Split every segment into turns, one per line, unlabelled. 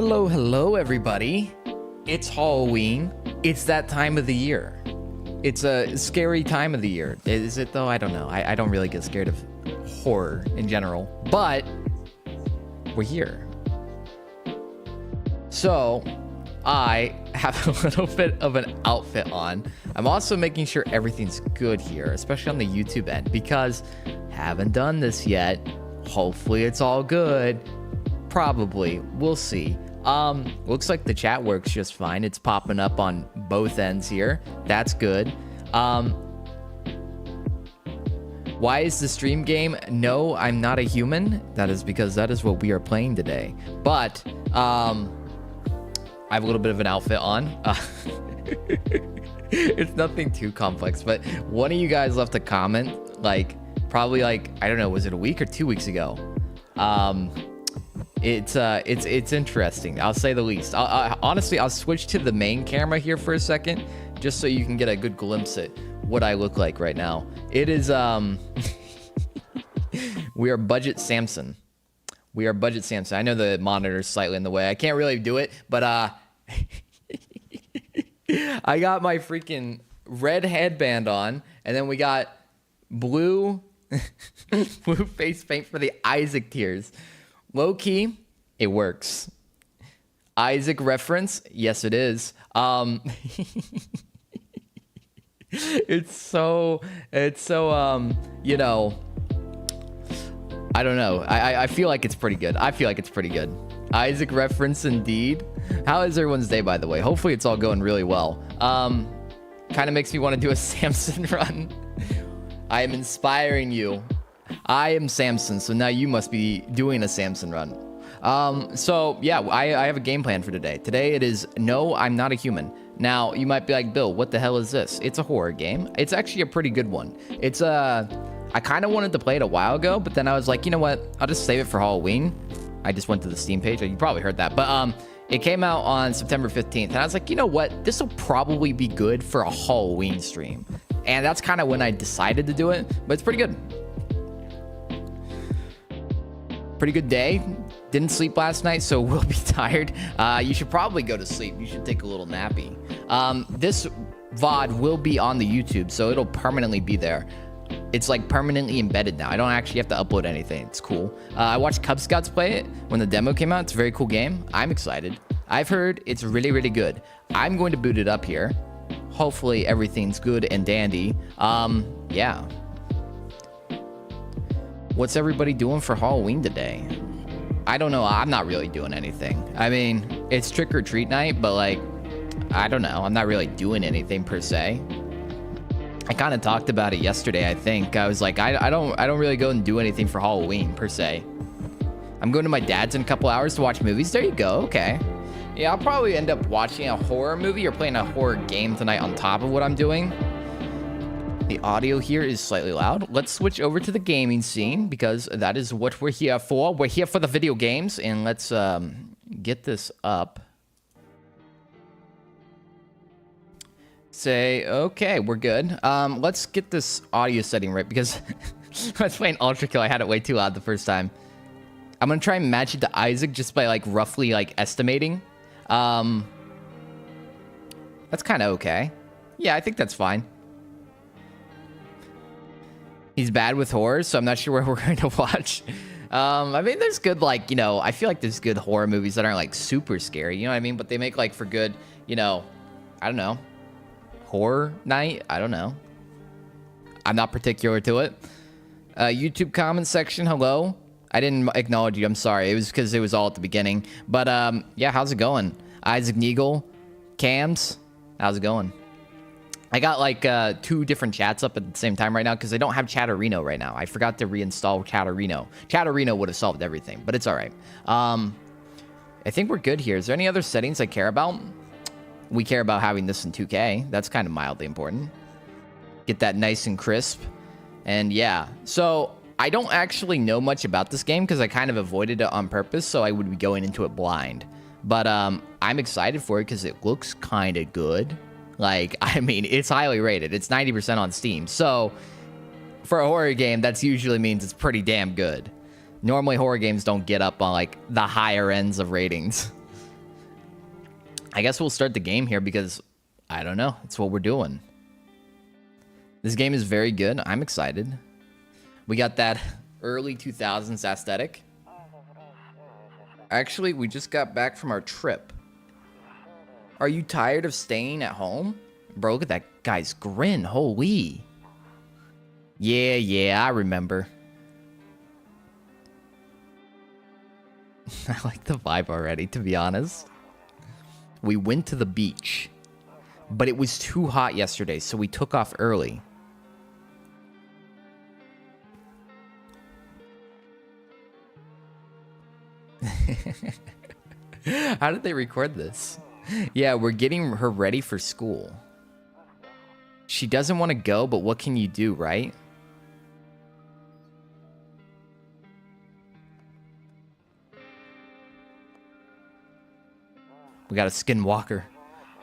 Hello, everybody. It's Halloween. It's that time of the year. It's a scary time of the year. Is it, though? I don't know. I don't really get scared of horror in general. But we're here. So I have a little bit of an outfit on. I'm also making sure everything's good here, especially on the YouTube end, because haven't done this yet. Hopefully it's all good. Probably. We'll see. Looks like the chat works just fine. It's popping up on both ends here. That's good. Why is the stream game No, I'm Not a Human? That is because that is what we are playing today. But I have a little bit of an outfit on. It's nothing too complex, but one of you guys left a comment, probably I don't know, was it a week or 2 weeks ago? It's interesting. I'll say the least. Honestly, I'll switch to the main camera here for a second, just so you can get a good glimpse at what I look like right now. It is we are Budget Samson. We are Budget Samson. I know the monitor's slightly in the way. I can't really do it, but I got my freaking red headband on, and then we got blue blue face paint for the Isaac tears. Low key, it works. Isaac reference, yes it is. It's so you know, I don't know. I feel like it's pretty good. Isaac reference indeed. How is everyone's day, by the way? Hopefully it's all going really well. Kind of makes me want to do a Samson run. I am inspiring you. I am Samson, so now you must be doing a Samson run. So yeah, I have a game plan for today. Today it is No, I'm Not a Human. Now, you might be like, Bill, what the hell is this? It's a horror game. It's actually a pretty good one. It's I kind of wanted to play it a while ago, but then I was like, you know what? I'll just save it for Halloween. I just went to the Steam page. You probably heard that. But it came out on September 15th, and I was like, you know what? This will probably be good for a Halloween stream. And that's kind of when I decided to do it, but it's pretty good. Pretty good day. Didn't sleep last night, so we'll be tired. You should probably go to sleep. You should take a little nappy. This VOD will be on the YouTube, so it'll permanently be there. It's like permanently embedded now. I don't actually have to upload anything. It's cool. I watched Cub Scouts play it when the demo came out. It's a very cool game. I'm excited. I've heard it's really, really good. I'm going to boot it up here. Hopefully everything's good and dandy. Yeah. What's everybody doing for Halloween today? I don't know. I'm not really doing anything. I mean, it's trick or treat night, but I don't know. I'm not really doing anything per se. I kind of talked about it yesterday, I think. I was like, I don't really go and do anything for Halloween per se. I'm going to my dad's in a couple hours to watch movies. There you go. Okay. Yeah, I'll probably end up watching a horror movie or playing a horror game tonight on top of what I'm doing. The audio here is slightly loud. Let's switch over to the gaming scene because that is what we're here for. We're here for the video games, and let's get this up. Say, okay, we're good. Let's get this audio setting right because I was playing Ultra Kill. I had it way too loud the first time. I'm gonna try and match it to Isaac just by roughly estimating. That's kind of okay. Yeah, I think that's fine. He's bad with horror, so I'm not sure what we're going to watch. I mean, there's good, I feel like there's good horror movies that aren't, super scary, you know what I mean? But they make, for good, I don't know, horror night? I don't know. I'm not particular to it. YouTube comment section, hello. I didn't acknowledge you, I'm sorry. It was because it was all at the beginning. But, yeah, how's it going? Isaac Neagle, Cams, how's it going? I got two different chats up at the same time right now because I don't have Chatterino right now. I forgot to reinstall Chatterino. Chatterino would have solved everything, but it's all right. I think we're good here. Is there any other settings I care about? We care about having this in 2K. That's kind of mildly important. Get that nice and crisp. And yeah, so I don't actually know much about this game because I kind of avoided it on purpose, so I would be going into it blind. But I'm excited for it because it looks kind of good. I mean, it's highly rated. It's 90% on Steam. So, for a horror game, that usually means it's pretty damn good. Normally, horror games don't get up on, the higher ends of ratings. I guess we'll start the game here because I don't know. It's what we're doing. This game is very good. I'm excited. We got that early 2000s aesthetic. Actually, we just got back from our trip. Are you tired of staying at home? Bro, look at that guy's grin. Holy. Yeah, I remember. I like the vibe already, to be honest. We went to the beach, but it was too hot yesterday, so we took off early. How did they record this? Yeah, we're getting her ready for school. She doesn't want to go, but what can you do, right? We got a skinwalker.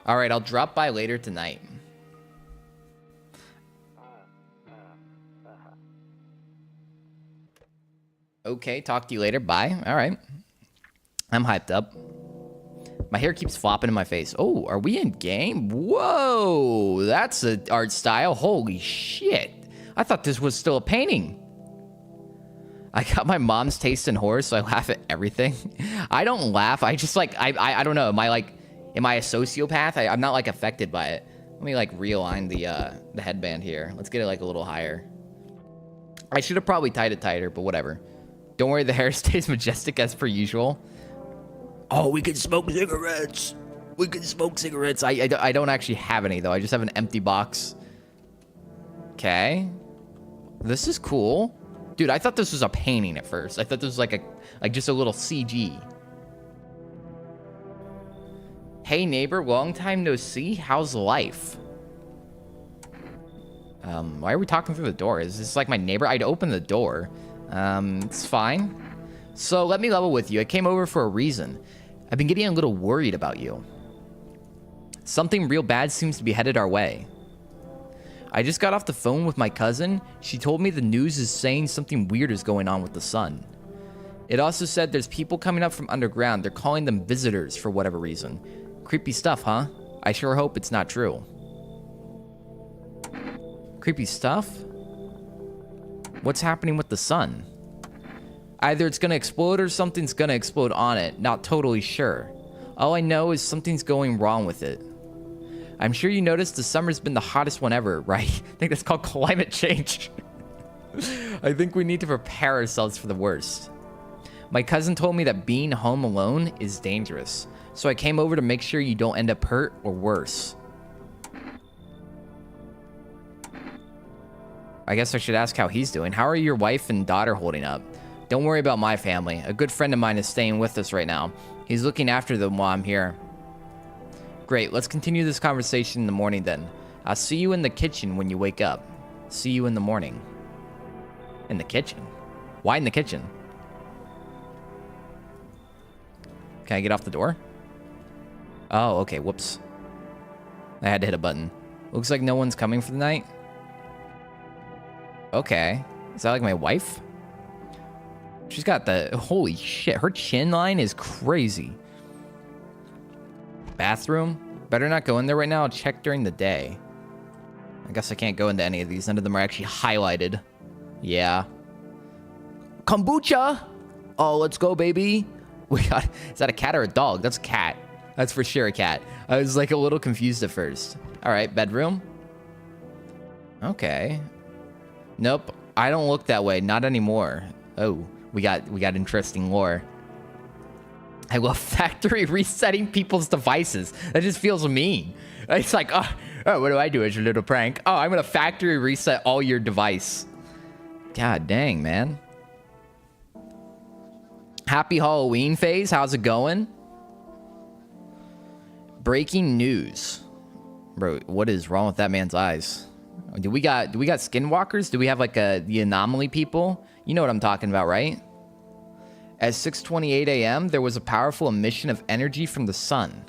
All right, I'll drop by later tonight. Okay, talk to you later. Bye. All right. I'm hyped up. My hair keeps flopping in my face. Oh, are we in game? Whoa, that's an art style. Holy shit. I thought this was still a painting. I got my mom's taste in horror, so I laugh at everything. I don't laugh. I just like, I don't know. Am I a sociopath? I'm not like affected by it. Let me like realign the headband here. Let's get it like a little higher. I should have probably tied it tighter, but whatever. Don't worry, the hair stays majestic as per usual. Oh, we can smoke cigarettes. We can smoke cigarettes. I don't actually have any, though. I just have an empty box. Okay. This is cool. Dude, I thought this was a painting at first. I thought this was like just a little CG. Hey, neighbor. Long time no see. How's life? Why are we talking through the door? Is this like my neighbor? I'd open the door. It's fine. So let me level with you. I came over for a reason. I've been getting a little worried about you. Something real bad seems to be headed our way. I just got off the phone with my cousin. She told me the news is saying something weird is going on with the sun. It also said there's people coming up from underground. They're calling them visitors for whatever reason. Creepy stuff, huh? I sure hope it's not true. Creepy stuff? What's happening with the sun? Either it's gonna explode or something's gonna explode on it. Not totally sure. All I know is something's going wrong with it. I'm sure you noticed the summer's been the hottest one ever, right? I think that's called climate change. I think we need to prepare ourselves for the worst. My cousin told me that being home alone is dangerous. So I came over to make sure you don't end up hurt or worse. I guess I should ask how he's doing. How are your wife and daughter holding up? Don't worry about my family. A good friend of mine is staying with us right now. He's looking after them while I'm here. Great, let's continue this conversation in the morning then. I'll see you in the kitchen when you wake up. See you in the morning. In the kitchen? Why in the kitchen? Can I get off the door? Oh, okay, whoops. I had to hit a button. Looks like no one's coming for the night. Okay. Is that like my wife? She's got the... Holy shit. Her chin line is crazy. Bathroom? Better not go in there right now. I'll check during the day. I guess I can't go into any of these. None of them are actually highlighted. Yeah. Kombucha! Oh, let's go, baby. We got... Is that a cat or a dog? That's a cat. That's for sure a cat. I was like a little confused at first. All right, bedroom. Okay. Nope. I don't look that way. Not anymore. Oh. We got interesting lore. I love factory resetting people's devices. That just feels mean. It's like, oh, what do I do as your little prank? Oh, I'm gonna factory reset all your device. God dang, man. Happy Halloween phase. How's it going? Breaking news. Bro, what is wrong with that man's eyes? Do we got skinwalkers? Do we have like the anomaly people? You know what I'm talking about, right? At 6:28 a.m., there was a powerful emission of energy from the sun.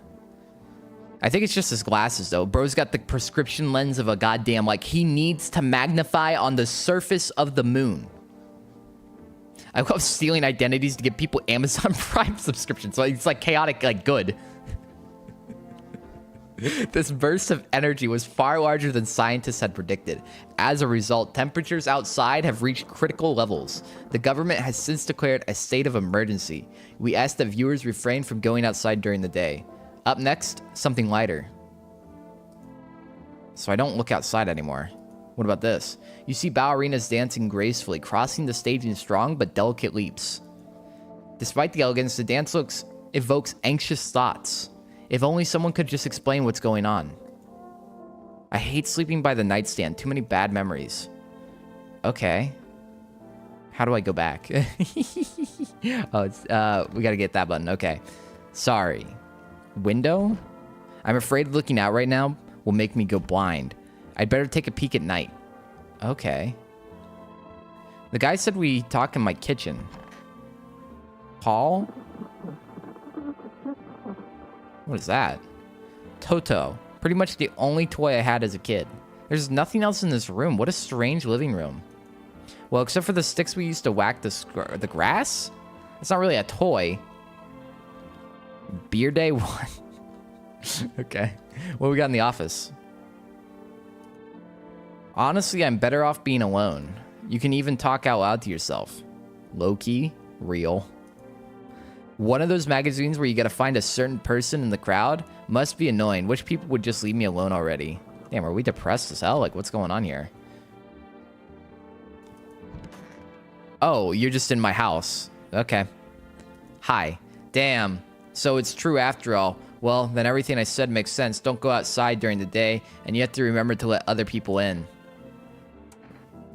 I think it's just his glasses, though. Bro's got the prescription lens of a goddamn, like, he needs to magnify on the surface of the moon. I love stealing identities to give people Amazon Prime subscriptions. So it's like chaotic, like good. This burst of energy was far larger than scientists had predicted. As a result, temperatures outside have reached critical levels. The government has since declared a state of emergency. We ask that viewers refrain from going outside during the day. Up next, something lighter. So I don't look outside anymore. What about this? You see ballerinas dancing gracefully, crossing the stage in strong but delicate leaps. Despite the elegance, the dance evokes anxious thoughts. If only someone could just explain what's going on. I hate sleeping by the nightstand. Too many bad memories. Okay. How do I go back? Oh, it's, we gotta get that button. Okay. Sorry. Window? I'm afraid looking out right now will make me go blind. I'd better take a peek at night. Okay. The guy said we talk in my kitchen. Paul? What is that? Toto. Pretty much the only toy I had as a kid. There's nothing else in this room. What a strange living room. Well, except for the sticks we used to whack the grass? It's not really a toy. Beer day 1. Okay. What we got in the office? Honestly, I'm better off being alone. You can even talk out loud to yourself. Low-key, real. One of those magazines where you gotta find a certain person in the crowd must be annoying. Which people would just leave me alone already? Damn, are we depressed as hell? Like, what's going on here? Oh, you're just in my house. Okay. Hi. Damn. So it's true after all. Well, then everything I said makes sense. Don't go outside during the day, and you have to remember to let other people in.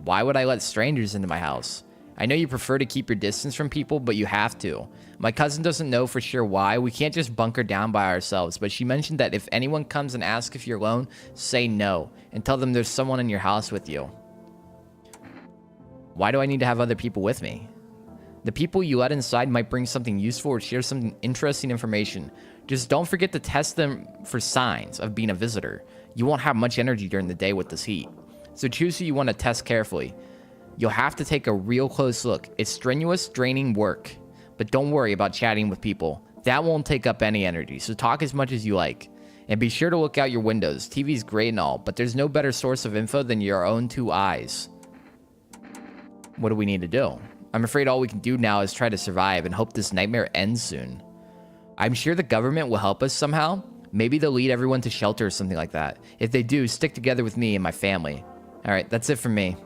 Why would I let strangers into my house? I know you prefer to keep your distance from people, but you have to. My cousin doesn't know for sure why. We can't just bunker down by ourselves, but she mentioned that if anyone comes and asks if you're alone, say no, and tell them there's someone in your house with you. Why do I need to have other people with me? The people you let inside might bring something useful or share some interesting information. Just don't forget to test them for signs of being a visitor. You won't have much energy during the day with this heat. So choose who you want to test carefully. You'll have to take a real close look. It's strenuous, draining work. But don't worry about chatting with people. That won't take up any energy, so talk as much as you like. And be sure to look out your windows. TV's great and all, but there's no better source of info than your own two eyes. What do we need to do? I'm afraid all we can do now is try to survive and hope this nightmare ends soon. I'm sure the government will help us somehow. Maybe they'll lead everyone to shelter or something like that. If they do, stick together with me and my family. Alright, that's it from me.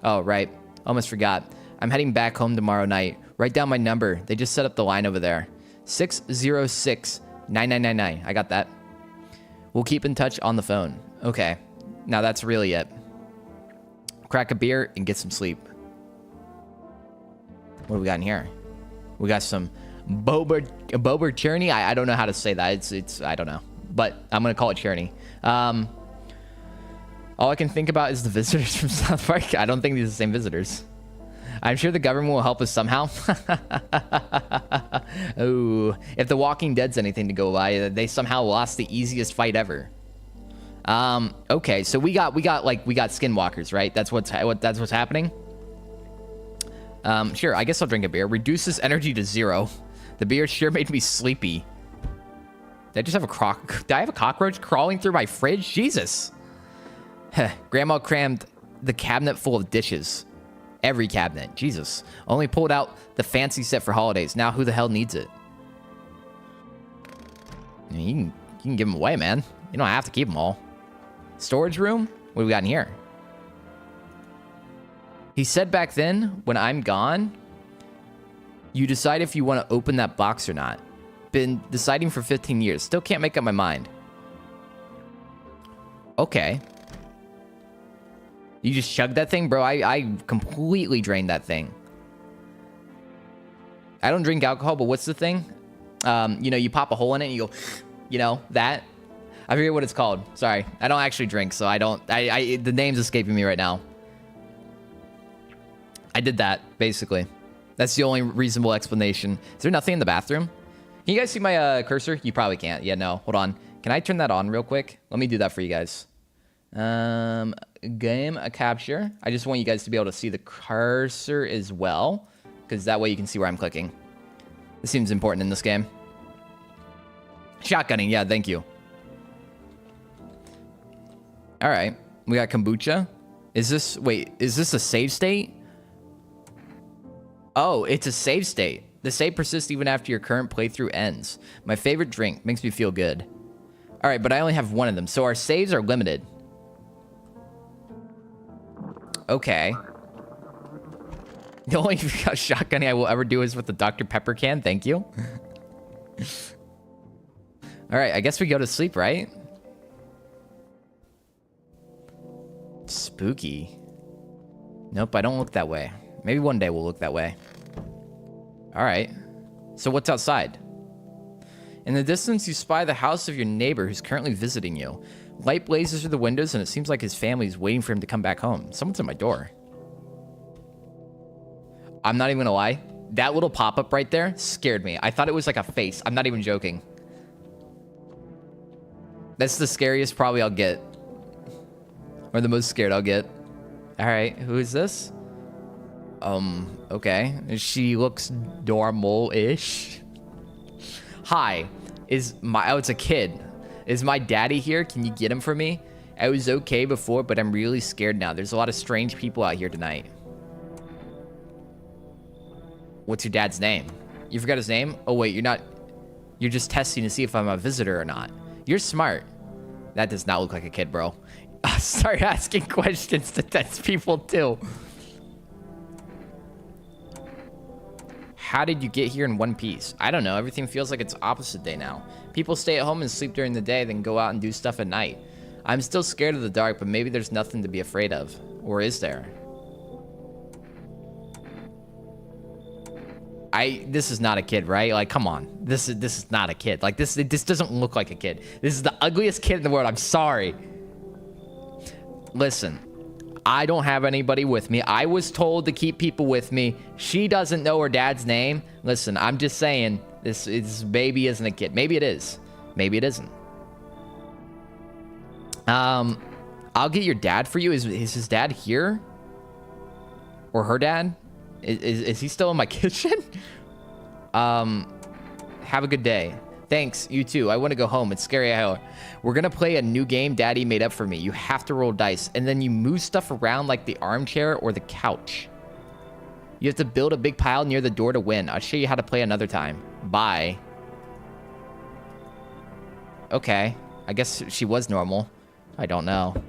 Oh, right. Almost forgot. I'm heading back home tomorrow night. Write down my number. They just set up the line over there. 606-9999. I got that. We'll keep in touch on the phone. Okay. Now that's really it. Crack a beer and get some sleep. What do we got in here? We got some Bober Churney. I don't know how to say that. It's I don't know. But I'm going to call it Churney. All I can think about is the visitors from South Park. I don't think these are the same visitors. I'm sure the government will help us somehow. Oh, if The Walking Dead's anything to go by, they somehow lost the easiest fight ever. Okay, so we got skinwalkers, right? That's what's happening. Sure, I guess I'll drink a beer. Reduces energy to 0. The beer sure made me sleepy. Did I just have did I have a cockroach crawling through my fridge? Jesus. Grandma crammed the cabinet full of dishes. Every cabinet. Jesus. Only pulled out the fancy set for holidays. Now who the hell needs it? I mean, you can give them away, man. You don't have to keep them all. Storage room? What do we got in here? He said back then, when I'm gone, you decide if you want to open that box or not. Been deciding for 15 years. Still can't make up my mind. Okay. You just chugged that thing? Bro, I completely drained that thing. I don't drink alcohol, but what's the thing? You know, you pop a hole in it and you go, you know, that. I forget what it's called. Sorry. I don't actually drink, so I don't... the name's escaping me right now. I did that, basically. That's the only reasonable explanation. Is there nothing in the bathroom? Can you guys see my cursor? You probably can't. Yeah, no. Hold on. Can I turn that on real quick? Let me do that for you guys. Game capture. I just want you guys to be able to see the cursor as well, because that way you can see where I'm clicking. This seems important in this game. Shotgunning. Yeah, thank you. All right. We got kombucha. Is this a save state? Oh, it's a save state. The save persists even after your current playthrough ends. My favorite drink. Makes me feel good. All right, but I only have one of them. So our saves are limited. Okay. The only shotgunning I will ever do is with the Dr. Pepper can. Thank you. All right, I guess we go to sleep, right? Spooky. Nope, I don't look that way. Maybe one day we'll look that way. All right. So what's outside? In the distance, you spy the house of your neighbor who's currently visiting you. Light blazes through the windows, and it seems like his family is waiting for him to come back home. Someone's at my door. I'm not even gonna lie. That little pop-up right there scared me. I thought it was like a face. I'm not even joking. That's the scariest probably I'll get. Or the most scared I'll get. All right, who is this? Okay. She looks normal-ish. Hi. Oh, it's a kid. Is my daddy here? Can you get him for me? I was okay before, but I'm really scared now. There's a lot of strange people out here tonight. What's your dad's name? You forgot his name? Oh, wait, you're not... You're just testing to see if I'm a visitor or not. You're smart. That does not look like a kid, bro. Start asking questions to test people, too. How did you get here in one piece? I don't know. Everything feels like it's opposite day now. People stay at home and sleep during the day, then go out and do stuff at night. I'm still scared of the dark, but maybe there's nothing to be afraid of. Or is there? This is not a kid, right? Like, come on. This is not a kid. Like, this doesn't look like a kid. This is the ugliest kid in the world. I'm sorry. Listen, I don't have anybody with me. I was told to keep people with me. She doesn't know her dad's name. Listen, I'm just saying, this baby isn't a kid. Maybe it is. Maybe it isn't. I'll get your dad for you. Is his dad here? Or her dad? Is he still in my kitchen? Have a good day. Thanks, you too. I want to go home. It's scary hour. We're gonna play a new game Daddy made up for me. You have to roll dice, and then you move stuff around like the armchair or the couch. You have to build a big pile near the door to win. I'll show you how to play another time. Bye. Okay. I guess she was normal. I don't know.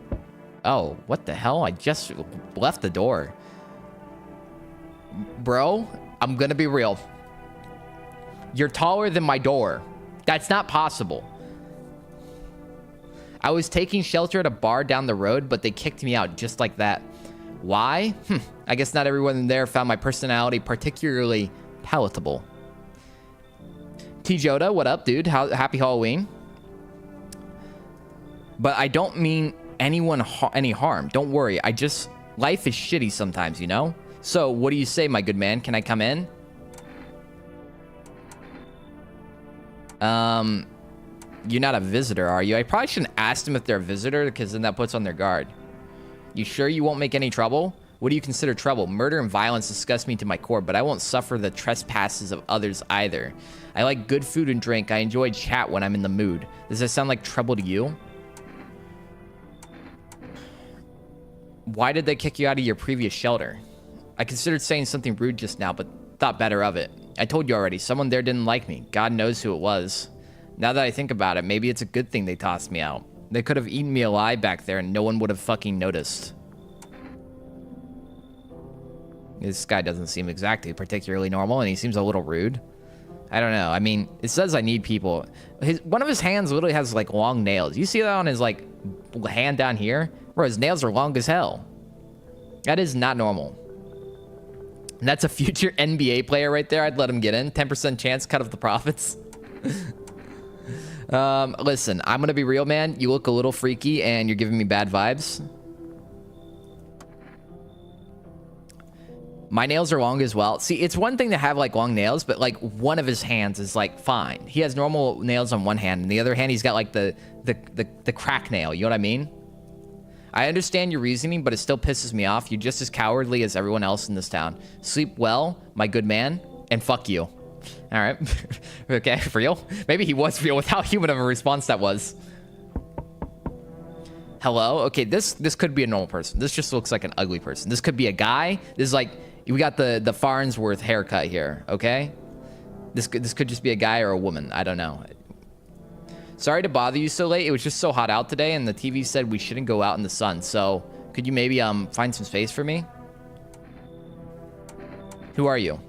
Oh, what the hell? I just left the door. Bro, I'm gonna be real. You're taller than my door. That's not possible. I was taking shelter at a bar down the road, but they kicked me out just like that. Why? I guess not everyone there found my personality particularly palatable. T. Joda, what up, dude? Happy Halloween. But I don't mean anyone any harm. Don't worry. Life is shitty sometimes, you know? So, what do you say, my good man? Can I come in? You're not a visitor, are you? I probably shouldn't ask them if they're a visitor, because then that puts on their guard. You sure you won't make any trouble? What do you consider trouble? Murder and violence disgust me to my core, but I won't suffer the trespasses of others either. I like good food and drink. I enjoy chat when I'm in the mood. Does that sound like trouble to you? Why did they kick you out of your previous shelter? I considered saying something rude just now, but thought better of it. I told you already, someone there didn't like me. God knows who it was. Now that I think about it, maybe it's a good thing they tossed me out. They could have eaten me alive back there and no one would have fucking noticed. This guy doesn't seem exactly particularly normal, and he seems a little rude. I don't know. I mean, it says I need people. One of his hands literally has, like, long nails. You see that on his, like, hand down here? Bro, his nails are long as hell. That is not normal. And that's a future NBA player right there. I'd let him get in. 10% chance, cut off the profits. Listen, I'm gonna be real, man. You look a little freaky and you're giving me bad vibes. My nails are long as well. See, it's one thing to have like long nails, but like one of his hands is like fine. He has normal nails on one hand, and the other hand he's got like the crack nail. You know what I mean? I understand your reasoning, but it still pisses me off. You're just as cowardly as everyone else in this town. Sleep well, my good man, and fuck you. All right. Okay, for real? Maybe he was real with how human of a response that was. Hello? Okay, this could be a normal person. This just looks like an ugly person. This could be a guy. This is like, we got the Farnsworth haircut here, okay? This could just be a guy or a woman. I don't know. Sorry to bother you so late. It was just so hot out today, and the TV said we shouldn't go out in the sun. So, could you maybe find some space for me? Who are you?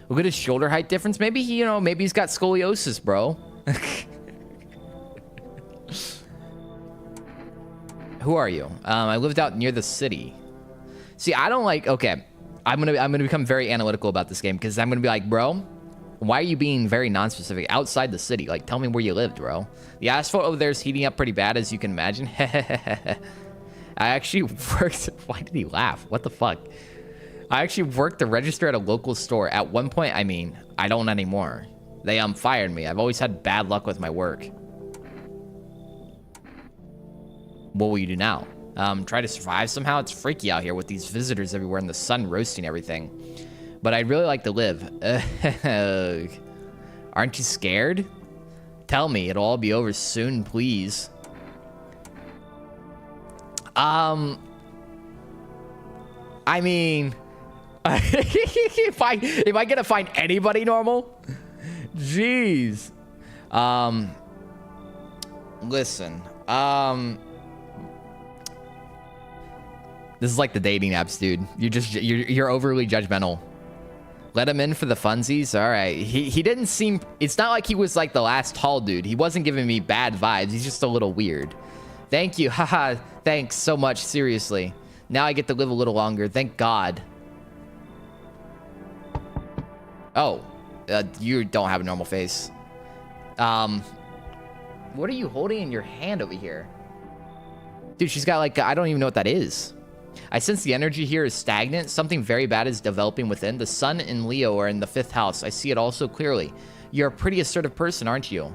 Look at his shoulder height difference. Maybe maybe he's got scoliosis, bro. Who are you? I lived out near the city. See, I don't like. Okay, I'm gonna become very analytical about this game because I'm gonna be like, bro, why are you being very non-specific? Outside the city, like, tell me where you lived, bro. The asphalt over there is heating up pretty bad, as you can imagine. I actually worked. Why did he laugh? What the fuck? I actually worked the register at a local store. At one point, I mean, I don't anymore. They fired me. I've always had bad luck with my work. What will you do now? Try to survive somehow? It's freaky out here with these visitors everywhere and the sun roasting everything. But I'd really like to live. Aren't you scared? Tell me, it'll all be over soon, please. I mean, if I gonna find anybody normal? Jeez. Listen. This is like the dating apps, dude. You're overly judgmental. Let him in for the funsies. All right. He didn't seem. It's not like he was like the last tall dude. He wasn't giving me bad vibes. He's just a little weird. Thank you. Haha. Thanks so much. Seriously. Now I get to live a little longer. Thank God. Oh, you don't have a normal face. What are you holding in your hand over here? Dude, she's got like, I don't even know what that is. I sense the energy here is stagnant. Something very bad is developing within. The sun and Leo are in the 5th house. I see it all so clearly. You're a pretty assertive person, aren't you?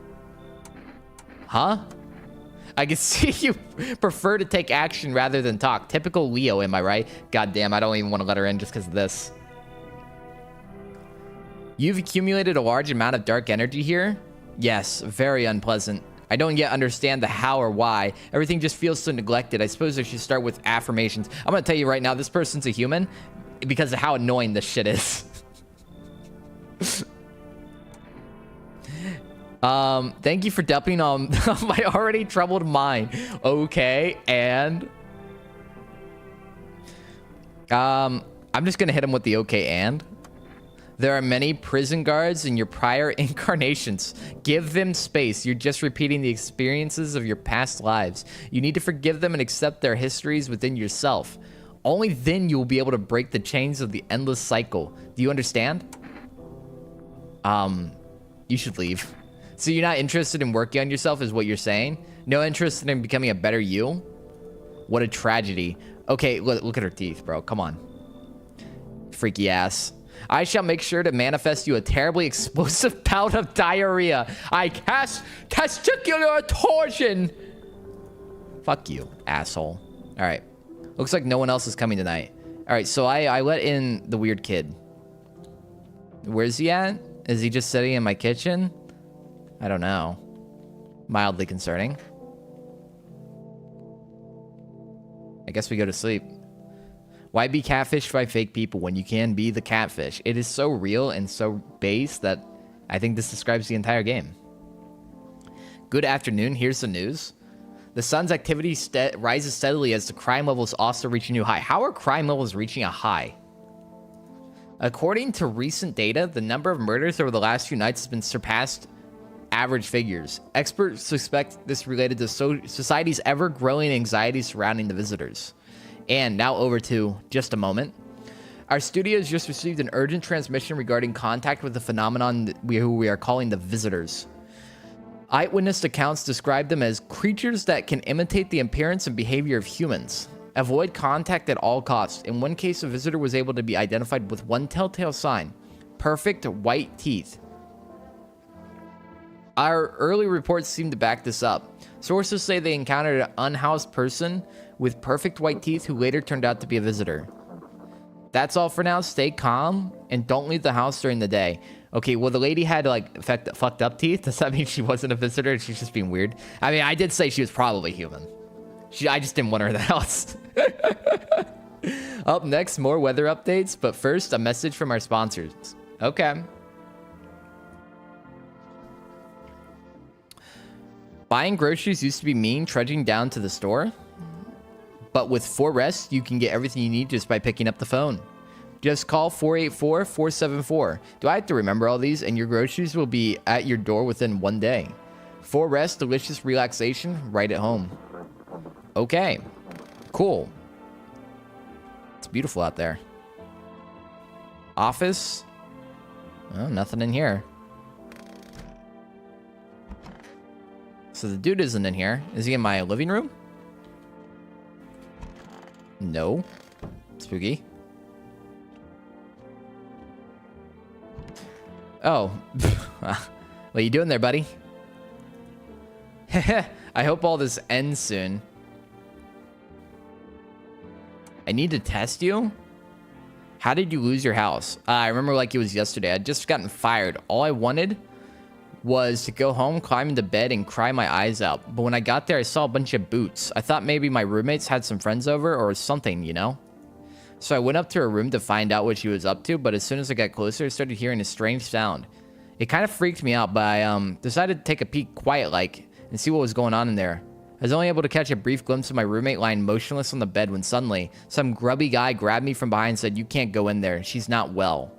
Huh? I can see you prefer to take action rather than talk. Typical Leo, am I right? God damn, I don't even want to let her in just because of this. You've accumulated a large amount of dark energy here? Yes, very unpleasant. I don't yet understand the how or why. Everything just feels so neglected. I suppose I should start with affirmations. I'm gonna tell you right now, this person's a human because of how annoying this shit is. Thank you for dumping on my already troubled mind. Okay, and I'm just gonna hit him with the okay and. There are many prison guards in your prior incarnations. Give them space. You're just repeating the experiences of your past lives. You need to forgive them and accept their histories within yourself. Only then you will be able to break the chains of the endless cycle. Do you understand? You should leave. So you're not interested in working on yourself is what you're saying? No interest in becoming a better you? What a tragedy. Okay, look at her teeth, bro. Come on. Freaky ass. I shall make sure to manifest you a terribly explosive bout of diarrhea. I cast testicular torsion. Fuck you, asshole. All right. Looks like no one else is coming tonight. All right, so I let in the weird kid. Where's he at? Is he just sitting in my kitchen? I don't know. Mildly concerning. I guess we go to sleep. Why be catfished by fake people when you can be the catfish? It is so real and so base that I think this describes the entire game. Good afternoon. Here's the news. The sun's activity rises steadily as the crime levels also reach a new high. How are crime levels reaching a high? According to recent data, the number of murders over the last few nights has been surpassed average figures. Experts suspect this related to society's ever-growing anxiety surrounding the visitors. And now over to just a moment. Our studio has just received an urgent transmission regarding contact with the phenomenon who we are calling the visitors. Eyewitness accounts describe them as creatures that can imitate the appearance and behavior of humans. Avoid contact at all costs. In one case, a visitor was able to be identified with one telltale sign: perfect white teeth. Our early reports seem to back this up. Sources say they encountered an unhoused person with perfect white teeth who later turned out to be a visitor. That's all for now. Stay calm and don't leave the house during the day. Okay, well, the lady had, like, fucked up teeth. Does that mean she wasn't a visitor? She's just being weird? I mean, I did say she was probably human. I just didn't want her in the house. Up next, more weather updates. But first, a message from our sponsors. Okay. Buying groceries used to be mean, trudging down to the store. But with 4Rest, you can get everything you need just by picking up the phone. Just call 484-474. Do I have to remember all these? And your groceries will be at your door within 1 day. 4Rest, delicious relaxation right at home. Okay. Cool. It's beautiful out there. Office. Oh, nothing in here. So the dude isn't in here. Is he in my living room? No. Spooky. Oh. What you doing there, buddy? I hope all this ends soon. I need to test you? How did you lose your house? I remember like it was yesterday. I'd just gotten fired. All I wanted was to go home, climb into bed, and cry my eyes out. But when I got there, I saw a bunch of boots. I thought maybe my roommates had some friends over or something, you know? So I went up to her room to find out what she was up to, but as soon as I got closer, I started hearing a strange sound. It kind of freaked me out, but I decided to take a peek quiet-like and see what was going on in there. I was only able to catch a brief glimpse of my roommate lying motionless on the bed when suddenly, some grubby guy grabbed me from behind and said, "You can't go in there. She's not well.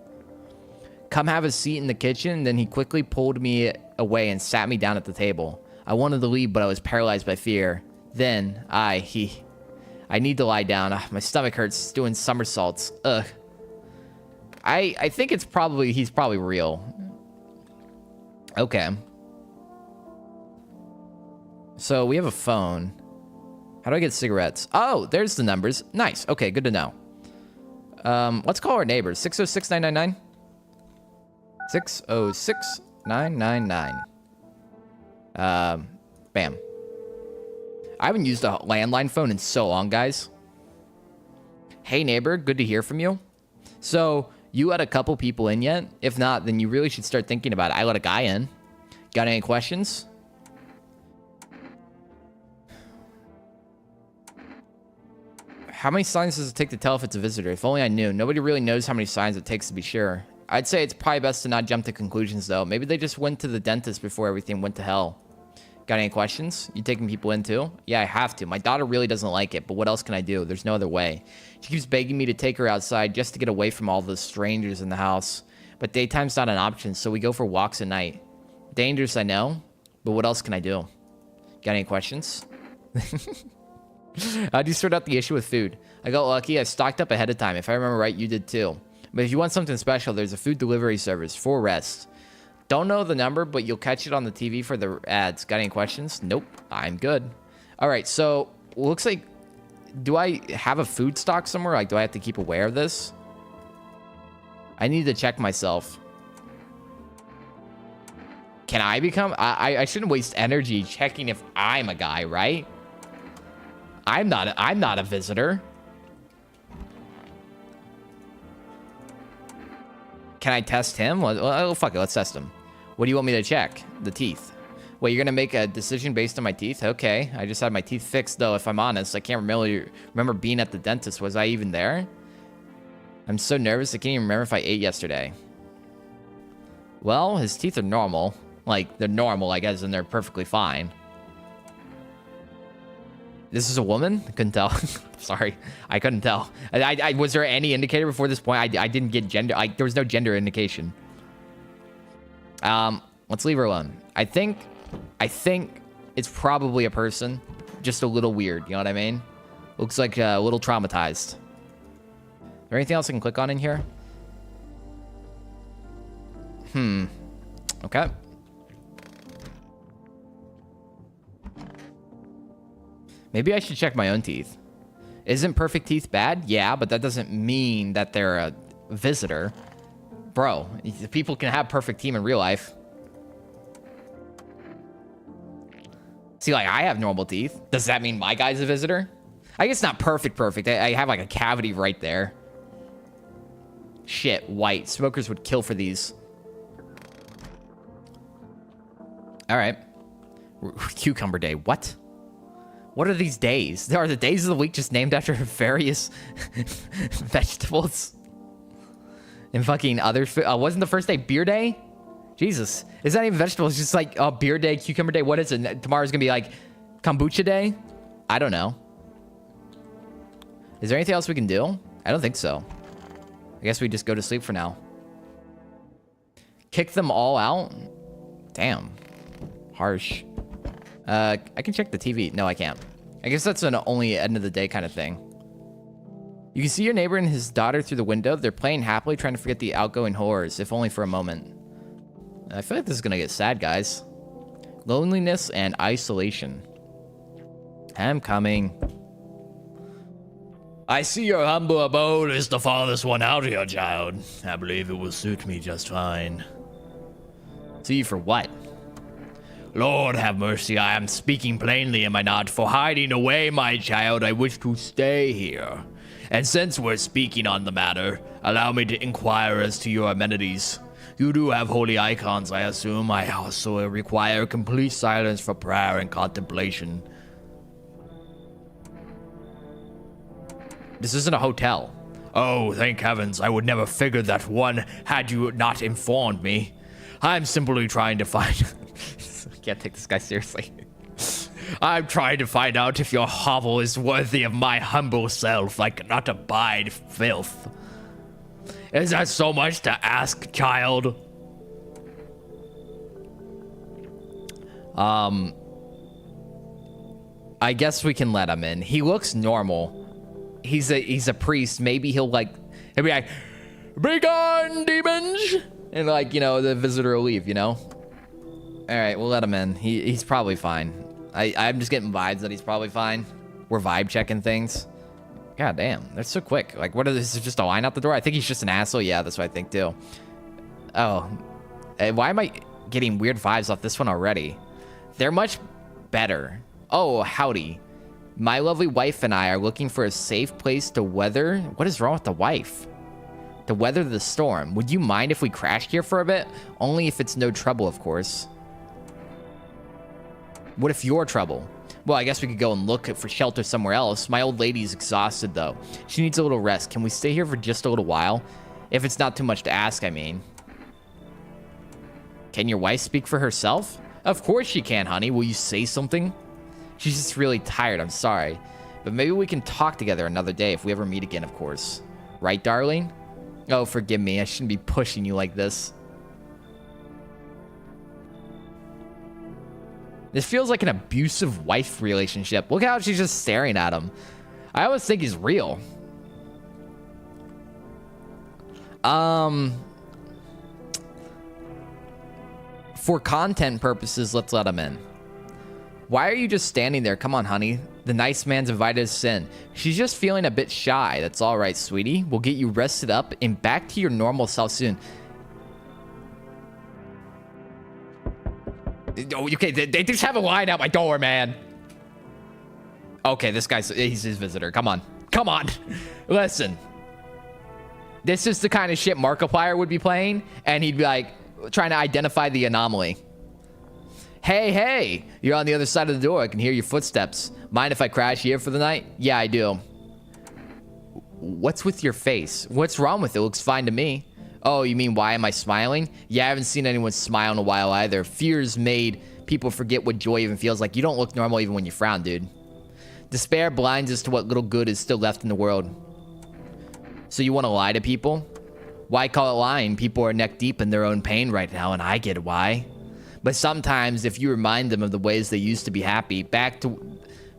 Come have a seat in the kitchen." And then he quickly pulled me away and sat me down at the table. I wanted to leave, but I was paralyzed by fear. Then, I need to lie down. My stomach hurts doing somersaults. Ugh. I think he's probably real. Okay. So we have a phone. How do I get cigarettes? Oh, there's the numbers. Nice. Okay, good to know. Let's call our neighbors. 606-999. 606-999. Bam. I haven't used a landline phone in so long, guys. Hey, neighbor. Good to hear from you. So, you let a couple people in yet? If not, then you really should start thinking about it. I let a guy in. Got any questions? How many signs does it take to tell if it's a visitor? If only I knew. Nobody really knows how many signs it takes to be sure. I'd say it's probably best to not jump to conclusions, though. Maybe they just went to the dentist before everything went to hell. Got any questions? You taking people in, too? Yeah, I have to. My daughter really doesn't like it, but what else can I do? There's no other way. She keeps begging me to take her outside just to get away from all the strangers in the house. But daytime's not an option, so we go for walks at night. Dangerous, I know, but what else can I do? Got any questions? How'd you sort out the issue with food? I got lucky. I stocked up ahead of time. If I remember right, you did too. But if you want something special, there's a food delivery service, 4Rest. Don't know the number, but you'll catch it on the TV for the ads. Got any questions? Nope. I'm good. All right, so looks like... Do I have a food stock somewhere? Like, do I have to keep aware of this? I need to check myself. Can I become... I shouldn't waste energy checking if I'm a guy, right? I'm not a visitor. Can I test him? Well, fuck it. Let's test him. What do you want me to check? The teeth. Wait, you're going to make a decision based on my teeth? Okay. I just had my teeth fixed, though, if I'm honest. I can't remember being at the dentist. Was I even there? I'm so nervous. I can't even remember if I ate yesterday. Well, his teeth are normal. Like, they're normal, I guess, and they're perfectly fine. This is a woman? I couldn't tell. Sorry. I couldn't tell. Was there any indicator before this point? I didn't get gender. There was no gender indication. Let's leave her alone. I think it's probably a person. Just a little weird. You know what I mean? Looks like a little traumatized. Is there anything else I can click on in here? Okay. Maybe I should check my own teeth. Isn't perfect teeth bad? Yeah, but that doesn't mean that they're a visitor. Bro, people can have perfect teeth in real life. See, like, I have normal teeth. Does that mean my guy's a visitor? I guess not perfect. I have, like, a cavity right there. Shit, white. Smokers would kill for these. All right. Cucumber day. What? What are these days? There are the days of the week just named after various vegetables and fucking other food. Wasn't the first day beer day? Jesus. Is that even vegetables? It's just like beer day, cucumber day. What is it? Tomorrow's going to be like kombucha day? I don't know. Is there anything else we can do? I don't think so. I guess we just go to sleep for now. Kick them all out? Damn. Harsh. I can check the TV. No, I can't. I guess that's an only end of the day kind of thing. You can see your neighbor and his daughter through the window. They're playing happily, trying to forget the outgoing horrors, if only for a moment. I feel like this is going to get sad, guys. Loneliness and isolation. I'm coming. I see your humble abode is the farthest one out here, child. I believe it will suit me just fine. See you for what? Lord have mercy, I am speaking plainly, am I not? For hiding away, my child, I wish to stay here. And since we're speaking on the matter, allow me to inquire as to your amenities. You do have holy icons, I assume. I also require complete silence for prayer and contemplation. This isn't a hotel. Oh, thank heavens, I would never figure that one had you not informed me. I'm simply trying to find... I can't take this guy seriously. I'm trying to find out if your hovel is worthy of my humble self. I cannot abide filth. Is that so much to ask, child? I guess we can let him in. He looks normal. He's a priest. Maybe he'll be like, "Be gone, demons!" And like, you know, the visitor will leave, you know? All right, we'll let him in. He's probably fine. I'm just getting vibes that he's probably fine. We're vibe checking things. God damn, that's so quick. Like, what is this? Just a line out the door? I think he's just an asshole. Yeah, that's what I think too. Oh, why am I getting weird vibes off this one already? They're much better. Oh, howdy. My lovely wife and I are looking for a safe place to weather. What is wrong with the wife? To weather the storm. Would you mind if we crashed here for a bit? Only if it's no trouble, of course. What if you're trouble? Well, I guess we could go and look for shelter somewhere else. My old lady's exhausted, though. She needs a little rest. Can we stay here for just a little while? If it's not too much to ask, I mean. Can your wife speak for herself? Of course she can, honey. Will you say something? She's just really tired. I'm sorry. But maybe we can talk together another day if we ever meet again, of course. Right, darling? Oh, forgive me. I shouldn't be pushing you like this. This feels like an abusive wife relationship. Look how she's just staring at him. I always think he's real. For content purposes, let's let him in. Why are you just standing there? Come on, honey. The nice man's invited us in. She's just feeling a bit shy. That's all right, sweetie. We'll get you rested up and back to your normal self soon. Oh, okay, they just have a line out my door, man. Okay, he's his visitor. Come on. Come on. Listen. This is the kind of shit Markiplier would be playing, and he'd be like, trying to identify the anomaly. Hey, you're on the other side of the door. I can hear your footsteps. Mind if I crash here for the night? Yeah, I do. What's with your face? What's wrong with it? Looks fine to me. Oh, you mean why am I smiling? Yeah, I haven't seen anyone smile in a while either. Fears made people forget what joy even feels like. You don't look normal even when you frown, dude. Despair blinds us to what little good is still left in the world. So you want to lie to people? Why call it lying? People are neck deep in their own pain right now, and I get why. But sometimes if you remind them of the ways they used to be happy, back to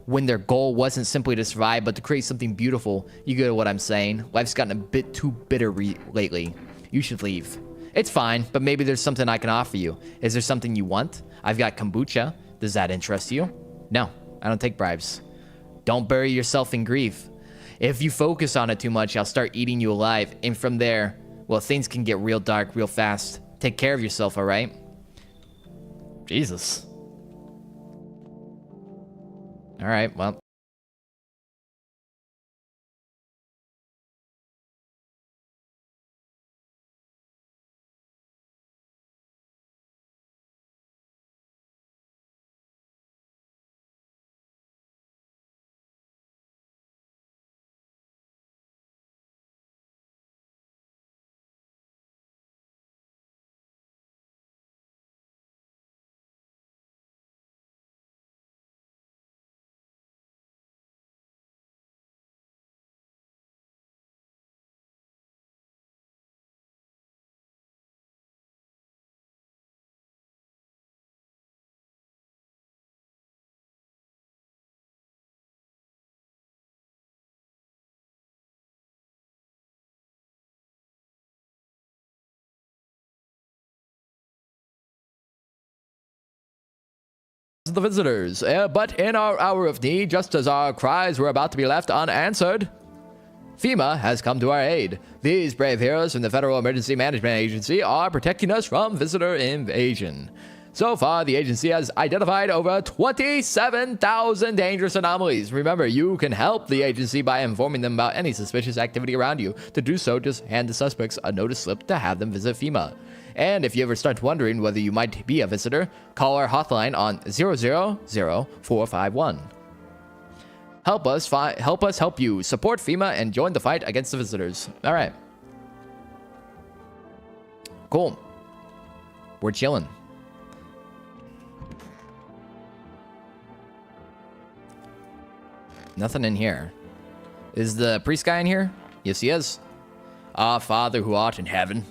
when their goal wasn't simply to survive, but to create something beautiful, you get what I'm saying. Life's gotten a bit too bitter lately. You should leave. It's fine, but maybe there's something I can offer you. Is there something you want? I've got kombucha. Does that interest you? No, I don't take bribes. Don't bury yourself in grief. If you focus on it too much, I'll start eating you alive. And from there, well, things can get real dark real fast. Take care of yourself, all right? Jesus. All right, well. the visitors. But in our hour of need, just as our cries were about to be left unanswered, FEMA has come to our aid. These brave heroes from the Federal Emergency Management Agency are protecting us from visitor invasion. So far, the agency has identified over 27,000 dangerous anomalies. Remember, you can help the agency by informing them about any suspicious activity around you. To do so, just hand the suspects a notice slip to have them visit FEMA. And if you ever start wondering whether you might be a visitor, call our hotline on 000-451. Help us help you. Support FEMA and join the fight against the visitors. All right. Cool. We're chilling. Nothing in here. Is the priest guy in here? Yes, he is. Our Father who art in heaven.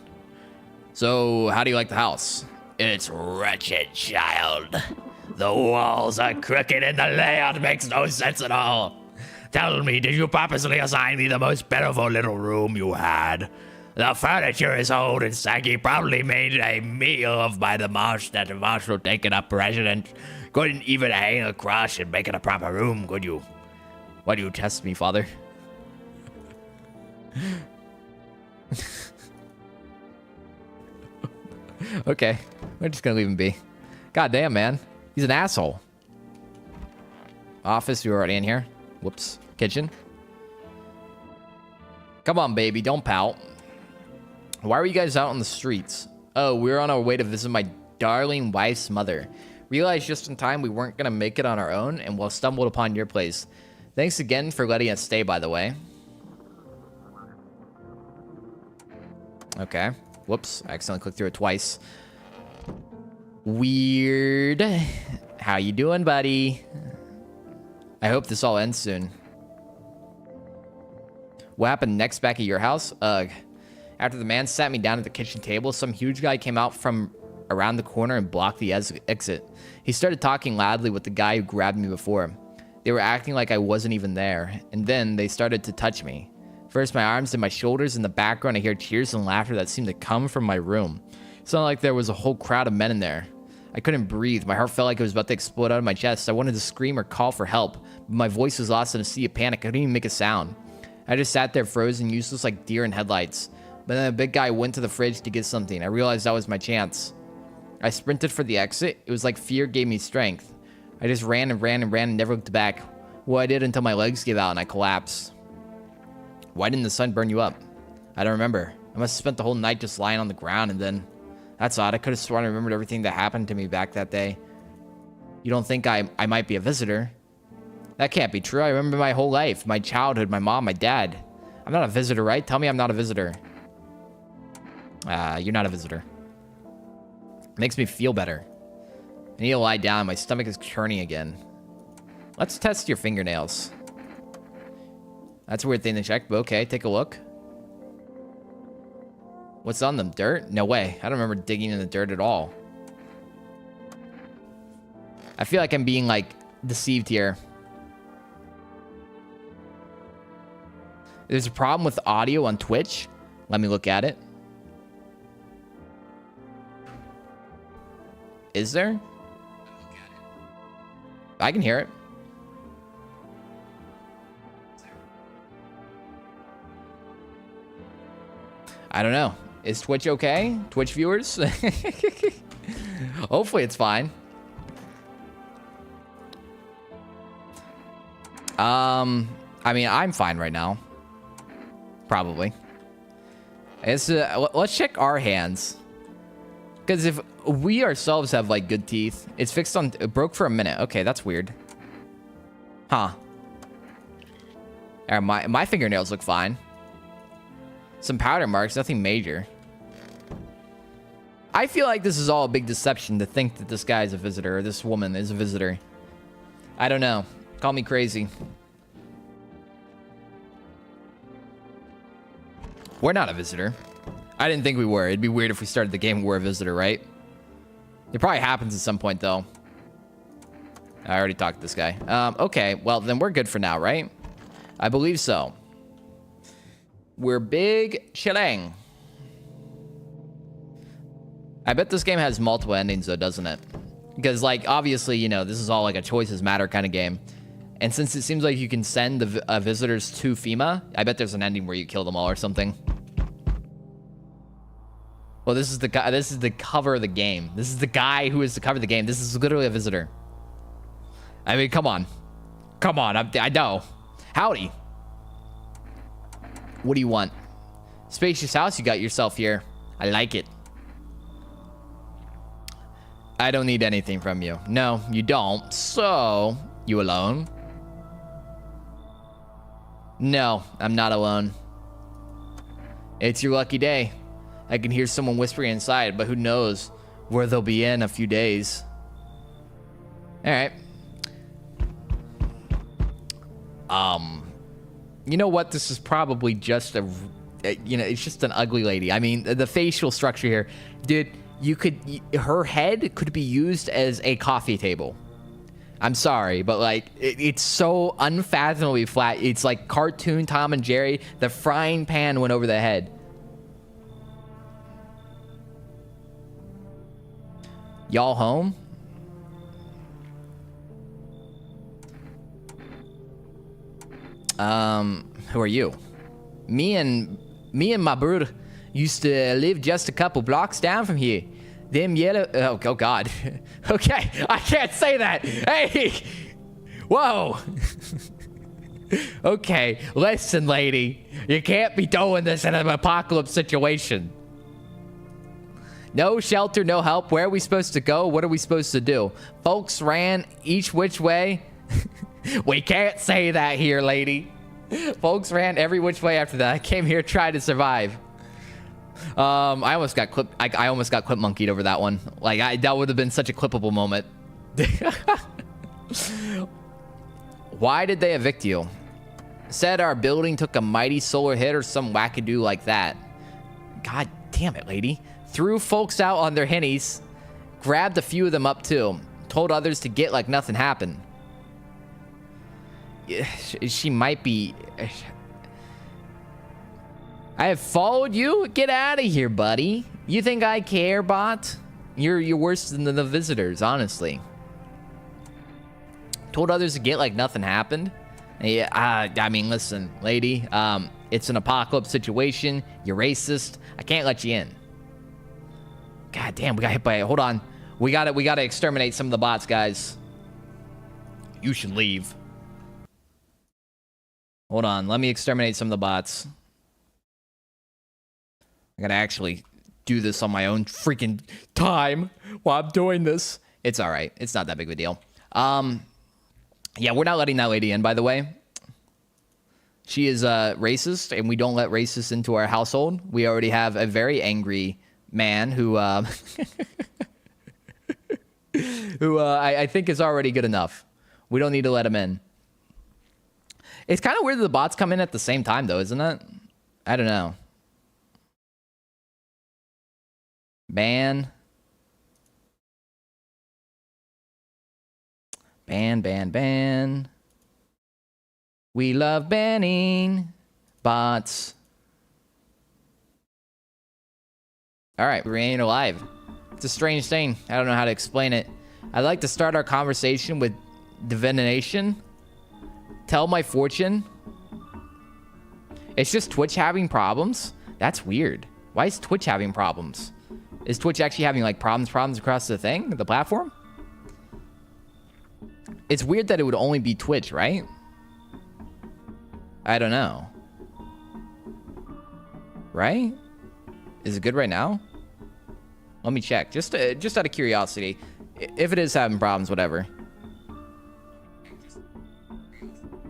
So, how do you like the house? It's wretched, child. The walls are crooked and the layout makes no sense at all. Tell me, did you purposely assign me the most pitiful little room you had? The furniture is old and saggy, probably made a meal of by the marsh that the marshal taken up president. Couldn't even hang a cross and make it a proper room, could you? Why do you test me, Father? Okay, we're just gonna leave him be. God damn, man. He's an asshole. Office, you're already in here. Whoops. Kitchen. Come on, baby, don't pout. Why were you guys out on the streets? Oh, we were on our way to visit my darling wife's mother. Realized just in time we weren't gonna make it on our own, and we'll stumbled upon your place. Thanks again for letting us stay, by the way. Okay. Whoops, I accidentally clicked through it twice. Weird. How you doing, buddy? I hope this all ends soon. What happened next back at your house? Ugh. After the man sat me down at the kitchen table, some huge guy came out from around the corner and blocked the exit. He started talking loudly with the guy who grabbed me before. They were acting like I wasn't even there, and then they started to touch me. First my arms, then my shoulders. In the background, I hear cheers and laughter that seemed to come from my room. It sounded like there was a whole crowd of men in there. I couldn't breathe. My heart felt like it was about to explode out of my chest. I wanted to scream or call for help, but my voice was lost in a sea of panic. I couldn't even make a sound. I just sat there frozen, useless like deer in headlights. But then a big guy went to the fridge to get something. I realized that was my chance. I sprinted for the exit. It was like fear gave me strength. I just ran and ran and ran and never looked back. Well, I did until my legs gave out and I collapsed. Why didn't the sun burn you up? I don't remember. I must have spent the whole night just lying on the ground and then... That's odd. I could have sworn I remembered everything that happened to me back that day. You don't think I might be a visitor? That can't be true. I remember my whole life. My childhood, my mom, my dad. I'm not a visitor, right? Tell me I'm not a visitor. You're not a visitor. Makes me feel better. I need to lie down. My stomach is churning again. Let's test your fingernails. That's a weird thing to check, but okay, take a look. What's on them? Dirt? No way. I don't remember digging in the dirt at all. I feel like I'm being, like, deceived here. There's a problem with audio on Twitch. Let me look at it. Is there? I can hear it. I don't know. Is Twitch okay? Twitch viewers? Hopefully it's fine. I mean, I'm fine right now. Probably. Let's check our hands. Because if we ourselves have, like, good teeth, it's fixed on... It broke for a minute. Okay, that's weird. Huh. My fingernails look fine. Some powder marks, nothing major. I feel like this is all a big deception to think that this guy is a visitor, or this woman is a visitor. I don't know. Call me crazy. We're not a visitor. I didn't think we were. It'd be weird if we started the game and we're a visitor, right? It probably happens at some point, though. I already talked to this guy. Okay, well, then we're good for now, right? I believe so. We're big chilling. I bet this game has multiple endings, though, doesn't it? Because, like, obviously, you know, this is all like a choices matter kind of game. And since it seems like you can send the visitors to FEMA, I bet there's an ending where you kill them all or something. Well, this is the guy. This is the cover of the game. This is the guy who is the cover of the game. This is literally a visitor. I mean, come on. Come on. I know. Howdy. What do you want? Spacious house you got yourself here. I like it. I don't need anything from you. No, you don't. So, you alone? No, I'm not alone. It's your lucky day. I can hear someone whispering inside, but who knows where they'll be in a few days. All right. You know what? This is probably just it's just an ugly lady. I mean, the facial structure here, dude. Her head could be used as a coffee table. I'm sorry, but like, it's so unfathomably flat. It's like cartoon Tom and Jerry. The frying pan went over the head. Y'all home? Who are you? Me and my brother used to live just a couple blocks down from here. Them yellow... Oh God. Okay, I can't say that. Hey! Whoa! Okay, listen, lady. You can't be doing this in an apocalypse situation. No shelter, no help. Where are we supposed to go? What are we supposed to do? Folks ran each which way. We can't say that here, lady. Folks ran every which way after that. I came here trying to survive. I almost got clip. I almost got clip monkeyed over that one. Like, that would have been such a clippable moment. Why did they evict you? Said our building took a mighty solar hit or some wackadoo like that. God damn it, lady. Threw folks out on their hennies. Grabbed a few of them up too. Told others to get like nothing happened. She might be... I have followed you? Get out of here, buddy. You think I care, bot? You're worse than the visitors, honestly. Told others to get like nothing happened. Yeah, I mean, listen, lady. It's an apocalypse situation. You're racist. I can't let you in. God damn, we got hit by it. Hold on. We gotta exterminate some of the bots, guys. You should leave. Hold on. Let me exterminate some of the bots. I gotta actually do this on my own freaking time while I'm doing this. It's all right. It's not that big of a deal. Yeah, we're not letting that lady in, by the way. She is racist, and we don't let racists into our household. We already have a very angry man who I think is already good enough. We don't need to let him in. It's kind of weird that the bots come in at the same time, though, isn't it? I don't know. Ban. Ban. We love banning bots. All right, we ain't alive. It's a strange thing. I don't know how to explain it. I'd like to start our conversation with divination. Tell my fortune. It's just Twitch having problems? That's weird. Why is Twitch having problems? Is Twitch actually having like problems across the thing, the platform? It's weird that it would only be Twitch, right? I don't know. Right? Is it good right now? Let me check. Just out of curiosity. If it is having problems, whatever.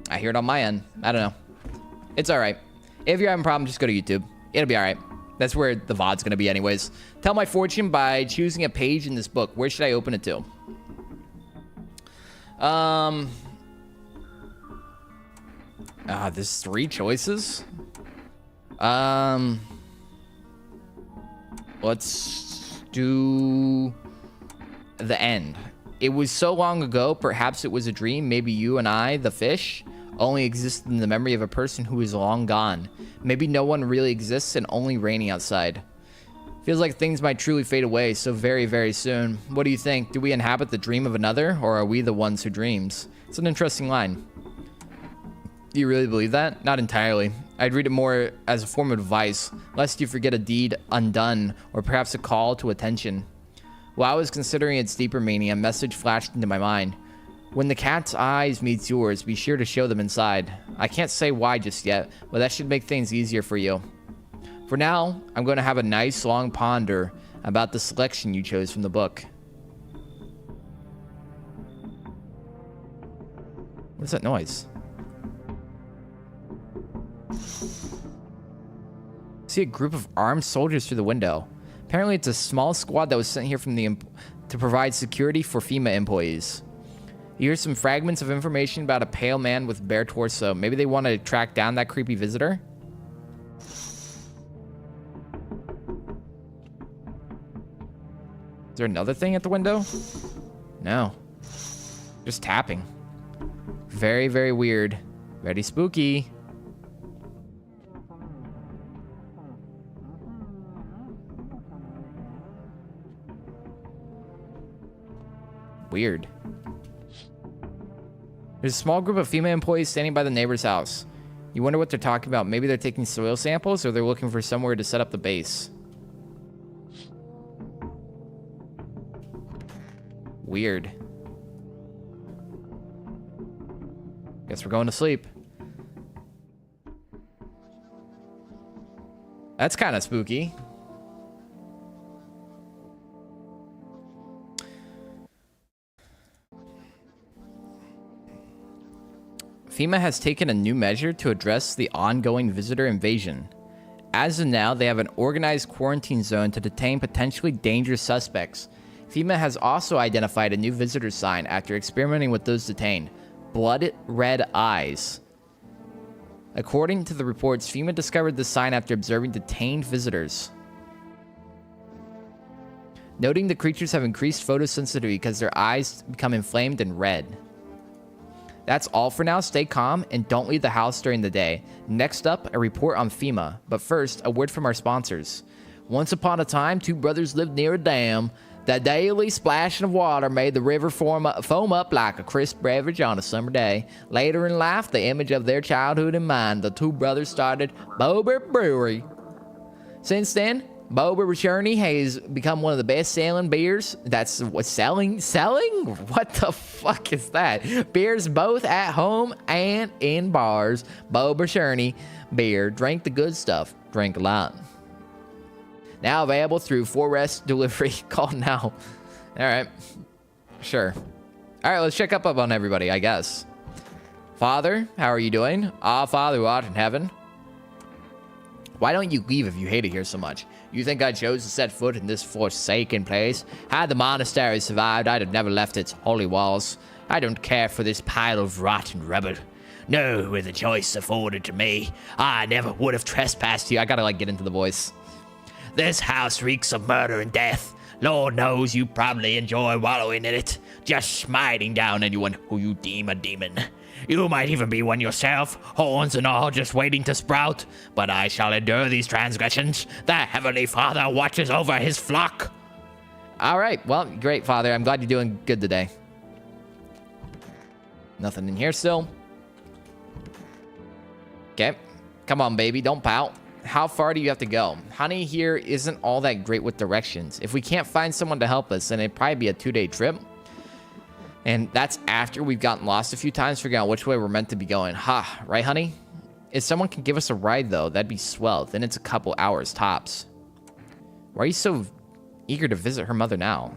I hear it on my end. I don't know. It's all right. If you're having a problem, just go to YouTube. It'll be all right. That's where the VOD's going to be anyways. Tell my fortune by choosing a page in this book. Where should I open it to? There's 3 choices. Let's do the end. It was so long ago, perhaps it was a dream. Maybe you and I, the fish, only exist in the memory of a person who is long gone. Maybe no one really exists and only raining outside. Feels like things might truly fade away so very, very soon. What do you think? Do we inhabit the dream of another, or are we the ones who dreams? It's an interesting line. Do you really believe that? Not entirely. I'd read it more as a form of advice, lest you forget a deed undone, or perhaps a call to attention. While I was considering its deeper meaning, a message flashed into my mind. When the cat's eyes meets yours, be sure to show them inside. I can't say why just yet, but that should make things easier for you. For now, I'm going to have a nice long ponder about the selection you chose from the book. What's that noise? See a group of armed soldiers through the window. Apparently it's a small squad that was sent here from to provide security for FEMA employees. You hear some fragments of information about a pale man with bare torso. Maybe they want to track down that creepy visitor? Is there another thing at the window? No. Just tapping. Very, very weird. Very spooky. Weird. There's a small group of FEMA employees standing by the neighbor's house. You wonder what they're talking about. Maybe they're taking soil samples, or they're looking for somewhere to set up the base. Weird. Guess we're going to sleep. That's kind of spooky. FEMA has taken a new measure to address the ongoing visitor invasion. As of now, they have an organized quarantine zone to detain potentially dangerous suspects. FEMA has also identified a new visitor sign after experimenting with those detained. Blood red eyes. According to the reports, FEMA discovered the sign after observing detained visitors. Noting the creatures have increased photosensitivity because their eyes become inflamed and red. That's all for now. Stay calm and don't leave the house during the day. Next up, a report on FEMA. But first, a word from our sponsors. Once upon a time, two brothers lived near a dam. The daily splashing of water made the river foam up like a crisp beverage on a summer day. Later in life, the image of their childhood in mind, the two brothers started Bober Brewery. Since then, Bober Journey has become one of the best-selling beers. That's what selling? What the fuck is that? Beers both at home and in bars. Bober Journey beer. Drink the good stuff. Drink a lot. Now available through Forest Delivery. Call now. All right. Sure. All right, let's check up on everybody, I guess. Father, how are you doing? Our Father who art in heaven. Why don't you leave if you hate it here so much? You think I chose to set foot in this forsaken place? Had the monastery survived, I'd have never left its holy walls. I don't care for this pile of rotten rubble. No, with the choice afforded to me, I never would have trespassed you. I gotta, get into the voice. This house reeks of murder and death. Lord knows you probably enjoy wallowing in it, just smiting down anyone who you deem a demon. You might even be one yourself, horns and all just waiting to sprout, but I shall endure these transgressions. The Heavenly Father watches over his flock. All right, well, great, Father. I'm glad you're doing good today. Nothing in here still. Okay, come on, baby, don't pout. How far do you have to go? Honey here isn't all that great with directions. If we can't find someone to help us, then it'd probably be a 2-day trip. And that's after we've gotten lost a few times, figuring out which way we're meant to be going. Ha, right, honey? If someone can give us a ride, though, that'd be swell. Then it's a couple hours, tops. Why are you so eager to visit her mother now?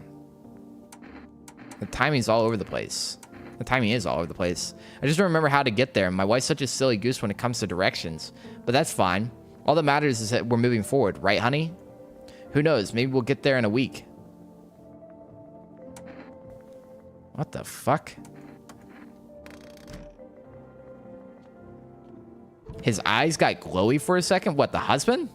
The timing's all over the place. The timing is all over the place. I just don't remember how to get there. My wife's such a silly goose when it comes to directions. But that's fine. All that matters is that we're moving forward, right, honey? Who knows? Maybe we'll get there in a week. What the fuck? His eyes got glowy for a second? What, the husband?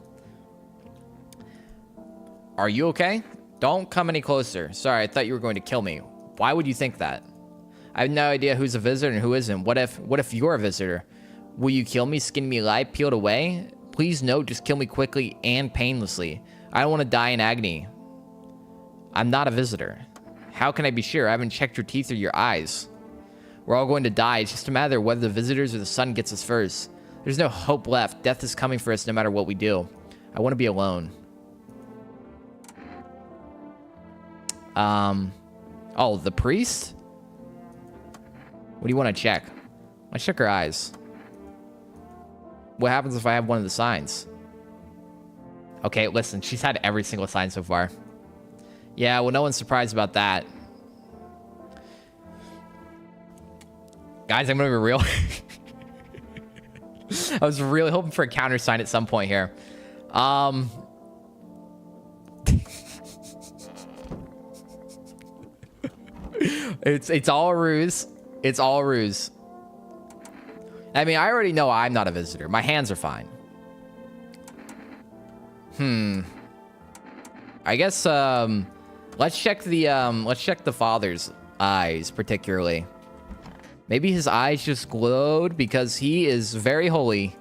Are you okay? Don't come any closer. Sorry, I thought you were going to kill me. Why would you think that? I have no idea who's a visitor and who isn't. What if you're a visitor? Will you kill me, skin me alive, peeled away? Please no, just kill me quickly and painlessly. I don't want to die in agony. I'm not a visitor. How can I be sure? I haven't checked your teeth or your eyes. We're all going to die. It's just a matter of whether the visitors or the sun gets us first. There's no hope left. Death is coming for us no matter what we do. I want to be alone. Oh, the priest? What do you want to check? Let's check her eyes. What happens if I have one of the signs? Okay, listen, she's had every single sign so far. Yeah, well, no one's surprised about that. Guys, I'm gonna be real. I was really hoping for a counter sign at some point here. It's all a ruse. It's all a ruse. I mean, I already know I'm not a visitor. My hands are fine. I guess let's check the father's eyes particularly. Maybe his eyes just glowed because he is very holy.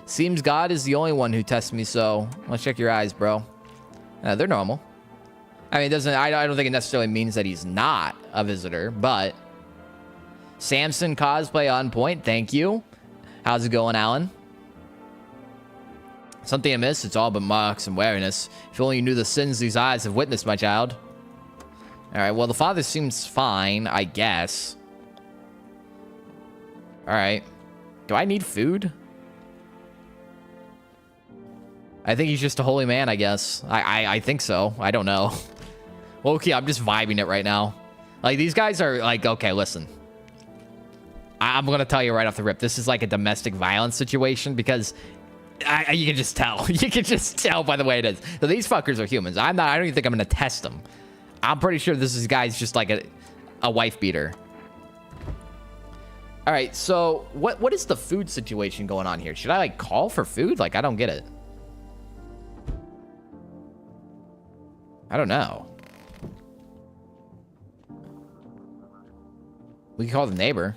Seems God is the only one who tests me, so let's check your eyes, bro. They're normal. I mean, I don't think it necessarily means that he's not a visitor, but Samson cosplay on point. Thank you. How's it going, Alan? Something amiss? It's all but marks and wariness. If only you knew the sins these eyes have witnessed, my child. All right, well, the father seems fine, I guess. All right. Do I need food? I think he's just a holy man, I guess. I think so. I don't know. Okay, I'm just vibing it right now. Like, these guys are like, okay, listen. I'm going to tell you right off the rip. This is like a domestic violence situation because you can just tell. You can just tell by the way it is. So these fuckers are humans. I don't even think I'm going to test them. I'm pretty sure this guy's just like a wife beater. All right, so what is the food situation going on here? Should I like call for food? Like, I don't get it. I don't know. We can call the neighbor.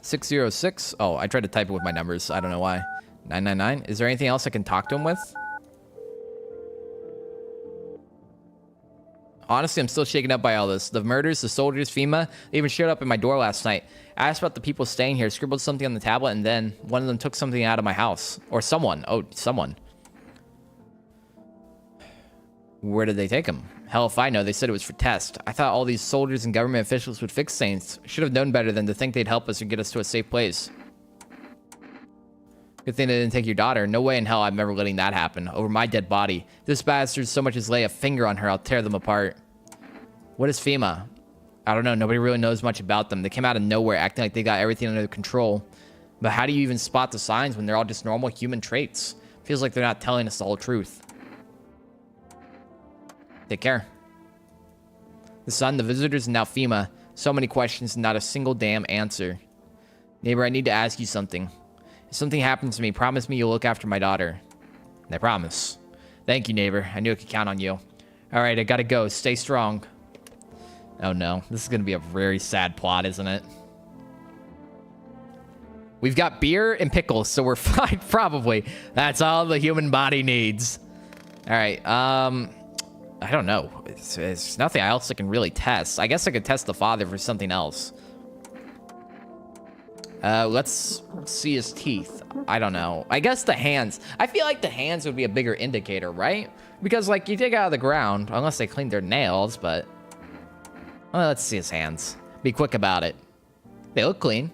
606. Oh, I tried to type it with my numbers. I don't know why. 999. Is there anything else I can talk to him with? Honestly, I'm still shaken up by all this. The murders, the soldiers, FEMA, they even showed up at my door last night. I asked about the people staying here, scribbled something on the tablet, and then one of them took something out of my house. Or someone. Oh, someone. Where did they take him? Hell if I know. They said it was for test. I thought all these soldiers and government officials would fix things. Should have known better than to think they'd help us or get us to a safe place. Good thing they didn't take your daughter. No way in hell I'm ever letting that happen. Over my dead body. If this bastard so much as lay a finger on her, I'll tear them apart. What is FEMA? I don't know. Nobody really knows much about them. They came out of nowhere acting like they got everything under control. But how do you even spot the signs when they're all just normal human traits? Feels like they're not telling us the whole truth. Take care. The sun, the visitors, and now FEMA. So many questions and not a single damn answer. Neighbor, I need to ask you something. If something happens to me, promise me you'll look after my daughter. I promise. Thank you, neighbor. I knew I could count on you. All right, I gotta go. Stay strong. Oh, no. This is gonna be a very sad plot, isn't it? We've got beer and pickles, so we're fine, probably. That's all the human body needs. All right, I don't know. It's nothing else I can really test. I guess I could test the father for something else. Let's see his teeth. I don't know. I guess the hands. I feel like the hands would be a bigger indicator, right? Because, like, you dig out of the ground, unless they cleaned their nails, but... Well, let's see his hands. Be quick about it. They look clean.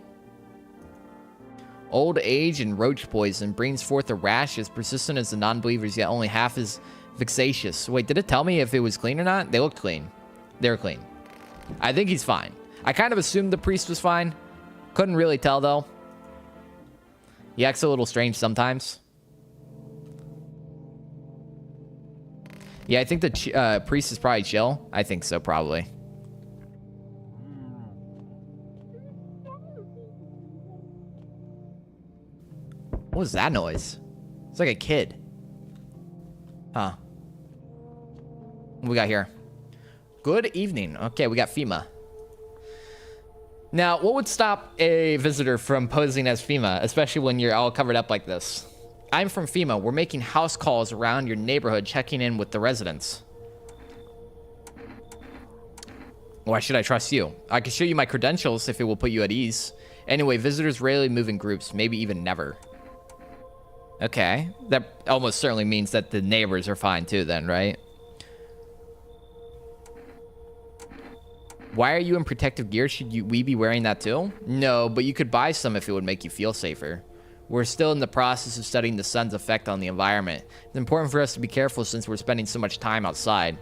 Old age and roach poison brings forth a rash as persistent as the non-believers, yet only half as vexatious. Wait, did it tell me if it was clean or not? They looked clean. They were clean. I think he's fine. I kind of assumed the priest was fine. Couldn't really tell, though. He acts a little strange sometimes. Yeah, I think the priest is probably chill. I think so, probably. What was that noise? It's like a kid. Huh. What we got here? Good evening. Okay, we got FEMA. Now, what would stop a visitor from posing as FEMA, especially when you're all covered up like this? I'm from FEMA. We're making house calls around your neighborhood, checking in with the residents. Why should I trust you? I can show you my credentials if it will put you at ease. Anyway, visitors rarely move in groups, maybe even never. Okay, that almost certainly means that the neighbors are fine too then, right? Why are you in protective gear? Should we be wearing that too? No, but you could buy some if it would make you feel safer. We're still in the process of studying the sun's effect on the environment. It's important for us to be careful since we're spending so much time outside.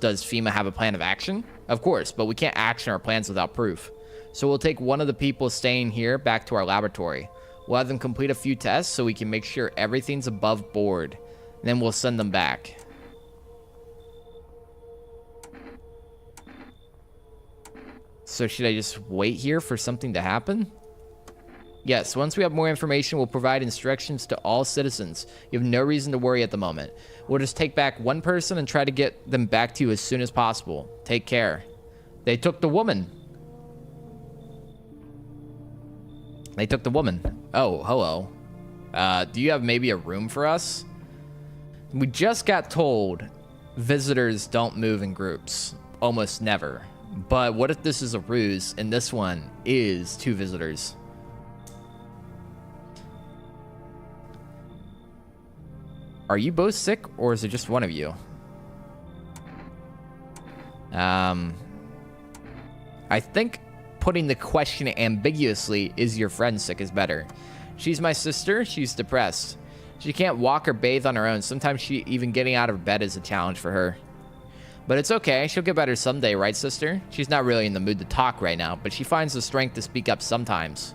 Does FEMA have a plan of action? Of course, but we can't action our plans without proof. So we'll take one of the people staying here back to our laboratory. We'll have them complete a few tests so we can make sure everything's above board. And then we'll send them back. So should I just wait here for something to happen? Yes, once we have more information, we'll provide instructions to all citizens. You have no reason to worry at the moment. We'll just take back one person and try to get them back to you as soon as possible. Take care. They took the woman. They took the woman. Oh, hello. Do you have maybe a room for us? We just got told visitors don't move in groups. Almost never. But what if this is a ruse and this one is 2 visitors? Are you both sick, or is it just one of you? I think putting the question ambiguously, is your friend sick, is better. She's my sister. She's depressed. She can't walk or bathe on her own. Sometimes even getting out of bed is a challenge for her. But it's okay. She'll get better someday, right, sister? She's not really in the mood to talk right now, but she finds the strength to speak up sometimes.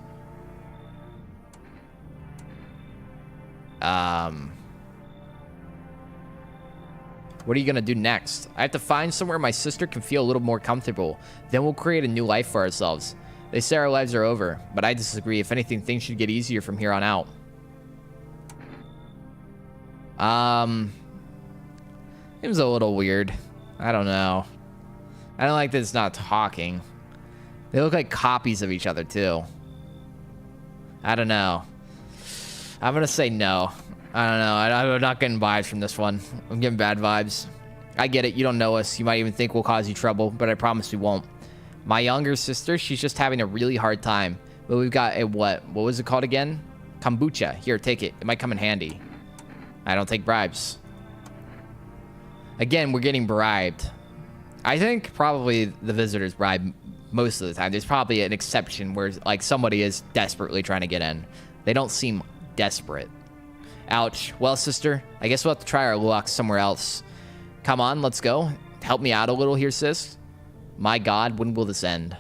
What are you gonna do next? I have to find somewhere my sister can feel a little more comfortable. Then we'll create a new life for ourselves. They say our lives are over, but I disagree. If anything, things should get easier from here on out. It was a little weird. I don't know. I don't like that it's not talking. They look like copies of each other, too. I don't know. I'm gonna say no. I don't know. I'm not getting vibes from this one. I'm getting bad vibes. I get it. You don't know us. You might even think we'll cause you trouble, but I promise we won't. My younger sister, she's just having a really hard time. But we've got a what? What was it called again? Kombucha. Here, take it. It might come in handy. I don't take bribes. Again, we're getting bribed. I think probably the visitors bribe most of the time. There's probably an exception where like somebody is desperately trying to get in. They don't seem desperate. Ouch. Well, sister, I guess we'll have to try our luck somewhere else. Come on, let's go. Help me out a little here, sis. My God, when will this end?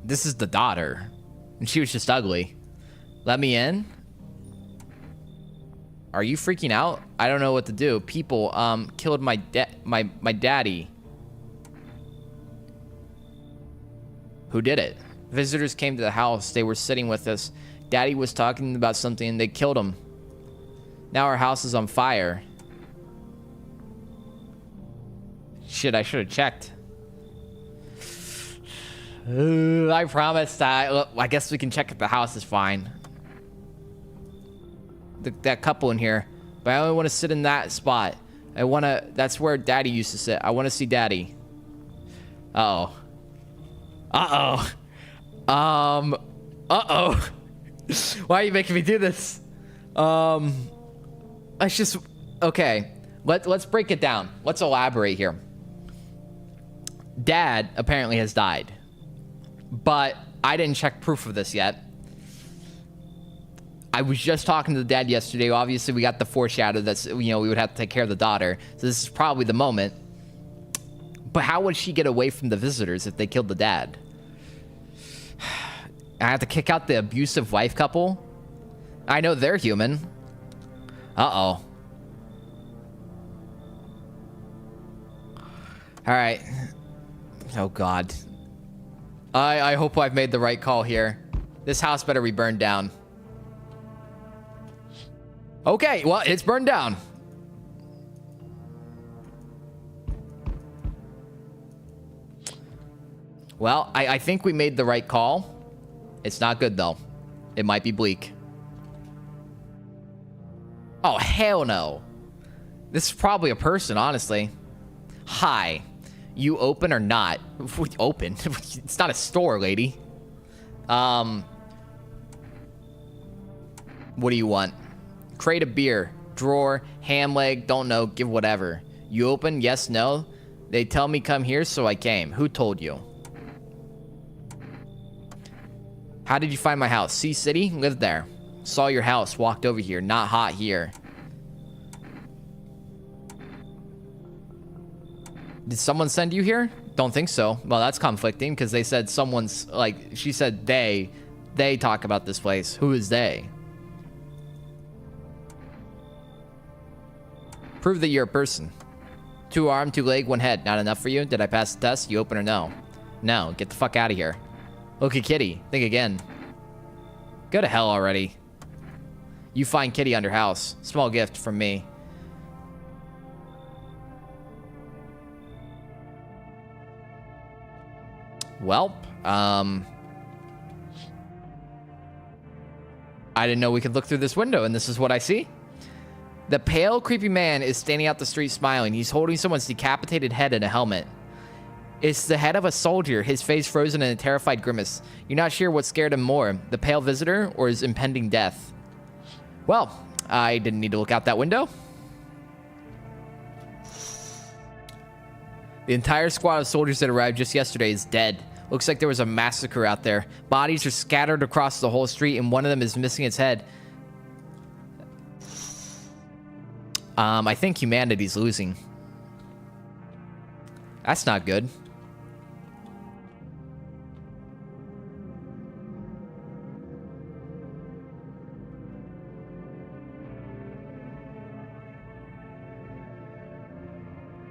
This is the daughter. And she was just ugly. Let me in? Are you freaking out? I don't know what to do. People, killed my daddy. Who did it? Visitors came to the house. They were sitting with us. Daddy was talking about something and they killed him. Now our house is on fire. Shit, I should have checked. I promised. I guess we can check if the house is fine. That couple in here. But I only want to sit in that spot. That's where Daddy used to sit. I want to see Daddy. Uh-oh. Uh-oh. Uh-oh. Why are you making me do this? It's just... Okay. Let's break it down. Let's elaborate here. Dad apparently has died. But I didn't check proof of this yet. I was just talking to the dad yesterday. Obviously, we got the foreshadow that's, we would have to take care of the daughter. So this is probably the moment. But how would she get away from the visitors if they killed the dad? I have to kick out the abusive wife couple. I know they're human. Uh-oh. All right. Oh, God. I hope I've made the right call here. This house better be burned down. Okay, well, it's burned down. Well, I think we made the right call. It's not good, though. It might be bleak. Oh, hell no. This is probably a person, honestly. Hi. You open or not? Open? It's not a store, lady. What do you want? Crate of beer. Drawer. Ham leg. Don't know. Give whatever. You open? Yes, no? They tell me come here, so I came. Who told you? How did you find my house? Sea City? Lived there. Saw your house. Walked over here. Not hot here. Did someone send you here? Don't think so. Well, that's conflicting because they said someone's, like, she said they talk about this place. Who is they? Prove that you're a person. 2 arm, 2 leg, 1 head. Not enough for you? Did I pass the test? You open or no? No. Get the fuck out of here. Look at Kitty. Think again. Go to hell already. You find Kitty under house. Small gift from me. Well, I didn't know we could look through this window, and this is what I see. The pale, creepy man is standing out the street smiling. He's holding someone's decapitated head in a helmet. It's the head of a soldier, his face frozen in a terrified grimace. You're not sure what scared him more, the pale visitor or his impending death. Well, I didn't need to look out that window. The entire squad of soldiers that arrived just yesterday is dead. Looks like there was a massacre out there. Bodies are scattered across the whole street, and one of them is missing its head. I think humanity's losing. That's not good.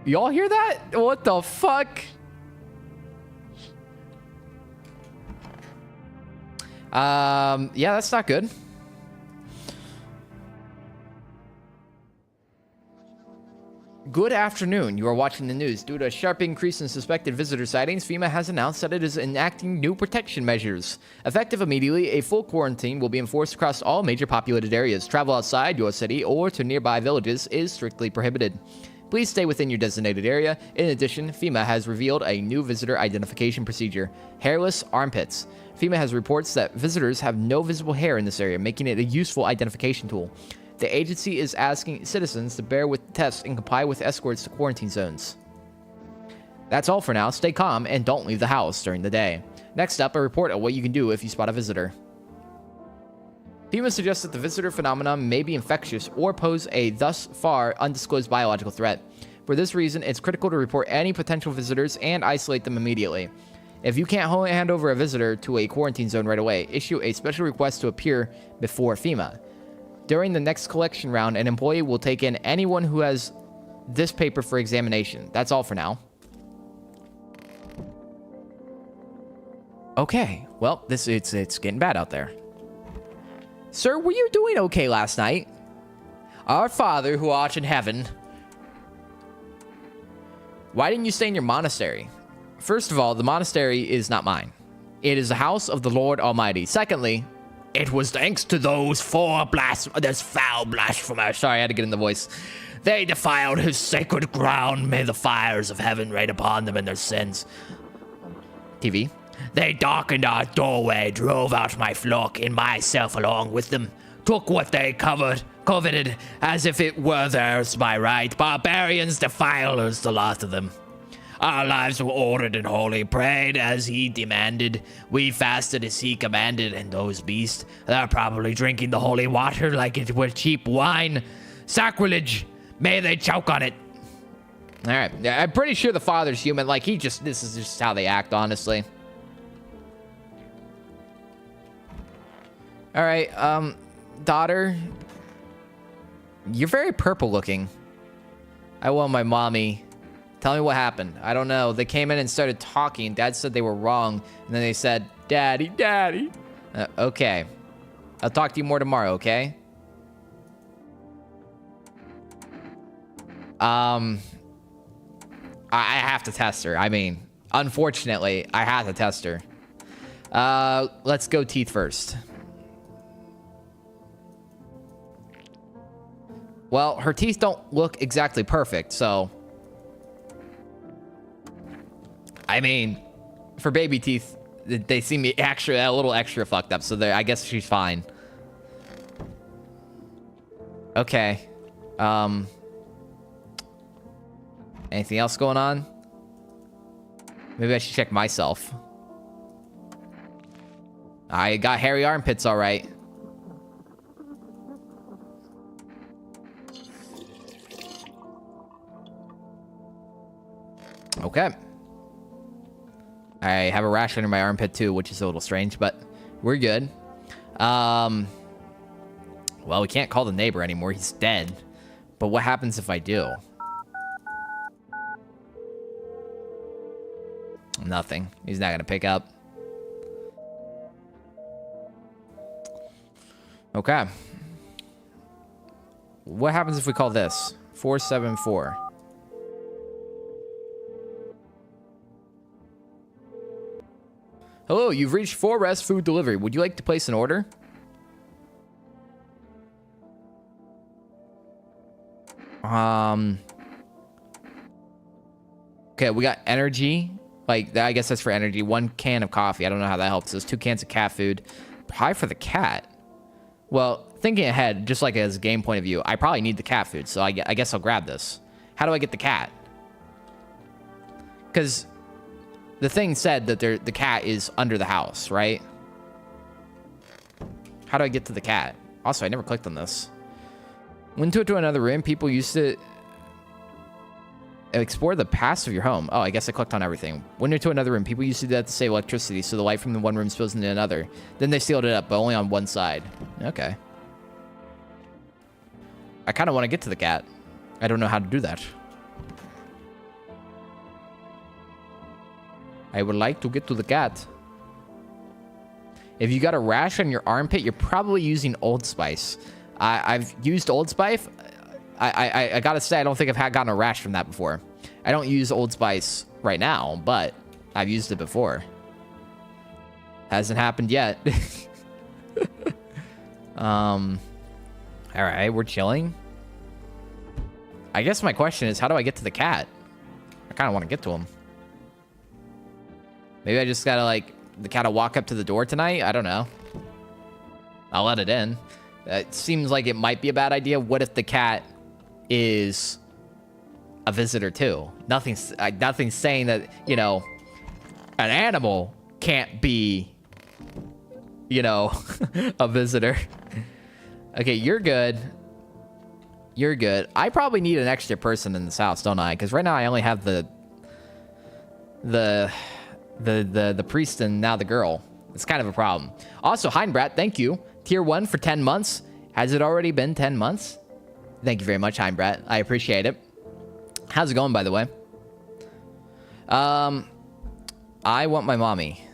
Y'all hear that? What the fuck? Yeah, that's not good. Good afternoon. You are watching the news. Due to a sharp increase in suspected visitor sightings, FEMA has announced that it is enacting new protection measures. Effective immediately, a full quarantine will be enforced across all major populated areas. Travel outside your city or to nearby villages is strictly prohibited. Please stay within your designated area. In addition, FEMA has revealed a new visitor identification procedure, hairless armpits. FEMA has reports that visitors have no visible hair in this area, making it a useful identification tool. The agency is asking citizens to bear with tests and comply with escorts to quarantine zones. That's all for now. Stay calm and don't leave the house during the day. Next up, a report on what you can do if you spot a visitor. FEMA suggests that the visitor phenomenon may be infectious or pose a thus far undisclosed biological threat. For this reason, it's critical to report any potential visitors and isolate them immediately. If you can't hand over a visitor to a quarantine zone right away, issue a special request to appear before FEMA. During the next collection round, an employee will take in anyone who has this paper for examination. That's all for now. Okay, well, it's getting bad out there. Sir, were you doing okay last night? Our Father who art in heaven. Why didn't you stay in your monastery? First of all, the monastery is not mine. It is the house of the Lord Almighty. Secondly, it was thanks to those foul blasphemers. Sorry, I had to get in the voice. They defiled his sacred ground. May the fires of heaven rain upon them and their sins. TV. They darkened our doorway, drove out my flock and myself along with them, took what they coveted as if it were theirs by right. Barbarians, defilers, the lot of them. Our lives were ordered and holy, prayed as he demanded. We fasted as he commanded, and those beasts, they're probably drinking the holy water like it were cheap wine. Sacrilege! May they choke on it. All right, yeah, I'm pretty sure the father's human. Like, this is just how they act, honestly. All right, daughter, you're very purple looking. I want my mommy. Tell me what happened. I don't know. They came in and started talking. Dad said they were wrong. And then they said, Daddy, Daddy. Okay. I'll talk to you more tomorrow, okay? I have to test her. I mean, unfortunately, I have to test her. Let's go teeth first. Well, her teeth don't look exactly perfect, so... I mean, for baby teeth, they seem a little extra fucked up, so I guess she's fine. Okay. Anything else going on? Maybe I should check myself. I got hairy armpits, all right. Okay. I have a rash under my armpit too, which is a little strange, but we're good. Well, we can't call the neighbor anymore. He's dead. But what happens if I do? Nothing. He's not going to pick up. Okay. What happens if we call this? 474. Hello, you've reached 4Rest Food Delivery. Would you like to place an order? Okay, we got energy. Like, I guess that's for energy. 1 can of coffee. I don't know how that helps us. 2 cans of cat food. Pie for the cat. Well, thinking ahead, just like as a game point of view, I probably need the cat food, so I guess I'll grab this. How do I get the cat? Because the thing said that the cat is under the house, right? How do I get to the cat? Also, I never clicked on this. Went to another room. People used to explore the past of your home. Oh, I guess I clicked on everything. Went into another room. People used to do that to save electricity, so the light from the one room spills into another. Then they sealed it up, but only on one side. Okay. I kind of want to get to the cat. I don't know how to do that. I would like to get to the cat. If you got a rash on your armpit, you're probably using Old Spice. I've used Old Spice. I gotta say, I don't think I've gotten a rash from that before. I don't use Old Spice right now, but I've used it before. Hasn't happened yet. All right, we're chilling. I guess my question is, how do I get to the cat? I kind of want to get to him. Maybe I just gotta, like, the cat will walk up to the door tonight? I don't know. I'll let it in. It seems like it might be a bad idea. What if the cat is a visitor too? Nothing's saying that, you know, an animal can't be, you know, a visitor. Okay, you're good. You're good. I probably need an extra person in this house, don't I? Because right now I only have the priest and now the girl. It's kind of a problem. Also, Heinbrat, thank you. Tier 1 for 10 months. Has it already been 10 months? Thank you very much, Heinbrat. I appreciate it. How's it going, by the way? I want my mommy.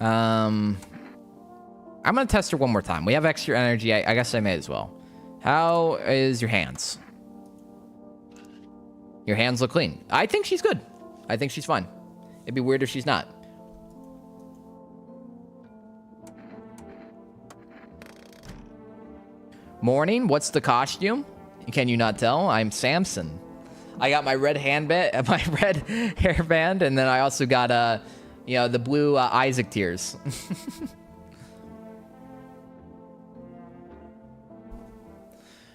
I'm gonna test her one more time. We have extra energy. I guess I may as well. How is your hands? Your hands look clean. I think she's good. I think she's fine. It'd be weird if she's not. Morning. What's the costume? Can you not tell? I'm Samson. I got my red handband, my red hairband, and then I also got you know, the blue Isaac tears.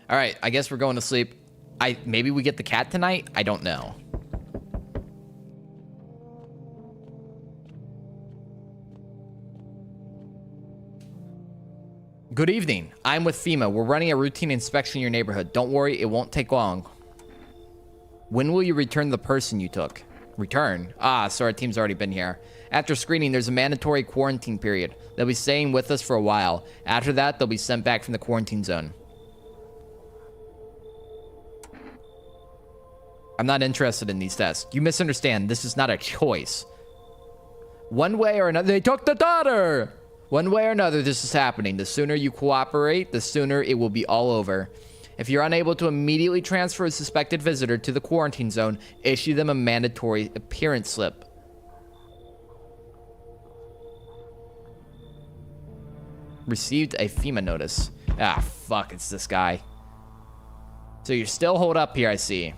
All right, I guess we're going to sleep. Maybe we get the cat tonight. I don't know. Good evening. I'm with FEMA. We're running a routine inspection in your neighborhood. Don't worry, it won't take long. When will you return the person you took? Return? Ah, so our team's already been here. After screening, there's a mandatory quarantine period. They'll be staying with us for a while. After that, they'll be sent back from the quarantine zone. I'm not interested in these tests. You misunderstand. This is not a choice. One way or another, they took the daughter! One way or another, this is happening. The sooner you cooperate, the sooner it will be all over. If you're unable to immediately transfer a suspected visitor to the quarantine zone, issue them a mandatory appearance slip. Received a FEMA notice. Ah, fuck, it's this guy. So you're still holed up here, I see.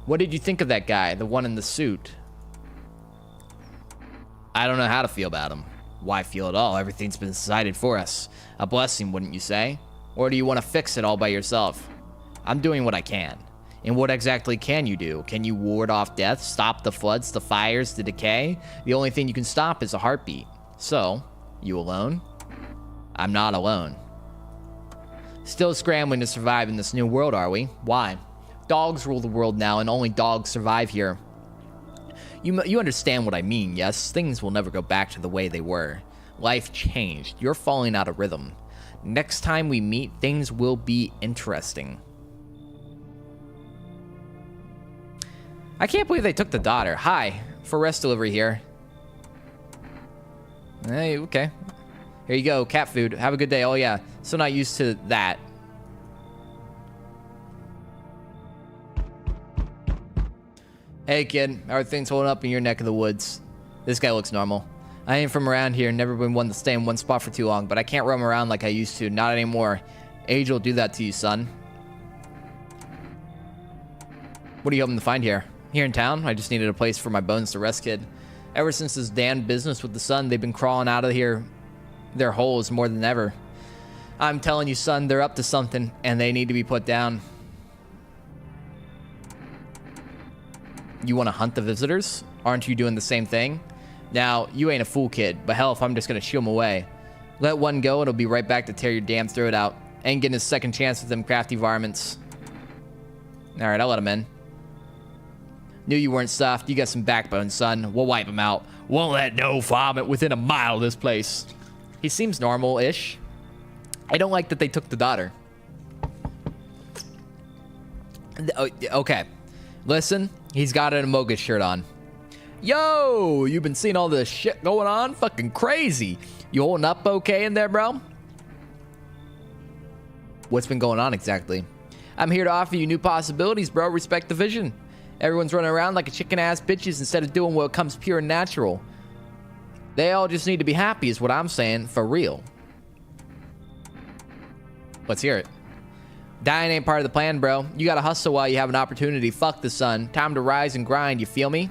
What did you think of that guy, the one in the suit? I don't know how to feel about him. Why feel at all? Everything's been decided for us. A blessing, wouldn't you say? Or do you want to fix it all by yourself? I'm doing what I can. And what exactly can you do? Can you ward off death, stop the floods, the fires, the decay? The only thing you can stop is a heartbeat. So, you alone? I'm not alone. Still scrambling to survive in this new world, are we? Why? Dogs rule the world now, and only dogs survive here. You understand what I mean, yes? Things will never go back to the way they were. Life changed. You're falling out of rhythm. Next time we meet, things will be interesting. I can't believe they took the daughter. Hi, for rest delivery here. Hey, okay. Here you go, cat food. Have a good day. Oh yeah, still not used to that. Hey kid, how are things holding up in your neck of the woods? This guy looks normal. I ain't from around here, never been one to stay in one spot for too long, but I can't roam around like I used to, not anymore. Age will do that to you, son. What are you hoping to find here? Here in town? I just needed a place for my bones to rest, kid. Ever since this damn business with the sun, they've been crawling out of here, their holes more than ever. I'm telling you, son, they're up to something, and they need to be put down. You want to hunt the visitors? Aren't you doing the same thing? Now, you ain't a fool, kid, but hell if I'm just going to shoo them away. Let one go, it'll be right back to tear your damn throat out. Ain't getting a second chance with them crafty varmints. Alright, I'll let him in. Knew you weren't soft. You got some backbone, son. We'll wipe him out. Won't let no vomit within a mile of this place. He seems normal-ish. I don't like that they took the daughter. Okay. Listen, he's got an Amogus shirt on. Yo, you been seeing all this shit going on? Fucking crazy. You holding up okay in there, bro? What's been going on exactly? I'm here to offer you new possibilities, bro. Respect the vision. Everyone's running around like a chicken-ass bitches instead of doing what comes pure and natural. They all just need to be happy is what I'm saying, for real. Let's hear it. Dying ain't part of the plan, bro. You gotta hustle while you have an opportunity. Fuck the sun. Time to rise and grind, you feel me?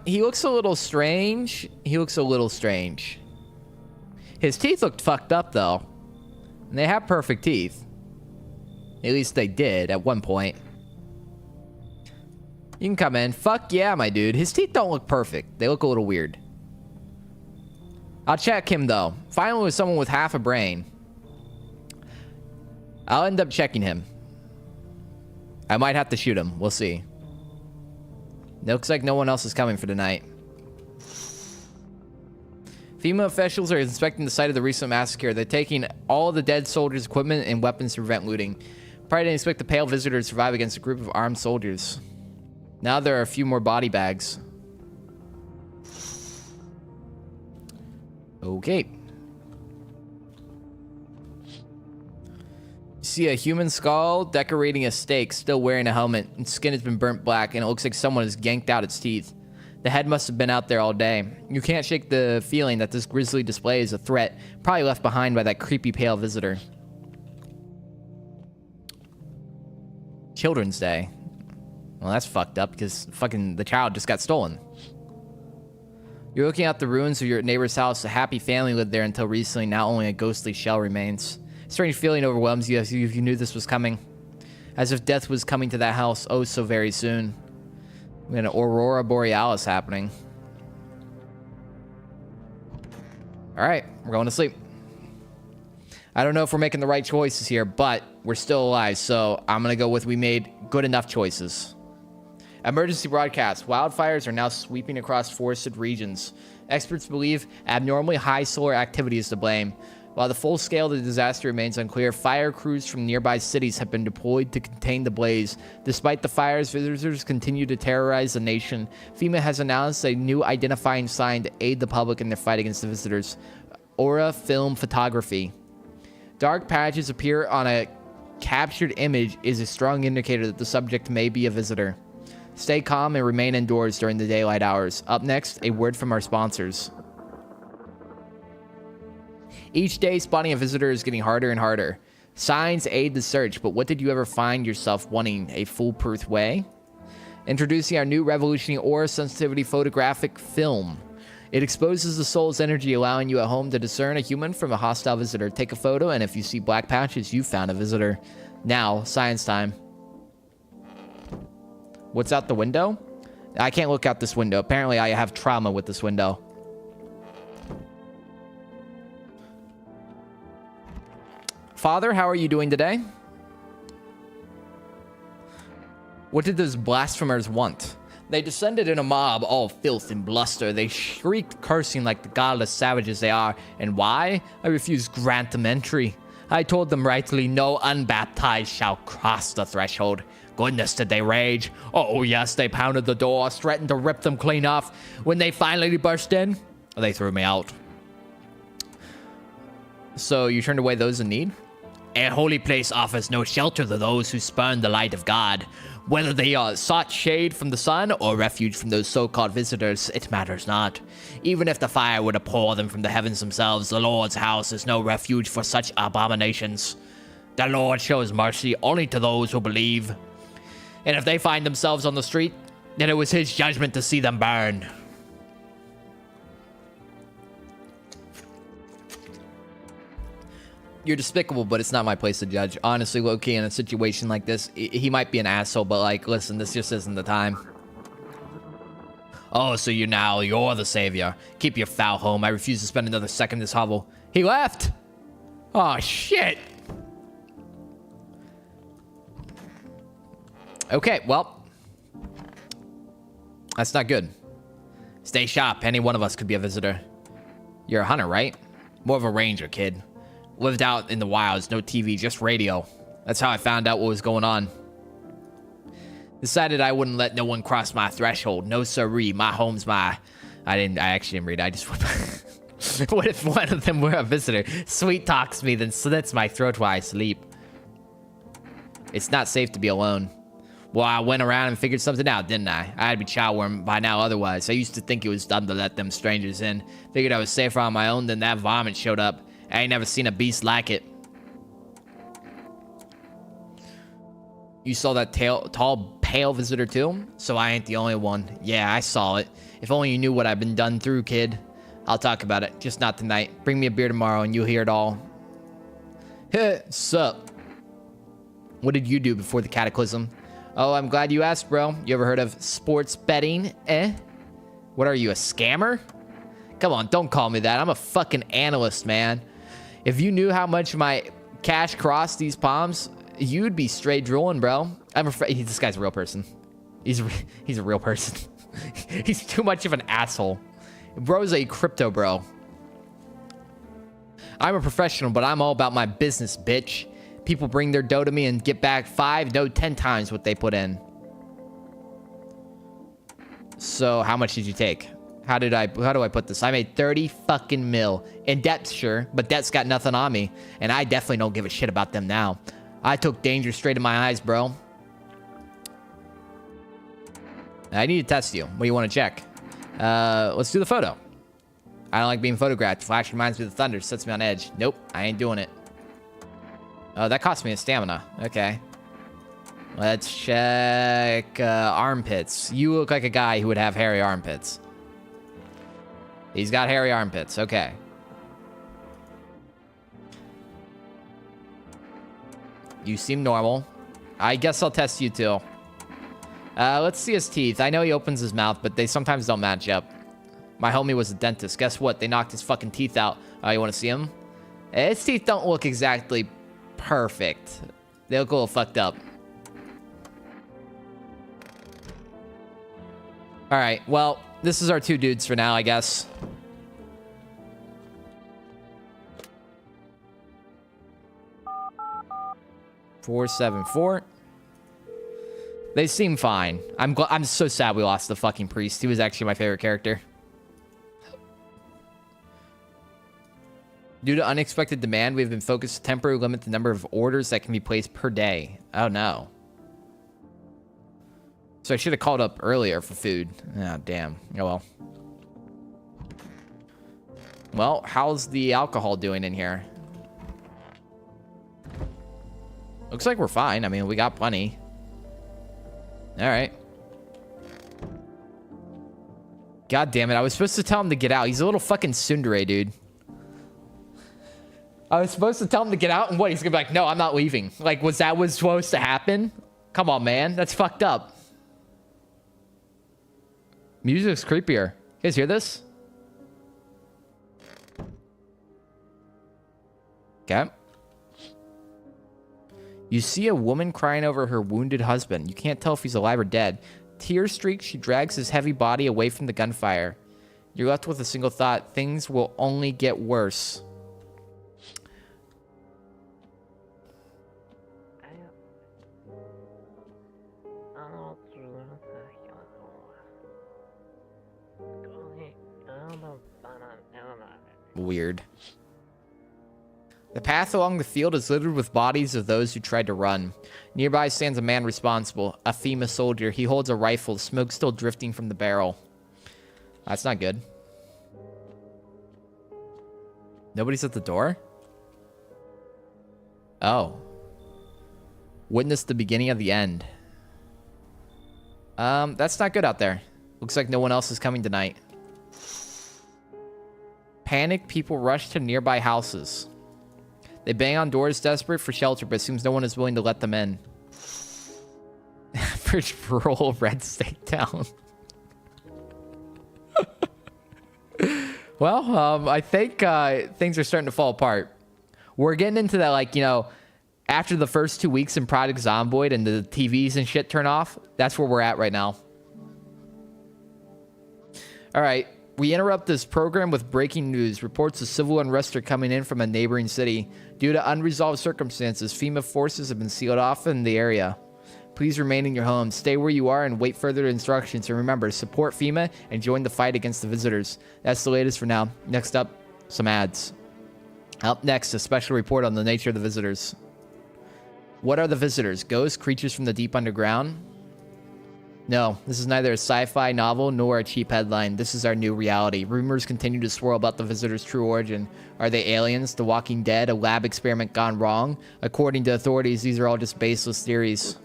He looks a little strange. His teeth looked fucked up, though. And they have perfect teeth. At least they did at one point. You can come in. Fuck yeah, my dude. His teeth don't look perfect. They look a little weird. I'll check him, though. Finally with someone with half a brain. I'll end up checking him. I might have to shoot him. We'll see. It looks like no one else is coming for tonight. FEMA officials are inspecting the site of the recent massacre. They're taking all of the dead soldiers' equipment and weapons to prevent looting. Probably didn't expect the pale visitor to survive against a group of armed soldiers. Now there are a few more body bags. Okay. See a human skull decorating a stake, still wearing a helmet. Its skin has been burnt black, and it looks like someone has yanked out its teeth. The head must have been out there all day. You can't shake the feeling that this grisly display is a threat, probably left behind by that creepy pale visitor. Children's Day. Well, that's fucked up because fucking the child just got stolen. You're looking out the ruins of your neighbor's house. A happy family lived there until recently. Now only a ghostly shell remains. A strange feeling overwhelms you as if you knew this was coming. As if death was coming to that house oh so very soon. We had an Aurora Borealis happening. Alright, we're going to sleep. I don't know if we're making the right choices here, but we're still alive, so I'm going to go with we made good enough choices. Emergency broadcast. Wildfires are now sweeping across forested regions. Experts believe abnormally high solar activity is to blame. While the full scale of the disaster remains unclear, fire crews from nearby cities have been deployed to contain the blaze. Despite the fires, visitors continue to terrorize the nation. FEMA has announced a new identifying sign to aid the public in their fight against the visitors. Aura Film Photography. Dark patches appear on a captured image is a strong indicator that the subject may be a visitor. Stay calm and remain indoors during the daylight hours. Up next, a word from our sponsors. Each day, spotting a visitor is getting harder and harder. Signs aid the search, but what did you ever find yourself wanting? A foolproof way? Introducing our new revolutionary aura sensitivity photographic film. It exposes the soul's energy, allowing you at home to discern a human from a hostile visitor. Take a photo, and if you see black patches, you found a visitor. Now, science time. What's out the window? I can't look out this window. Apparently, I have trauma with this window. Father, how are you doing today? What did those blasphemers want? They descended in a mob, all filth and bluster. They shrieked, cursing like the godless savages they are. And why? I refused to grant them entry. I told them rightly, no unbaptized shall cross the threshold. Goodness, did they rage? Oh, yes, they pounded the doors, threatened to rip them clean off. When they finally burst in, they threw me out. So you turned away those in need? A holy place offers no shelter to those who spurn the light of God. Whether they sought shade from the sun or refuge from those so-called visitors, it matters not. Even if the fire were to pour them from the heavens themselves, the Lord's house is no refuge for such abominations. The Lord shows mercy only to those who believe. And if they find themselves on the street, then it was his judgment to see them burn. You're despicable, but it's not my place to judge. Honestly, low-key, in a situation like this, he might be an asshole, but, like, listen, this just isn't the time. Oh, so you're the savior. Keep your foul home. I refuse to spend another second in this hovel. He left! Oh, shit! Okay, well. That's not good. Stay sharp. Any one of us could be a visitor. You're a hunter, right? More of a ranger, kid. Lived out in the wilds, no TV, just radio. That's how I found out what was going on. Decided I wouldn't let no one cross my threshold. No siree, my home's my... I actually didn't read it, I just... What if one of them were a visitor? Sweet talks me, then slits my throat while I sleep. It's not safe to be alone. Well, I went around and figured something out, didn't I? I had to be childworm by now otherwise. I used to think it was dumb to let them strangers in. Figured I was safer on my own, then that varmint showed up. I ain't never seen a beast like it. You saw that tall, pale visitor too? So I ain't the only one. Yeah, I saw it. If only you knew what I've been done through, kid. I'll talk about it, just not tonight. Bring me a beer tomorrow and you'll hear it all. Hey, sup? What did you do before the cataclysm? Oh, I'm glad you asked, bro. You ever heard of sports betting? What are you, a scammer? Come on, don't call me that. I'm a fucking analyst, man. If you knew how much my cash crossed these palms, you'd be straight drooling, bro. I'm afraid this guy's a real person. He's a real person. He's too much of an asshole. Bro's a crypto bro. I'm a professional, but I'm all about my business, bitch. People bring their dough to me and get back 5, no 10 times what they put in. So how much did you take? How do I put this? I made 30 fucking mil. In debt, sure, but debt's got nothing on me. And I definitely don't give a shit about them now. I took danger straight in my eyes, bro. I need to test you. What do you want to check? Let's do the photo. I don't like being photographed. Flash reminds me of the thunder. Sets me on edge. Nope, I ain't doing it. Oh, that cost me a stamina. Okay. Let's check armpits. You look like a guy who would have hairy armpits. He's got hairy armpits. Okay. You seem normal. I guess I'll test you too. Let's see his teeth. I know he opens his mouth, but they sometimes don't match up. My homie was a dentist. Guess what? They knocked his fucking teeth out. You want to see him? His teeth don't look exactly perfect. They look a little fucked up. All right. Well, this is our 2 dudes for now, I guess. $474. They seem fine. I'm so sad we lost the fucking priest. He was actually my favorite character. Due to unexpected demand, we have been focused to temporarily limit the number of orders that can be placed per day. Oh, no. So I should have called up earlier for food. Oh, damn. Oh, well. Well, how's the alcohol doing in here? Looks like we're fine. I mean, we got plenty. All right. God damn it. I was supposed to tell him to get out. He's a little fucking tsundere, dude. I was supposed to tell him to get out, and what? He's gonna be like, no, I'm not leaving. Like, was that what's supposed to happen? Come on, man. That's fucked up. Music's creepier. You guys hear this? Okay. You see a woman crying over her wounded husband. You can't tell if he's alive or dead. Tears streaked, she drags his heavy body away from the gunfire. You're left with a single thought. Things will only get worse. Weird. The path along the field is littered with bodies of those who tried to run. Nearby stands a man responsible, a FEMA soldier. He holds a rifle, smoke still drifting from the barrel. That's not good. Nobody's at the door? Oh. Witness the beginning of the end. That's not good out there. Looks like no one else is coming tonight. Panicked people rush to nearby houses. They bang on doors desperate for shelter, but it seems no one is willing to let them in. Average rural red state town. Well, I think things are starting to fall apart. We're getting into that, like, you know, after the first 2 weeks in Project Zomboid and the TVs and shit turn off, that's where we're at right now. All right. We interrupt this program with breaking news. Reports of civil unrest are coming in from a neighboring city. Due to unresolved circumstances, FEMA forces have been sealed off in the area. Please remain in your homes. Stay where you are and wait further instructions. And remember, support FEMA and join the fight against the visitors. That's the latest for now. Next up, some ads. Up next, a special report on the nature of the visitors. What are the visitors? Ghosts? Creatures from the deep underground? No, this is neither a sci-fi novel nor a cheap headline. This is our new reality. Rumors continue to swirl about the visitors' true origin. Are they aliens, The Walking Dead, a lab experiment gone wrong? According to authorities, these are all just baseless theories.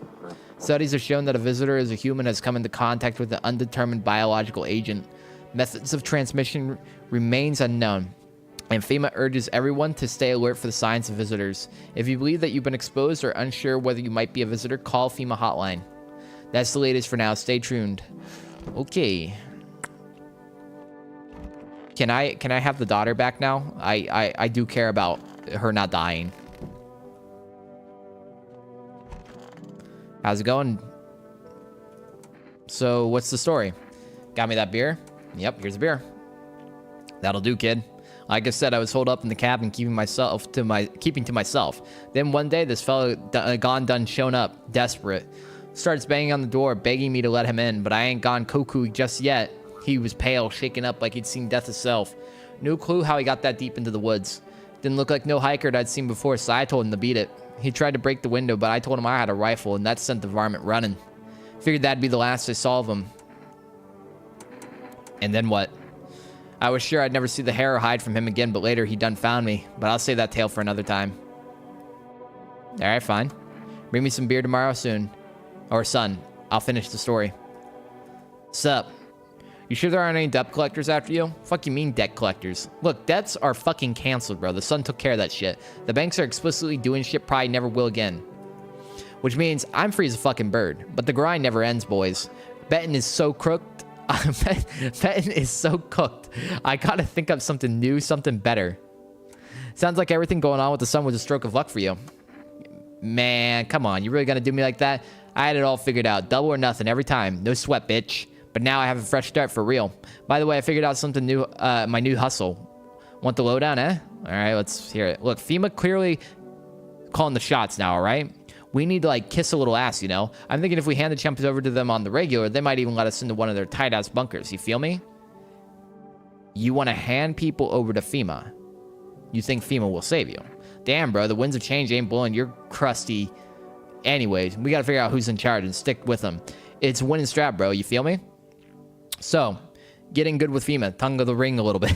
Studies have shown that a visitor as a human has come into contact with an undetermined biological agent. Methods of transmission remains unknown. And FEMA urges everyone to stay alert for the signs of visitors. If you believe that you've been exposed or unsure whether you might be a visitor, call FEMA hotline. That's the latest for now. Stay tuned. Okay. Can I have the daughter back now? I do care about her not dying. How's it going? So, what's the story? Got me that beer? Yep, here's a beer. That'll do, kid. Like I said, I was holed up in the cabin, keeping to myself. Then one day, this fellow done shown up, desperate. Starts banging on the door, begging me to let him in, but I ain't gone cuckoo just yet. He was pale, shaken up like he'd seen death itself. No clue how he got that deep into the woods. Didn't look like no hiker I'd seen before, so I told him to beat it. He tried to break the window, but I told him I had a rifle, and that sent the varmint running. Figured that'd be the last I saw of him. And then what? I was sure I'd never see the hair or hide from him again, but later he done found me. But I'll save that tale for another time. Alright, fine. Bring me some beer tomorrow soon. Or son, I'll finish the story. Sup? You sure there aren't any debt collectors after you? Fuck you mean debt collectors? Look, debts are fucking canceled, bro. The Sun took care of that shit. The banks are explicitly doing shit probably never will again. Which means I'm free as a fucking bird. But the grind never ends, boys. Betting is so crooked. Betting is so cooked. I gotta think up something new, something better. Sounds like everything going on with the Sun was a stroke of luck for you. Man, come on. You really gonna do me like that? I had it all figured out. Double or nothing every time. No sweat, bitch. But now I have a fresh start for real. By the way, I figured out something new, my new hustle. Want the lowdown, eh? All right, let's hear it. Look, FEMA clearly calling the shots now, all right? We need to, like, kiss a little ass, you know? I'm thinking if we hand the champions over to them on the regular, they might even let us into one of their tight-ass bunkers. You feel me? You want to hand people over to FEMA? You think FEMA will save you. Damn, bro, the winds of change ain't blowing your crusty. Anyways, we gotta figure out who's in charge and stick with them. It's win and strap, bro. You feel me? So, getting good with FEMA. Tongue of the ring a little bit.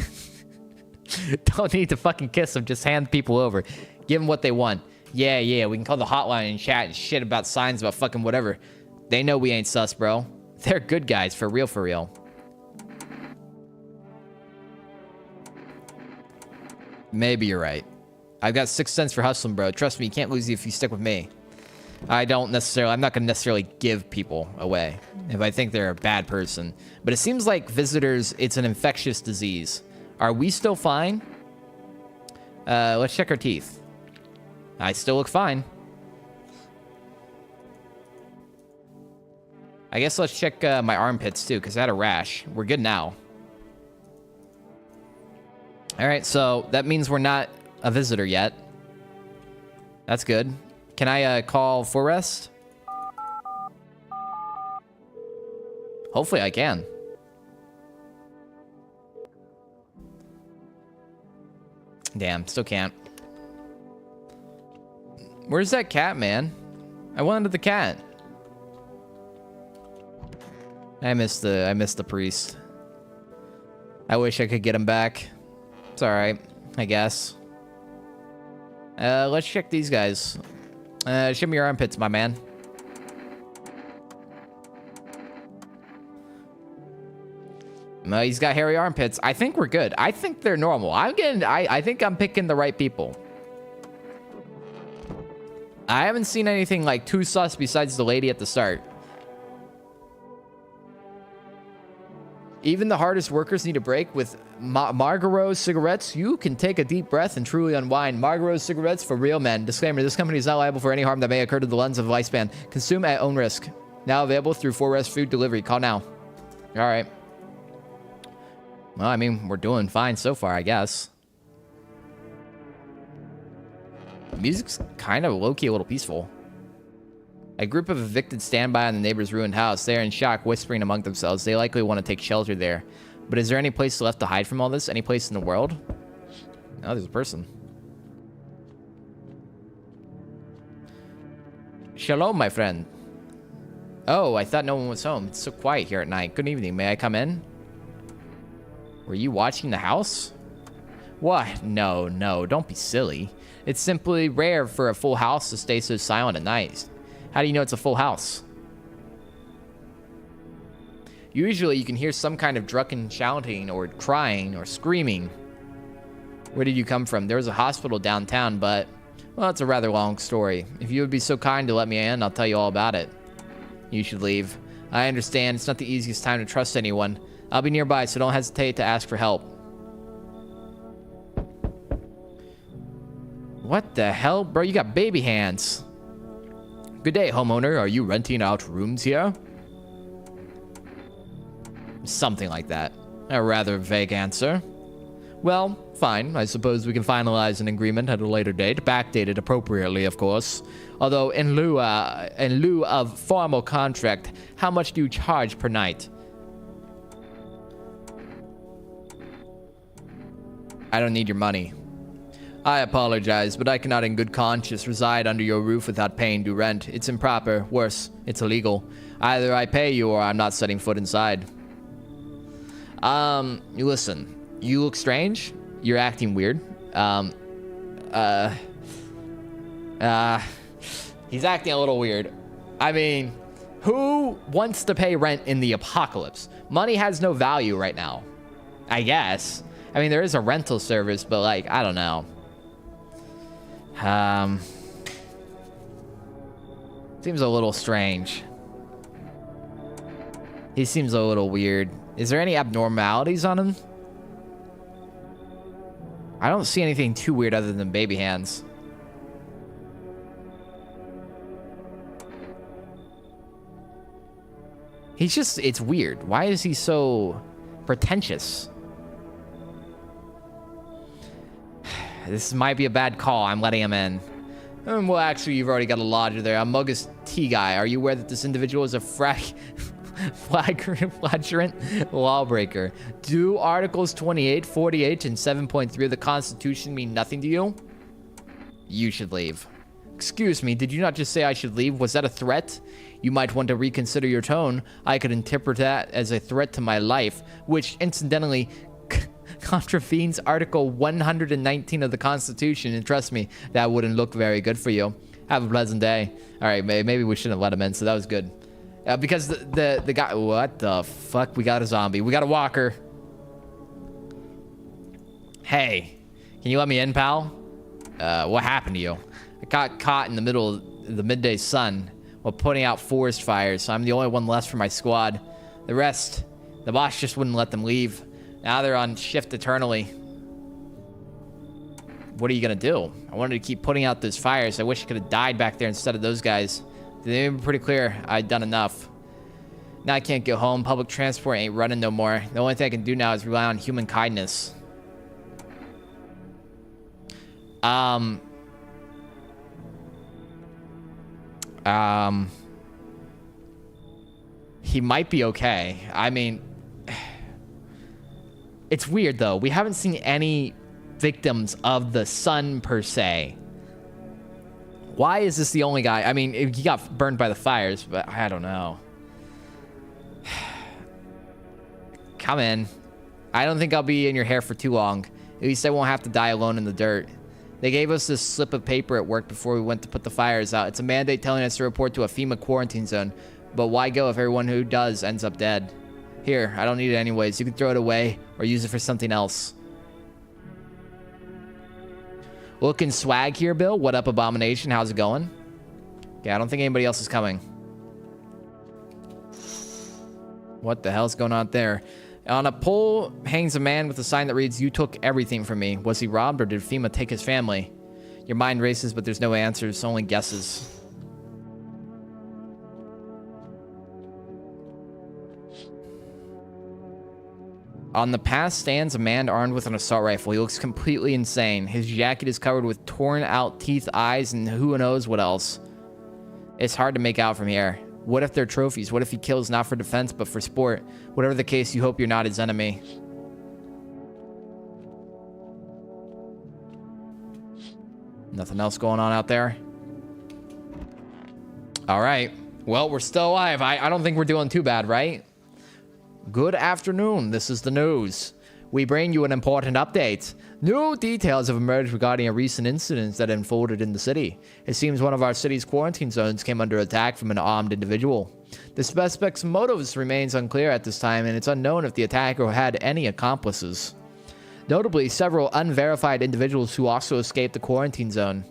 Don't need to fucking kiss them. Just hand people over. Give them what they want. Yeah. We can call the hotline and chat and shit about signs about fucking whatever. They know we ain't sus, bro. They're good guys. For real, for real. Maybe you're right. I've got 6 cents for hustling, bro. Trust me, you can't lose if you stick with me. I'm not going to necessarily give people away if I think they're a bad person. But it seems like visitors, it's an infectious disease. Are we still fine? Let's check our teeth. I still look fine. I guess let's check my armpits too, because I had a rash. We're good now. All right, so that means we're not a visitor yet. That's good. Can I call Forrest? Hopefully I can. Damn, still can't. Where's that cat, man? I wanted the cat. I missed the priest. I wish I could get him back. It's all right, I guess. Let's check these guys. Show me your armpits, my man. He's got hairy armpits. I think we're good. I think they're normal. I think I'm picking the right people. I haven't seen anything like too sus besides the lady at the start. Even the hardest workers need a break. With Marlboro cigarettes, you can take a deep breath and truly unwind. Marlboro cigarettes for real men. Disclaimer, this company is not liable for any harm that may occur to the lungs of the lifespan. Consume at own risk. Now available through Forrest Food Delivery. Call now. All right. Well, I mean, we're doing fine so far, I guess. The music's kind of low-key a little peaceful. A group of evicted stand by on the neighbor's ruined house. They are in shock, whispering among themselves. They likely want to take shelter there. But is there any place left to hide from all this? Any place in the world? Oh, there's a person. Shalom, my friend. Oh, I thought no one was home. It's so quiet here at night. Good evening. May I come in? Were you watching the house? What? No. Don't be silly. It's simply rare for a full house to stay so silent at night. How do you know it's a full house? Usually you can hear some kind of drunken shouting or crying or screaming. Where did you come from? There was a hospital downtown, but, well, it's a rather long story. If you would be so kind to let me in, I'll tell you all about it. You should leave. I understand it's not the easiest time to trust anyone. I'll be nearby, so don't hesitate to ask for help. What the hell? Bro, you got baby hands. Good day, homeowner. Are you renting out rooms here? Something like that. A rather vague answer. Well, fine. I suppose we can finalize an agreement at a later date, backdated appropriately, of course. Although, in lieu of formal contract, how much do you charge per night? I don't need your money. I apologize, but I cannot in good conscience reside under your roof without paying due rent. It's improper. Worse, it's illegal. Either I pay you or I'm not setting foot inside. Listen. You look strange. You're acting weird. He's acting a little weird. I mean, who wants to pay rent in the apocalypse? Money has no value right now. I guess. I mean, there is a rental service, but like, I don't know. Seems a little strange. He seems a little weird. Is there any abnormalities on him? I don't see anything too weird other than baby hands. He's just, it's weird. Why is he so pretentious? This might be a bad call. I'm letting him in. Well, actually, you've already got a lodger there. I'm Mogus T guy. Are you aware that this individual is a flagrant lawbreaker. Do Articles 28, 48, and 7.3 of the Constitution mean nothing to you? You should leave. Excuse me, did you not just say I should leave? Was that a threat? You might want to reconsider your tone. I could interpret that as a threat to my life, which incidentally contravenes Article 119 of the Constitution, and trust me, that wouldn't look very good for you. Have a pleasant day. All right, maybe we shouldn't have let him in, so that was good. Because the guy, what the fuck? We got a zombie. We got a walker. Hey, can you let me in, pal? What happened to you? I got caught in the middle of the midday sun while putting out forest fires, so I'm the only one left for my squad. The rest, the boss just wouldn't let them leave. Now they're on shift eternally. What are you gonna do? I wanted to keep putting out those fires. I wish I could have died back there instead of those guys. They made it pretty clear I'd done enough. Now I can't get home. Public transport ain't running no more. The only thing I can do now is rely on human kindness. He might be okay. I mean, it's weird though. We haven't seen any victims of the sun per se. Why is this the only guy? I mean, he got burned by the fires, but I don't know. Come in. I don't think I'll be in your hair for too long. At least I won't have to die alone in the dirt. They gave us this slip of paper at work before we went to put the fires out. It's a mandate telling us to report to a FEMA quarantine zone. But why go if everyone who does ends up dead? Here, I don't need it anyways. You can throw it away or use it for something else. Looking swag here, Bill. What up, Abomination? How's it going? Okay, I don't think anybody else is coming. What the hell's going on there? On a pole hangs a man with a sign that reads, "You took everything from me." Was he robbed or did FEMA take his family? Your mind races, but there's no answers, only guesses. On the path stands a man armed with an assault rifle. He looks completely insane. His jacket is covered with torn out teeth, eyes, and who knows what else. It's hard to make out from here. What if they're trophies? What if he kills not for defense, but for sport? Whatever the case, you hope you're not his enemy. Nothing else going on out there? All right. Well, we're still alive. I don't think we're doing too bad, right? Good afternoon. This is the news. We bring you an important update. New details have emerged regarding a recent incident that unfolded in the city. It seems one of our city's quarantine zones came under attack from an armed individual. The suspect's motives remains unclear at this time, and it's unknown if the attacker had any accomplices. Notably, several unverified individuals who also escaped the quarantine zone.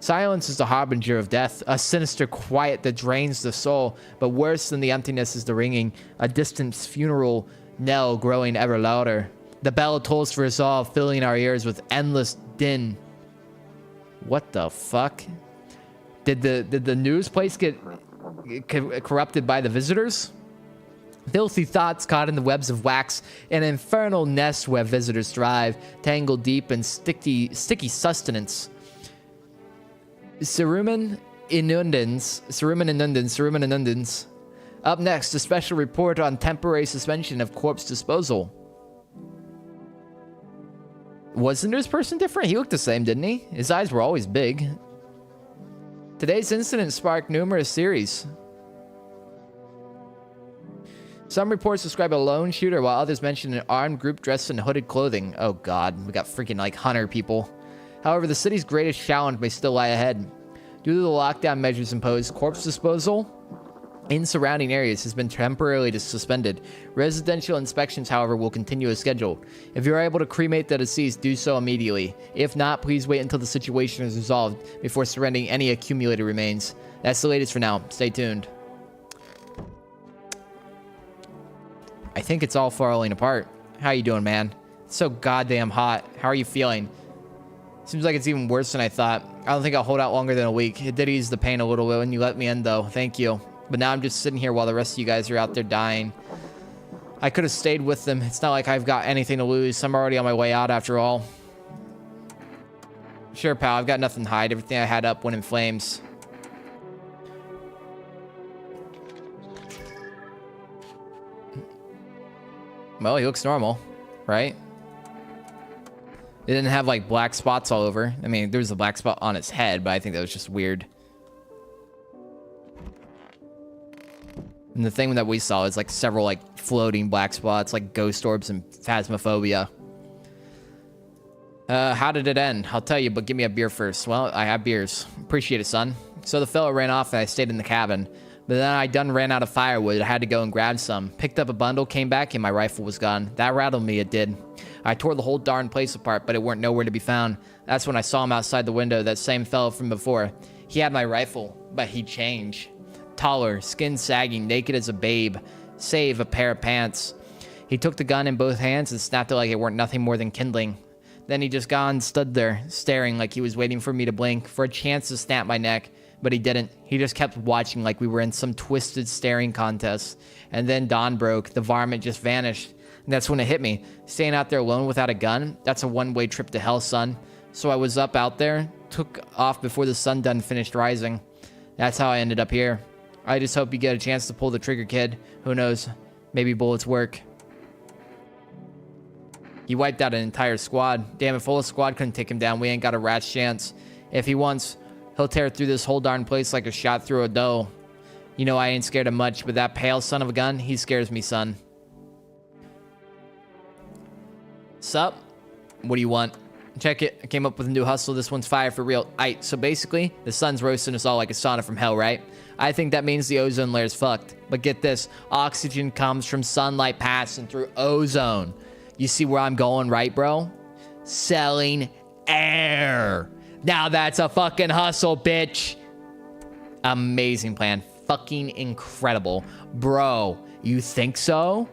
Silence is the harbinger of death, a sinister quiet that drains the soul, but worse than the emptiness is the ringing, a distant funeral knell growing ever louder. The bell tolls for us all, filling our ears with endless din. What the fuck? Did the news place get corrupted by the visitors? Filthy thoughts caught in the webs of wax, an infernal nest where visitors thrive, tangled deep in sticky sustenance. Cerumen inundans. Up next, a special report on temporary suspension of corpse disposal. Was the news person different? He looked the same, didn't he? His eyes were always big. Today's incident sparked numerous theories. Some reports describe a lone shooter, while others mention an armed group dressed in hooded clothing. Oh god, we got freaking like hunter people. However, the city's greatest challenge may still lie ahead. Due to the lockdown measures imposed, corpse disposal in surrounding areas has been temporarily suspended. Residential inspections, however, will continue as scheduled. If you're able to cremate the deceased, do so immediately. If not, please wait until the situation is resolved before surrendering any accumulated remains. That's the latest for now. Stay tuned. I think it's all falling apart. How you doing, man? It's so goddamn hot. How are you feeling? Seems like it's even worse than I thought. I don't think I'll hold out longer than a week. It did ease the pain a little bit when you let me in, though. Thank you. But now I'm just sitting here while the rest of you guys are out there dying. I could have stayed with them. It's not like I've got anything to lose. I'm already on my way out after all. Sure, pal. I've got nothing to hide. Everything I had up went in flames. Well, he looks normal, right? It didn't have like black spots all over. I mean, there was a black spot on his head, but I think that was just weird. And the thing that we saw is like several like floating black spots, like ghost orbs and phasmophobia. How did it end? I'll tell you, but give me a beer first. Well, I have beers. Appreciate it, son. So the fella ran off and I stayed in the cabin. But then I done ran out of firewood. I had to go and grab some. Picked up a bundle, came back, and my rifle was gone. That rattled me, it did. I tore the whole darn place apart, but it weren't nowhere to be found. That's when I saw him outside the window, that same fellow from before. He had my rifle, but he changed. Taller, skin sagging, naked as a babe, save a pair of pants. He took the gun in both hands and snapped it like it weren't nothing more than kindling. Then he just gone, stood there, staring like he was waiting for me to blink, for a chance to snap my neck. But he didn't. He just kept watching like we were in some twisted staring contest. And then dawn broke. The varmint just vanished. And that's when it hit me. Staying out there alone without a gun, that's a one-way trip to hell, son. So I was up out there, took off before the sun done finished rising. That's how I ended up here. I just hope you get a chance to pull the trigger, kid. Who knows? Maybe bullets work. He wiped out an entire squad. Damn, if a whole squad couldn't take him down, we ain't got a rat's chance. If he wants, he'll tear through this whole darn place like a shot through a dough. You know I ain't scared of much, but that pale son of a gun, he scares me, son. Sup? What do you want? Check it. I came up with a new hustle. This one's fire for real. Aight, so basically, the sun's roasting us all like a sauna from hell, right? I think that means the ozone layer's fucked. But get this, oxygen comes from sunlight passing through ozone. You see where I'm going, right, bro? Selling air. Now that's a fucking hustle, bitch. Amazing plan. Fucking incredible. Bro, you think so?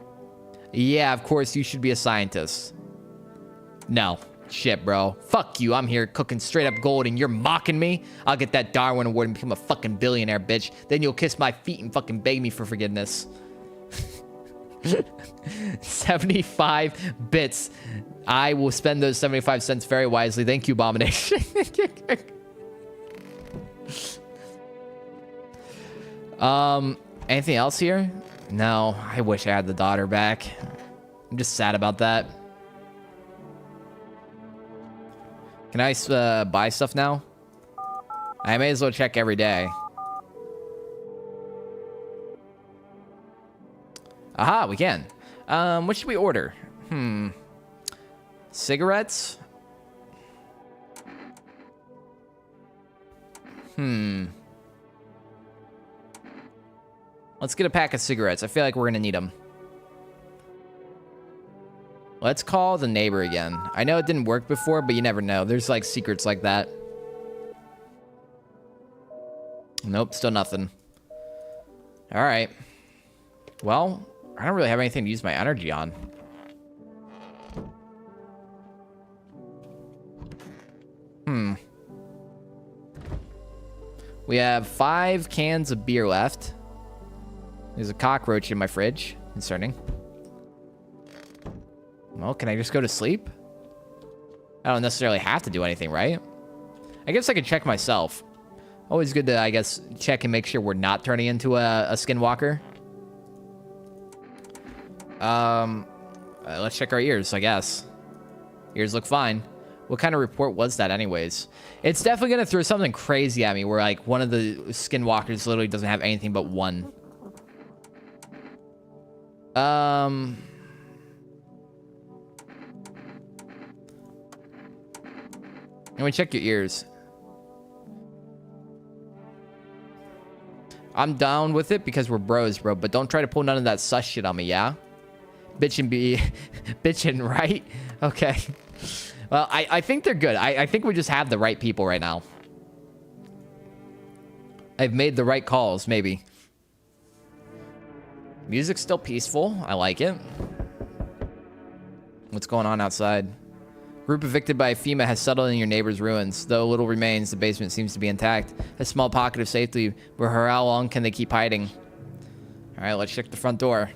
Yeah, of course you should be a scientist. No. Shit, bro. Fuck you. I'm here cooking straight up gold and you're mocking me? I'll get that Darwin Award and become a fucking billionaire, bitch. Then you'll kiss my feet and fucking beg me for forgiveness. 75 bits. I will spend those 75 cents very wisely. Thank you, Abomination. Anything else here? No, I wish I had the daughter back. I'm just sad about that. Can I buy stuff now? I may as well check every day. Aha, we can. What should we order? Cigarettes? Let's get a pack of cigarettes. I feel like we're gonna need them. Let's call the neighbor again. I know it didn't work before, but you never know. There's like secrets like that. Nope, still nothing. All right. Well, I don't really have anything to use my energy on. We have 5 cans of beer left. There's a cockroach in my fridge. Concerning. Well, can I just go to sleep? I don't necessarily have to do anything, right? I guess I could check myself. Always good to, I guess, check and make sure we're not turning into a skinwalker. Let's check our ears, I guess. Ears look fine. What kind of report was that anyways? It's definitely going to throw something crazy at me where, like, one of the skinwalkers literally doesn't have anything but one. Let me check your ears. I'm down with it because we're bros, bro. But don't try to pull none of that sus shit on me, yeah? Bitchin' be... bitchin', right? Okay. Well, I think they're good. I think we just have the right people right now. I've made the right calls, maybe. Music's still peaceful. I like it. What's going on outside? Group evicted by FEMA has settled in your neighbor's ruins. Though little remains, the basement seems to be intact. A small pocket of safety, but for how long can they keep hiding? All right, let's check the front door.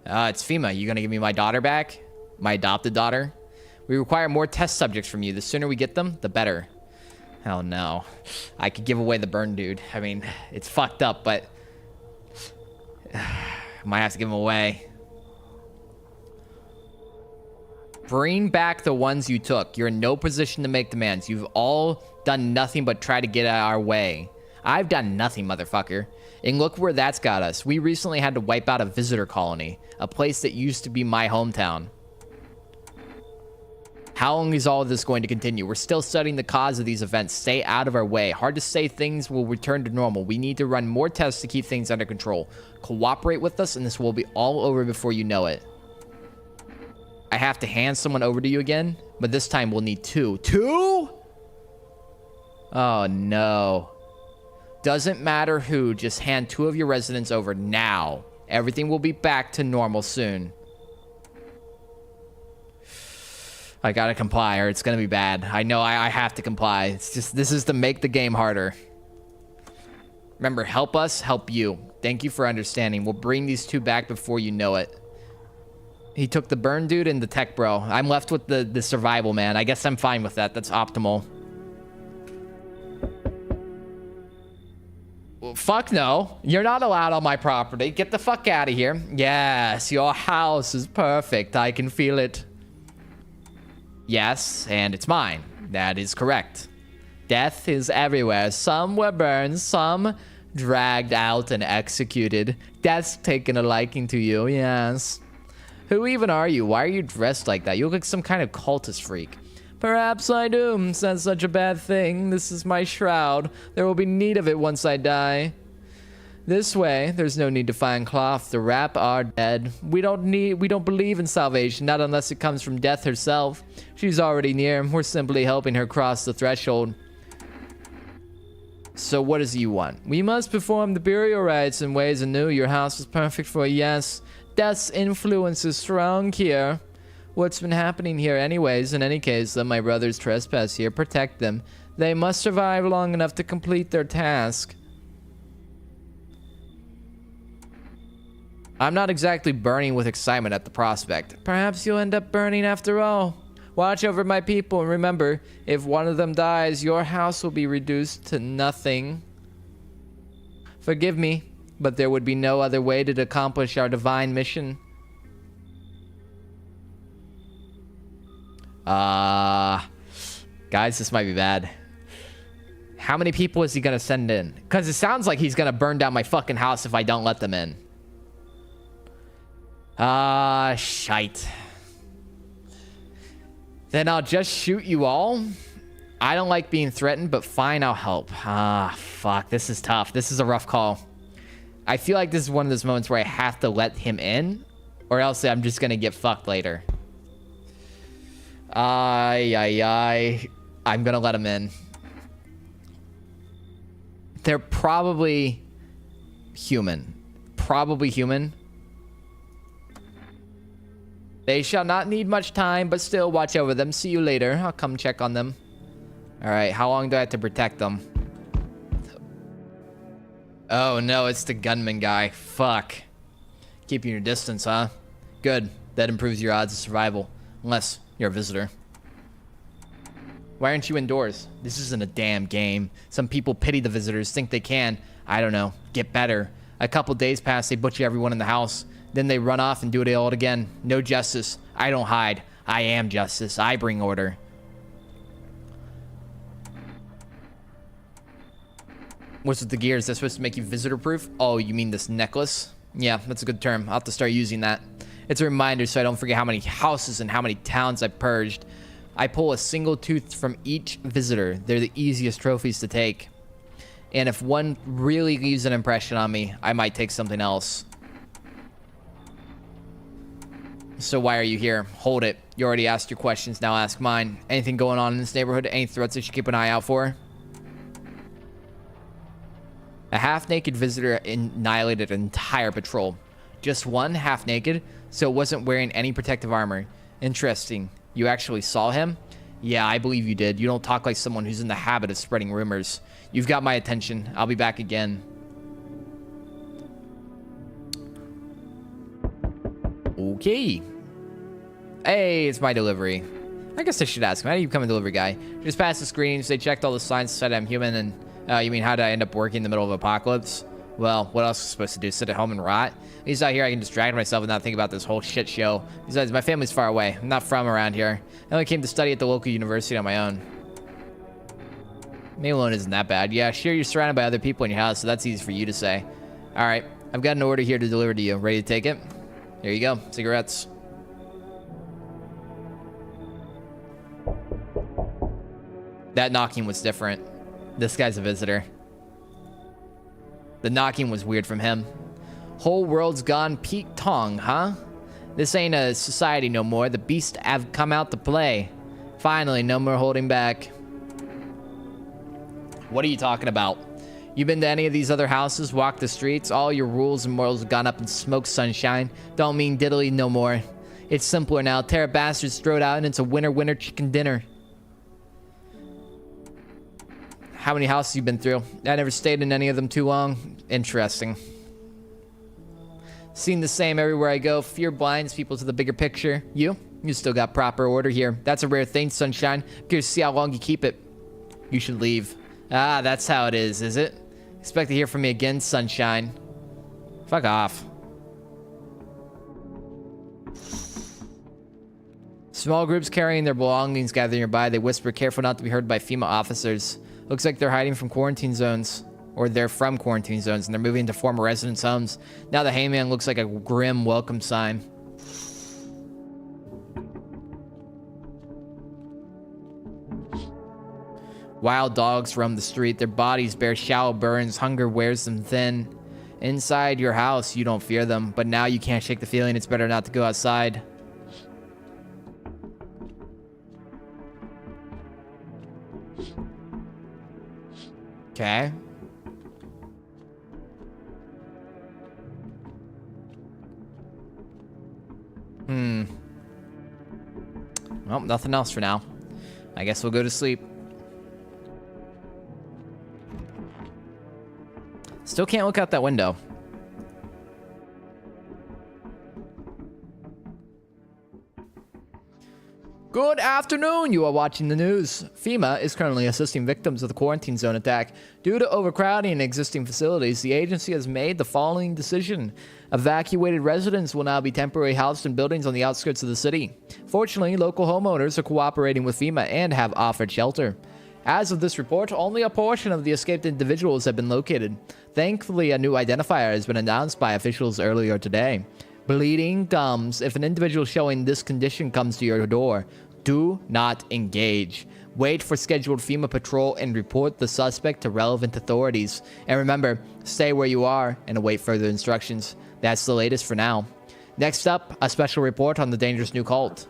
It's FEMA. You gonna give me my daughter back? My adopted daughter? We require more test subjects from you. The sooner we get them, the better. Oh no. I could give away the burn dude. I mean, it's fucked up, but Might have to give them away. Bring back the ones you took. You're in no position to make demands. You've all done nothing but try to get out of our way. I've done nothing, motherfucker. And look where that's got us. We recently had to wipe out a visitor colony, a place that used to be my hometown. How long is all of this going to continue? We're still studying the cause of these events. Stay out of our way. Hard to say things will return to normal. We need to run more tests to keep things under control. Cooperate with us and this will be all over before you know it. I have to hand someone over to you again, but this time we'll need two. Two? Oh no. Doesn't matter who, just hand 2 of your residents over now. Everything will be back to normal soon. I gotta comply or it's gonna be bad. I know I have to comply. It's just, this is to make the game harder. Remember, help us, help you. Thank you for understanding. We'll bring these 2 back before you know it. He took the burn dude and the tech bro. I'm left with the survival man. I guess I'm fine with that. That's optimal. Well, fuck no. You're not allowed on my property. Get the fuck out of here. Yes, your house is perfect. I can feel it. Yes, and it's mine. That is correct. Death is everywhere. Some were burned, some dragged out and executed. Death's taken a liking to you, yes. Who even are you? Why are you dressed like that? You look like some kind of cultist freak. Perhaps I do. Said such a bad thing. This is my shroud. There will be need of it once I die. This way, there's no need to find cloth to wrap our dead. We don't believe in salvation, not unless it comes from death herself. She's already near. We're simply helping her cross the threshold. So what does you want? We must perform the burial rites in ways anew. Your house is perfect for a yes. Death's influence is strong here. What's been happening here anyways? In any case, let my brothers trespass here. Protect them. They must survive long enough to complete their task. I'm not exactly burning with excitement at the prospect. Perhaps you'll end up burning after all. Watch over my people and remember, if one of them dies, your house will be reduced to nothing. Forgive me, but there would be no other way to accomplish our divine mission. Guys, this might be bad. How many people is he gonna send in? Because it sounds like he's gonna burn down my fucking house if I don't let them in. Shite. Then I'll just shoot you all. I don't like being threatened, but fine, I'll help. Fuck, this is tough. This is a rough call. I feel like this is one of those moments where I have to let him in, or else I'm just gonna get fucked later. I'm gonna let him in. They're probably human. Probably human. They shall not need much time, but still watch over them. See you later. I'll come check on them. Alright, how long do I have to protect them? Oh no, it's the gunman guy. Fuck. Keeping your distance, huh? Good. That improves your odds of survival. Unless you're a visitor. Why aren't you indoors? This isn't a damn game. Some people pity the visitors, think they can, I don't know, get better. A couple days pass, they butcher everyone in the house. Then they run off and do it all again. No justice. I don't hide. I am justice. I bring order. What's with the gears? That's supposed to make you visitor-proof? Oh, you mean this necklace? Yeah, that's a good term. I'll have to start using that. It's a reminder so I don't forget how many houses and how many towns I purged. I pull a single tooth from each visitor. They're the easiest trophies to take. And if one really leaves an impression on me, I might take something else. So why are you here? Hold it. You already asked your questions, now ask mine. Anything going on in this neighborhood? Any threats I should keep an eye out for? A half-naked visitor annihilated an entire patrol. Just one half-naked, so it wasn't wearing any protective armor. Interesting. You actually saw him? Yeah, I believe you did. You don't talk like someone who's in the habit of spreading rumors. You've got my attention. I'll be back again. Okay. Hey, it's my delivery. I guess I should ask him. How do you become a delivery guy? Just passed the screenings. They checked all the signs, said I'm human, and you mean how did I end up working in the middle of apocalypse? Well, what else am I supposed to do? Sit at home and rot? At least out here I can distract myself and not think about this whole shit show. Besides, my family's far away. I'm not from around here. I only came to study at the local university on my own. Being alone isn't that bad. Yeah, sure, you're surrounded by other people in your house, so that's easy for you to say. Alright, I've got an order here to deliver to you. Ready to take it? Here you go. Cigarettes. That knocking was different. This guy's a visitor. The knocking was weird from him. Whole world's gone Pete Tong, huh? This ain't a society no more. The beasts have come out to play. Finally, no more holding back. What are you talking about? You been to any of these other houses, walked the streets? All your rules and morals have gone up in smoke, sunshine. Don't mean diddly no more. It's simpler now. Terror bastards strode out and it's a winner chicken dinner. How many houses you been through? I never stayed in any of them too long. Interesting. Seen the same everywhere I go. Fear blinds people to the bigger picture. You still got proper order here. That's a rare thing, sunshine. Curious to see how long you keep it. You should leave. Ah, that's how it is it? Expect to hear from me again, sunshine. Fuck off. Small groups carrying their belongings gather nearby. They whisper, careful not to be heard by FEMA officers. Looks like they're hiding from quarantine zones. Or they're from quarantine zones and they're moving into former residents' homes. Now the Hangman looks like a grim welcome sign. Wild dogs roam the street. Their bodies bear shallow burns. Hunger wears them thin. Inside your house, you don't fear them. But now you can't shake the feeling it's better not to go outside. Okay. Well, nothing else for now. I guess we'll go to sleep. Still can't look out that window. Good afternoon, you are watching the news. FEMA is currently assisting victims of the quarantine zone attack. Due to overcrowding in existing facilities, the agency has made the following decision. Evacuated residents will now be temporarily housed in buildings on the outskirts of the city. Fortunately, local homeowners are cooperating with FEMA and have offered shelter. As of this report, only a portion of the escaped individuals have been located. Thankfully, a new identifier has been announced by officials earlier today. Bleeding gums. If an individual showing this condition comes to your door, do not engage. Wait for scheduled FEMA patrol and report the suspect to relevant authorities. And remember, stay where you are and await further instructions. That's the latest for now. Next up, a special report on the dangerous new cult.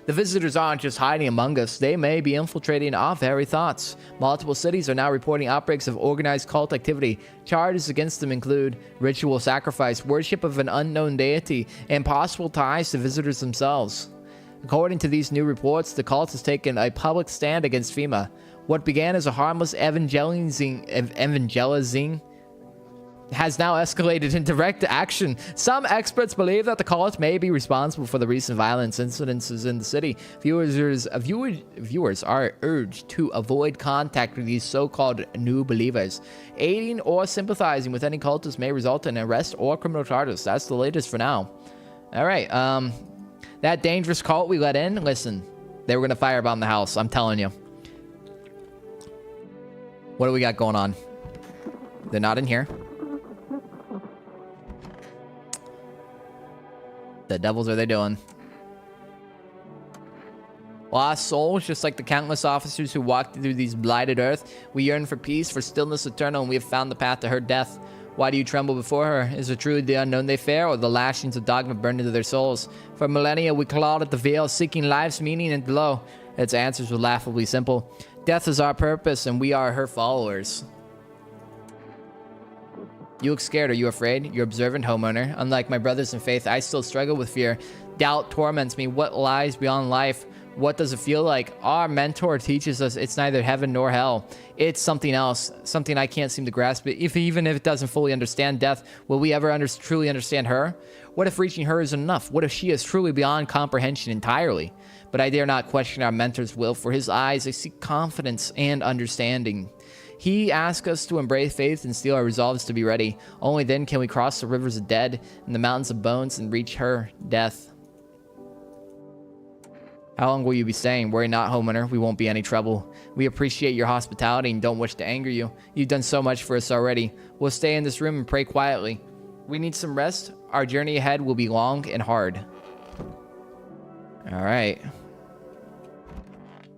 The visitors aren't just hiding among us, they may be infiltrating our very thoughts. Multiple cities are now reporting outbreaks of organized cult activity. Charges against them include ritual sacrifice, worship of an unknown deity, and possible ties to visitors themselves. According to these new reports, the cult has taken a public stand against FEMA. What began as a harmless evangelizing has now escalated in direct action. Some experts believe that the cult may be responsible for the recent violence incidences in the city. Viewers are urged to avoid contact with these so-called new believers. Aiding or sympathizing with any cultist may result in arrest or criminal charges. That's the latest for now. All right, that dangerous cult we let in, listen, they were going to firebomb the house, I'm telling you. What do we got going on? They're not in here. The devils are they doing? Lost souls, just like the countless officers who walked through these blighted earth. We yearn for peace, for stillness eternal, and we have found the path to her death. Why do you tremble before her? Is it truly the unknown they fear, or the lashings of dogma burned into their souls? For millennia we clawed at the veil, seeking life's meaning and glow. Its answers were laughably simple. Death is our purpose, and we are her followers. You look scared. Are you afraid? You're observant, homeowner. Unlike my brothers in faith, I still struggle with fear. Doubt torments me. What lies beyond life? What does it feel like? Our mentor teaches us it's neither heaven nor hell. It's something else, something I can't seem to grasp. Even if it doesn't fully understand death, will we ever truly understand her? What if reaching her isn't enough? What if she is truly beyond comprehension entirely? But I dare not question our mentor's will. For his eyes, I see confidence and understanding. He asked us to embrace faith and steel our resolves to be ready. Only then can we cross the rivers of dead and the mountains of bones and reach her death. How long will you be staying? Worry not, homeowner. We won't be any trouble. We appreciate your hospitality and don't wish to anger you. You've done so much for us already. We'll stay in this room and pray quietly. We need some rest. Our journey ahead will be long and hard. All right.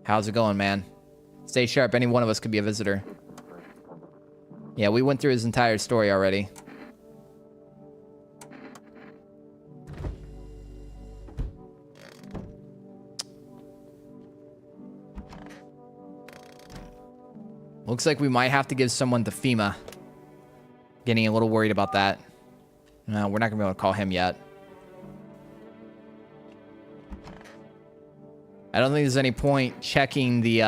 How's it going, man? Stay sharp. Any one of us could be a visitor. Yeah, we went through his entire story already. Looks like we might have to give someone to FEMA. Getting a little worried about that. No, we're not gonna be able to call him yet. I don't think there's any point checking the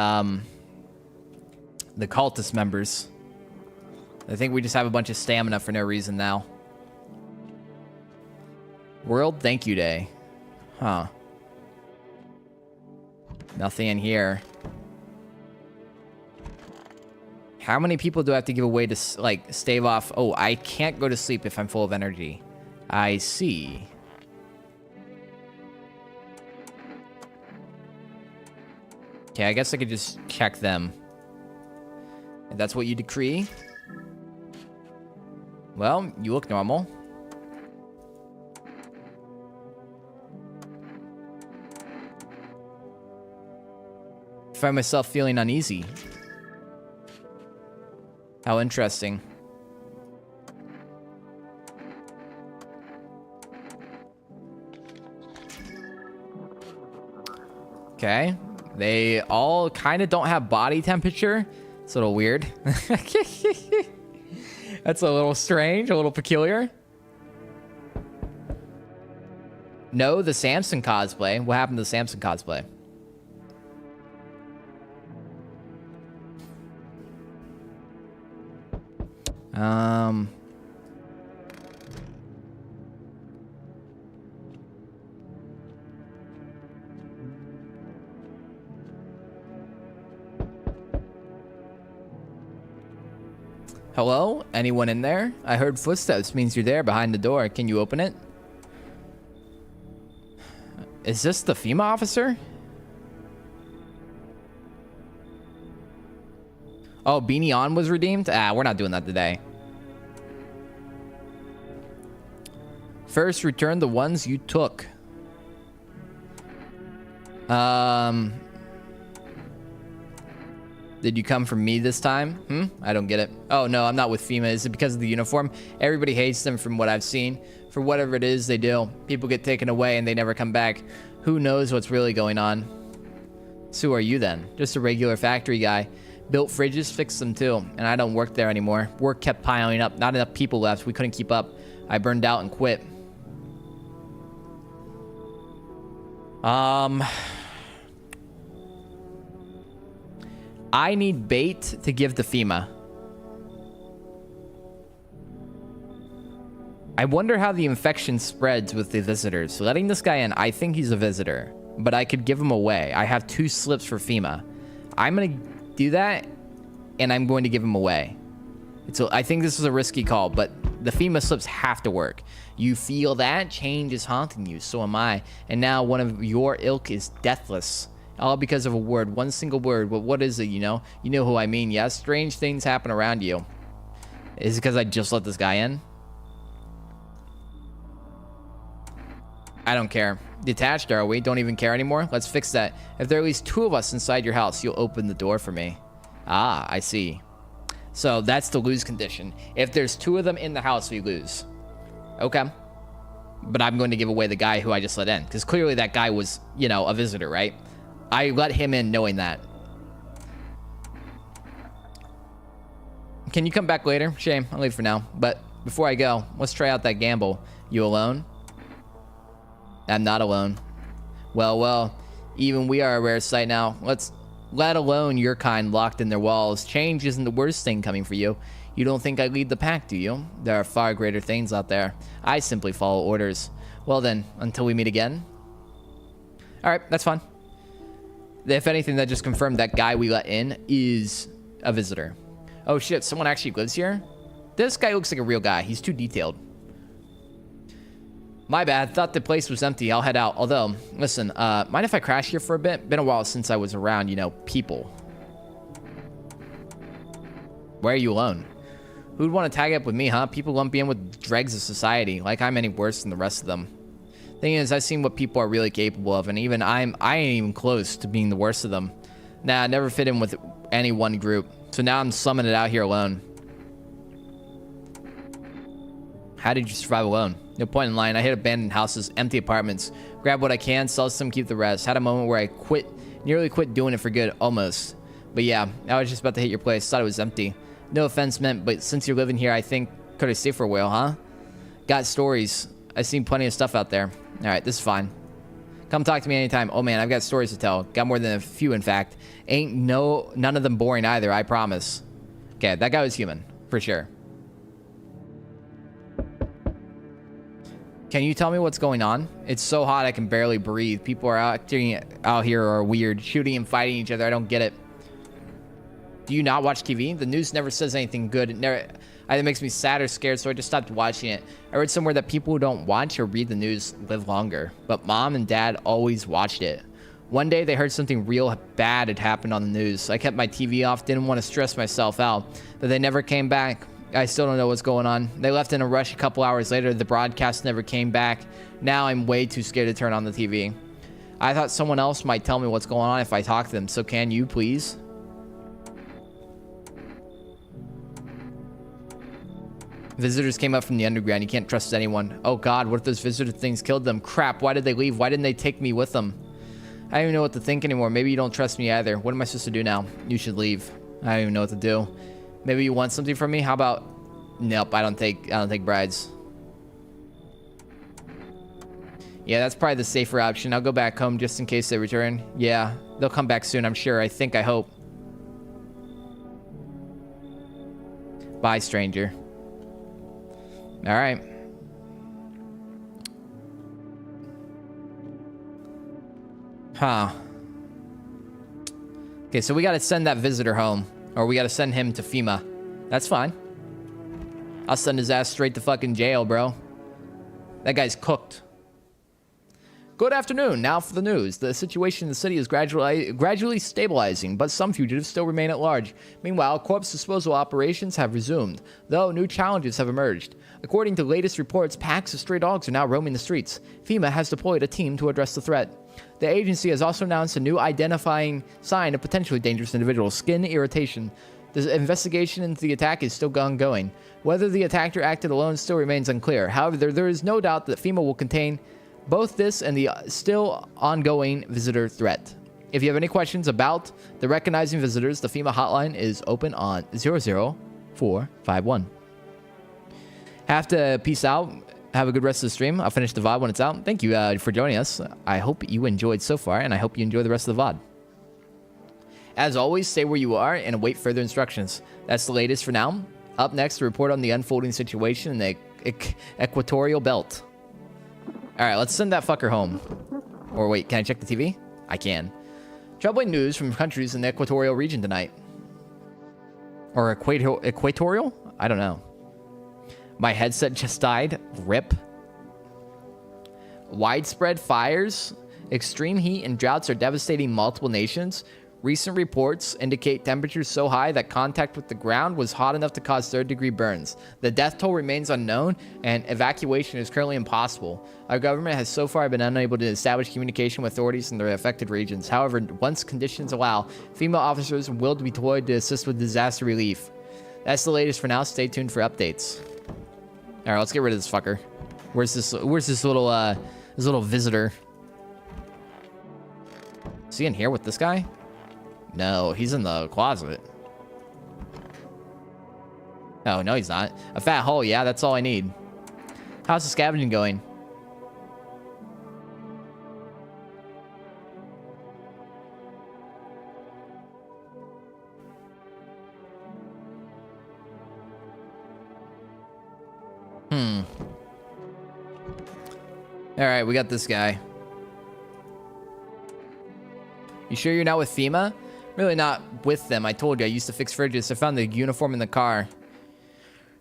cultist members. I think we just have a bunch of stamina for no reason now. World Thank You Day. Huh. Nothing in here. How many people do I have to give away to, like, stave off? Oh, I can't go to sleep if I'm full of energy. I see. Okay, I guess I could just check them. If that's what you decree. Well, you look normal. I find myself feeling uneasy. How interesting. Okay. They all kind of don't have body temperature. It's a little weird. That's a little strange, a little peculiar. No, the Samson cosplay. What happened to the Samson cosplay? Hello? Anyone in there? I heard footsteps. Means you're there behind the door. Can you open it? Is this the FEMA officer? Oh, Beanie On was redeemed? Ah, we're not doing that today. First, return the ones you took. Did you come from me this time? I don't get it. Oh, no, I'm not with FEMA. Is it because of the uniform? Everybody hates them from what I've seen. For whatever it is they do. People get taken away and they never come back. Who knows what's really going on? So who are you then? Just a regular factory guy. Built fridges, fixed them too. And I don't work there anymore. Work kept piling up. Not enough people left. We couldn't keep up. I burned out and quit. I need bait to give to FEMA. I wonder how the infection spreads with the visitors. Letting this guy in, I think he's a visitor, but I could give him away. I have 2 slips for FEMA. I'm going to do that, and I'm going to give him away. I think this is a risky call, but the FEMA slips have to work. You feel that? Change is haunting you, so am I. And now one of your ilk is deathless. All because of a word, one single word. But what is it, you know? You know who I mean, yes? Strange things happen around you. Is it because I just let this guy in? I don't care. Detached, are we? Don't even care anymore? Let's fix that. If there are at least 2 of us inside your house, you'll open the door for me. Ah, I see. So that's the lose condition. If there's 2 of them in the house, we lose. Okay. But I'm going to give away the guy who I just let in. Because clearly that guy was, you know, a visitor, right? I let him in knowing that. Can you come back later? Shame, I'll leave for now. But before I go, let's try out that gamble. You alone? I'm not alone. Well, even we are a rare sight now. Let alone your kind locked in their walls. Change isn't the worst thing coming for you. You don't think I lead the pack, do you? There are far greater things out there. I simply follow orders. Well then, until we meet again. Alright, that's fine. If anything, that just confirmed that guy we let in is a visitor. Oh shit, someone actually lives here? This guy looks like a real guy. He's too detailed. My bad. Thought the place was empty. I'll head out. Although, listen, mind if I crash here for a bit? Been a while since I was around, you know, people. Why are you alone? Who'd want to tag up with me, huh? People lump me in with dregs of society, like I'm any worse than the rest of them. Thing is, I've seen what people are really capable of, and even I ain't even close to being the worst of them. Nah, I never fit in with any one group, so now I'm slumming it out here alone. How did you survive alone? No point in lying. I hit abandoned houses, empty apartments, grab what I can, sell some, keep the rest. Had a moment where I nearly quit doing it for good, almost. But yeah, I was just about to hit your place, thought it was empty. No offense meant, but since you're living here, I think could I stay for a while, huh? Got stories. I've seen plenty of stuff out there. All right, this is fine. Come talk to me anytime. Oh man, I've got stories to tell. Got more than a few, in fact. None of them boring either, I promise. Okay, that guy was human, for sure. Can you tell me what's going on? It's so hot I can barely breathe. People are out here are weird, shooting and fighting each other. I don't get it. Do you not watch TV? The news never says anything good. It never either makes me sad or scared, so I just stopped watching it. I read somewhere that people who don't watch or read the news live longer, but mom and dad always watched it. One day they heard something real bad had happened on the news. I kept my TV off, didn't want to stress myself out, but they never came back. I still don't know what's going on. They left in a rush a couple hours later. The broadcast never came back. Now I'm way too scared to turn on the TV. I thought someone else might tell me what's going on if I talk to them, so can you please? Visitors came up from the underground. You can't trust anyone. Oh god, what if those visitor things killed them? Crap, why did they leave? Why didn't they take me with them? I don't even know what to think anymore. Maybe you don't trust me either. What am I supposed to do now? You should leave. I don't even know what to do. Maybe you want something from me? How about... Nope, I don't take brides. Yeah, that's probably the safer option. I'll go back home just in case they return. Yeah, they'll come back soon, I'm sure. I hope. Bye, stranger. All right. Huh. Okay, so we got to send that visitor home. Or we got to send him to FEMA. That's fine. I'll send his ass straight to fucking jail, bro. That guy's cooked. Good afternoon. Now for the news. The situation in the city is gradually stabilizing, but some fugitives still remain at large. Meanwhile, corpse disposal operations have resumed, though new challenges have emerged. According to latest reports, packs of stray dogs are now roaming the streets. FEMA has deployed a team to address the threat. The agency has also announced a new identifying sign of potentially dangerous individuals, skin irritation. The investigation into the attack is still ongoing. Whether the attacker acted alone still remains unclear. However, there is no doubt that FEMA will contain both this and the still ongoing visitor threat. If you have any questions about the recognizing visitors, the FEMA hotline is open on 00451. Have to peace out. Have a good rest of the stream. I'll finish the VOD when it's out. Thank you for joining us. I hope you enjoyed so far, and I hope you enjoy the rest of the VOD. As always, stay where you are and await further instructions. That's the latest for now. Up next, a report on the unfolding situation in the Equatorial Belt. All right, let's send that fucker home. Or wait, can I check the TV? I can. Troubling news from countries in the Equatorial region tonight. Or Equatorial? I don't know. My headset just died. RIP. Widespread fires, extreme heat, and droughts are devastating multiple nations. Recent reports indicate temperatures so high that contact with the ground was hot enough to cause third-degree burns. The death toll remains unknown, and evacuation is currently impossible. Our government has so far been unable to establish communication with authorities in the affected regions. However, once conditions allow, FEMA officers will be deployed to assist with disaster relief. That's the latest for now. Stay tuned for updates. All right, let's get rid of this fucker. Where's this little visitor? Is he in here with this guy? No, he's in the closet. Oh, no, he's not. A fat hole, yeah, that's all I need. How's the scavenging going? All right, we got this guy. You sure you're not with FEMA? Really not with them. I told you I used to fix fridges. I found the uniform in the car.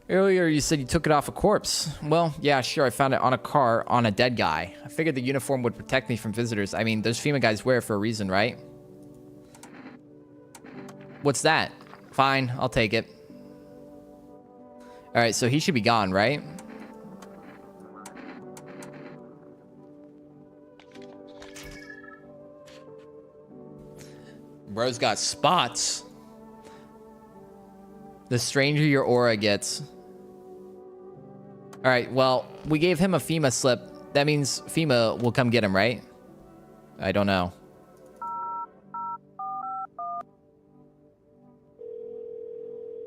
Earlier, you said you took it off a corpse. Well, yeah, sure. I found it on a car on a dead guy. I figured the uniform would protect me from visitors. I mean, those FEMA guys wear it for a reason, right? What's that? Fine, I'll take it. All right, so he should be gone, right? Bro's got spots. The stranger your aura gets. All right, well, we gave him a FEMA slip. That means FEMA will come get him, right? I don't know.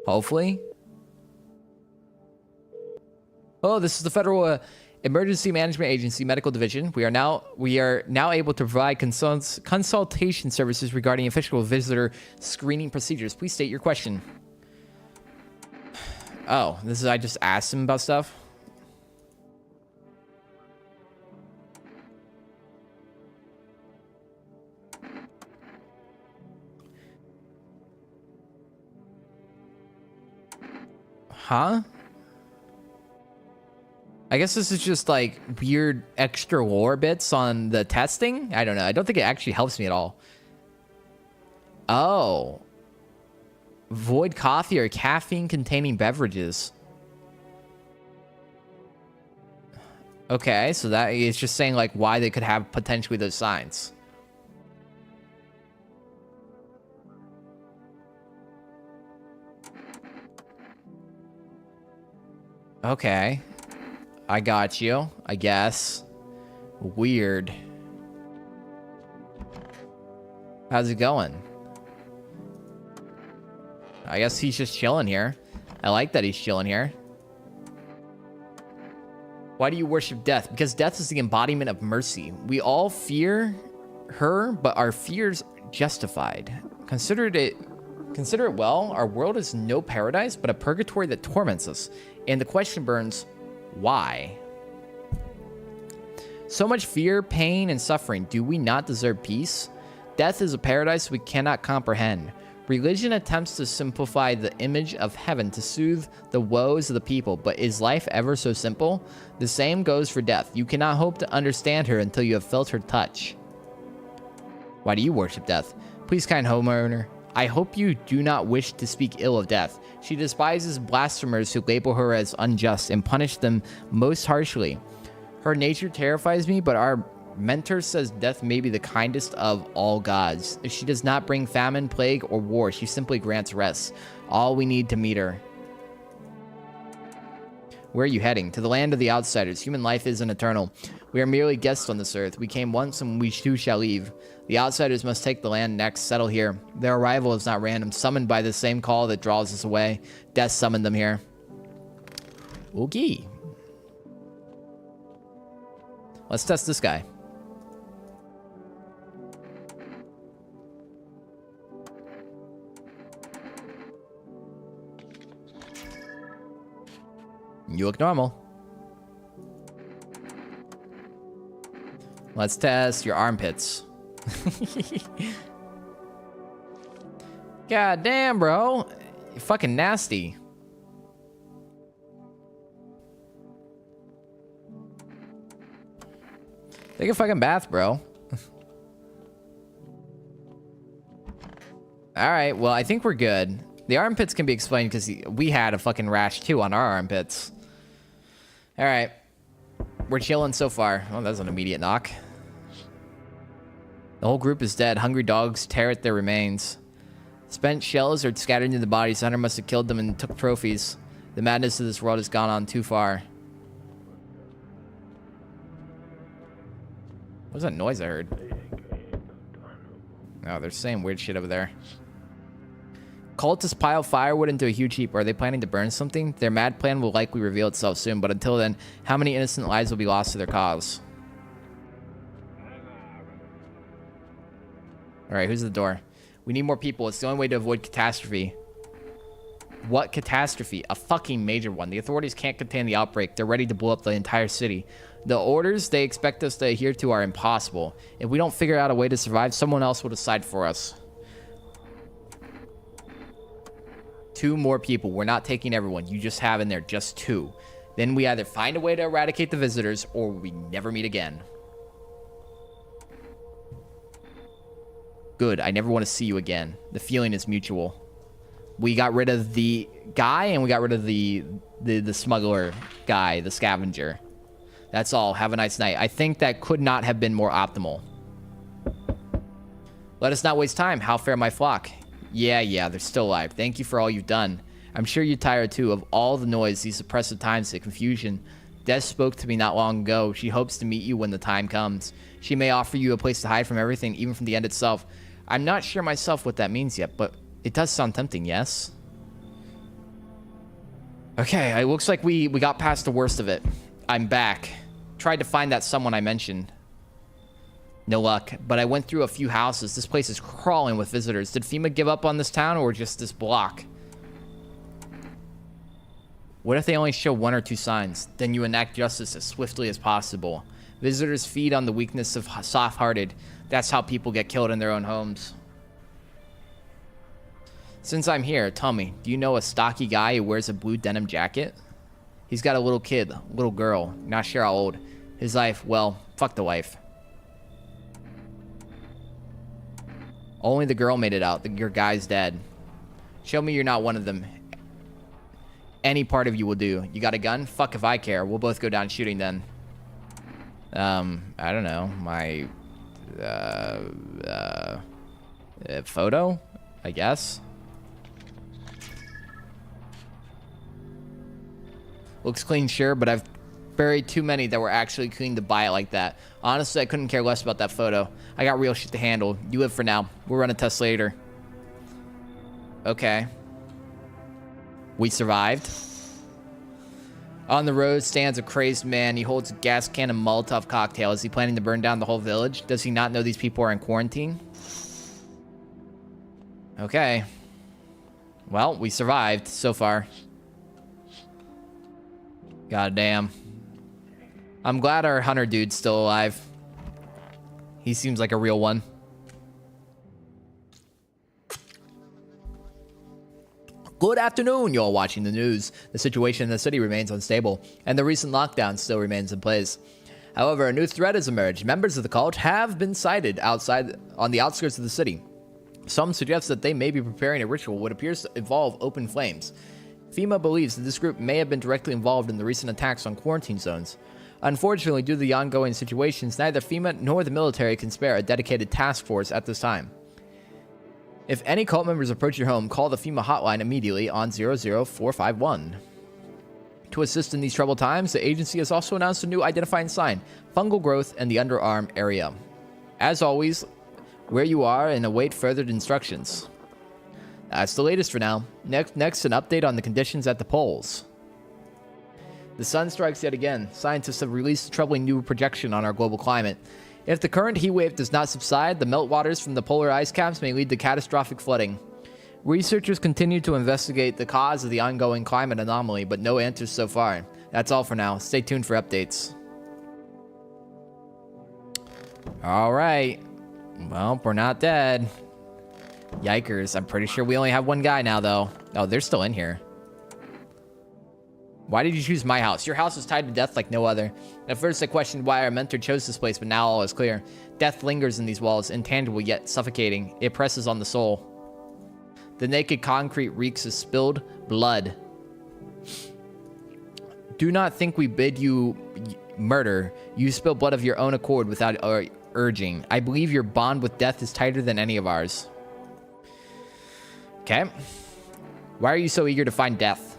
Hopefully. Oh, this is the Federal Emergency Management Agency Medical Division. We are now able to provide consultation services regarding official visitor screening procedures. Please state your question. Oh, this is I just asked him about stuff. Huh? I guess this is just like weird extra lore bits on the testing. I don't know. I don't think it actually helps me at all. Oh. Avoid coffee or caffeine containing beverages. Okay, so that is just saying like why they could have potentially those signs. Okay. I got you, I guess. Weird. How's it going? I guess he's just chilling here. I like that he's chilling here. Why do you worship death? Because death is the embodiment of mercy. We all fear her, but our fears justified. Consider it well, our world is no paradise, but a purgatory that torments us. And the question burns, why? So much fear, pain, and suffering. Do we not deserve peace? Death is a paradise we cannot comprehend. Religion attempts to simplify the image of heaven to soothe the woes of the people, but is life ever so simple? The same goes for death. You cannot hope to understand her until you have felt her touch. Why do you worship death? Please, kind homeowner, I hope you do not wish to speak ill of death. She despises blasphemers who label her as unjust and punish them most harshly. Her nature terrifies me, but our mentor says death may be the kindest of all gods. If she does not bring famine, plague, or war, she simply grants rest. All we need to meet her. Where are you heading? To the land of the outsiders. Human life isn't eternal. We are merely guests on this earth. We came once and we too shall leave. The outsiders must take the land next, settle here. Their arrival is not random, summoned by the same call that draws us away. Death summoned them here. Okay. Let's test this guy. You look normal. Let's test your armpits. God damn, bro. You're fucking nasty. Take a fucking bath, bro. Alright, well, I think we're good. The armpits can be explained because we had a fucking rash too on our armpits. Alright. We're chilling so far. Oh, that's an immediate knock. The whole group is dead. Hungry dogs tear at their remains. Spent shells are scattered into the bodies. The hunter must have killed them and took trophies. The madness of this world has gone on too far. What's that noise I heard? Oh, they're saying weird shit over there. Cultists pile firewood into a huge heap. Are they planning to burn something? Their mad plan will likely reveal itself soon, but until then, how many innocent lives will be lost to their cause? Alright, who's at the door? We need more people. It's the only way to avoid catastrophe. What catastrophe? A fucking major one. The authorities can't contain the outbreak. They're ready to blow up the entire city. The orders they expect us to adhere to are impossible. If we don't figure out a way to survive, someone else will decide for us. 2 more people. We're not taking everyone. You just have in there just 2. Then we either find a way to eradicate the visitors or we never meet again. Good. I never want to see you again. The feeling is mutual. We got rid of the guy and we got rid of the smuggler guy, the scavenger. That's all. Have a nice night. I think that could not have been more optimal. Let us not waste time. How fare my flock? Yeah, they're still alive. Thank you for all you've done. I'm sure you're tired too of all the noise, these oppressive times, the confusion. Death spoke to me not long ago. She hopes to meet you when the time comes. She may offer you a place to hide from everything, even from the end itself. I'm not sure myself what that means yet, but it does sound tempting, yes? Okay, it looks like we got past the worst of it. I'm back. Tried to find that someone I mentioned. No luck, but I went through a few houses. This place is crawling with visitors. Did FEMA give up on this town or just this block? What if they only show 1 or 2 signs? Then you enact justice as swiftly as possible. Visitors feed on the weakness of soft-hearted. That's how people get killed in their own homes. Since I'm here, tell me, do you know a stocky guy who wears a blue denim jacket? He's got a little kid, little girl, not sure how old. His life, well, fuck the wife. Only the girl made it out. Your guy's dead. Show me you're not one of them. Any part of you will do. You got a gun? Fuck if I care. We'll both go down shooting then. I don't know. My, photo? I guess. Looks clean, sure, but I've buried too many that were actually clean to buy it like that. Honestly, I couldn't care less about that photo. I got real shit to handle. You live for now. We'll run a test later. Okay. We survived. On the road stands a crazed man. He holds a gas can and Molotov cocktail. Is he planning to burn down the whole village? Does he not know these people are in quarantine? Okay. Well, we survived so far. God damn. I'm glad our hunter dude's still alive. He seems like a real one. Good afternoon, you're watching the news. The situation in the city remains unstable, and the recent lockdown still remains in place. However, a new threat has emerged. Members of the cult have been sighted on the outskirts of the city. Some suggest that they may be preparing a ritual what appears to involve open flames. FEMA believes that this group may have been directly involved in the recent attacks on quarantine zones. Unfortunately, due to the ongoing situations, neither FEMA nor the military can spare a dedicated task force at this time. If any cult members approach your home, call the FEMA hotline immediately on 00451. To assist in these troubled times, the agency has also announced a new identifying sign, fungal growth in the underarm area. As always, where you are and await further instructions. That's the latest for now. Next, an update on the conditions at the poles. The sun strikes yet again. Scientists have released a troubling new projection on our global climate. If the current heat wave does not subside, the meltwaters from the polar ice caps may lead to catastrophic flooding. Researchers continue to investigate the cause of the ongoing climate anomaly, but no answers so far. That's all for now. Stay tuned for updates. All right. Well, we're not dead. Yikers. I'm pretty sure we only have one guy now, though. Oh, they're still in here. Why did you choose my house? Your house is tied to death like no other. At first, I questioned why our mentor chose this place, but now all is clear. Death lingers in these walls, intangible yet suffocating. It presses on the soul. The naked concrete reeks of spilled blood. Do not think we bid you murder. You spill blood of your own accord without urging. I believe your bond with death is tighter than any of ours. Okay. Why are you so eager to find death?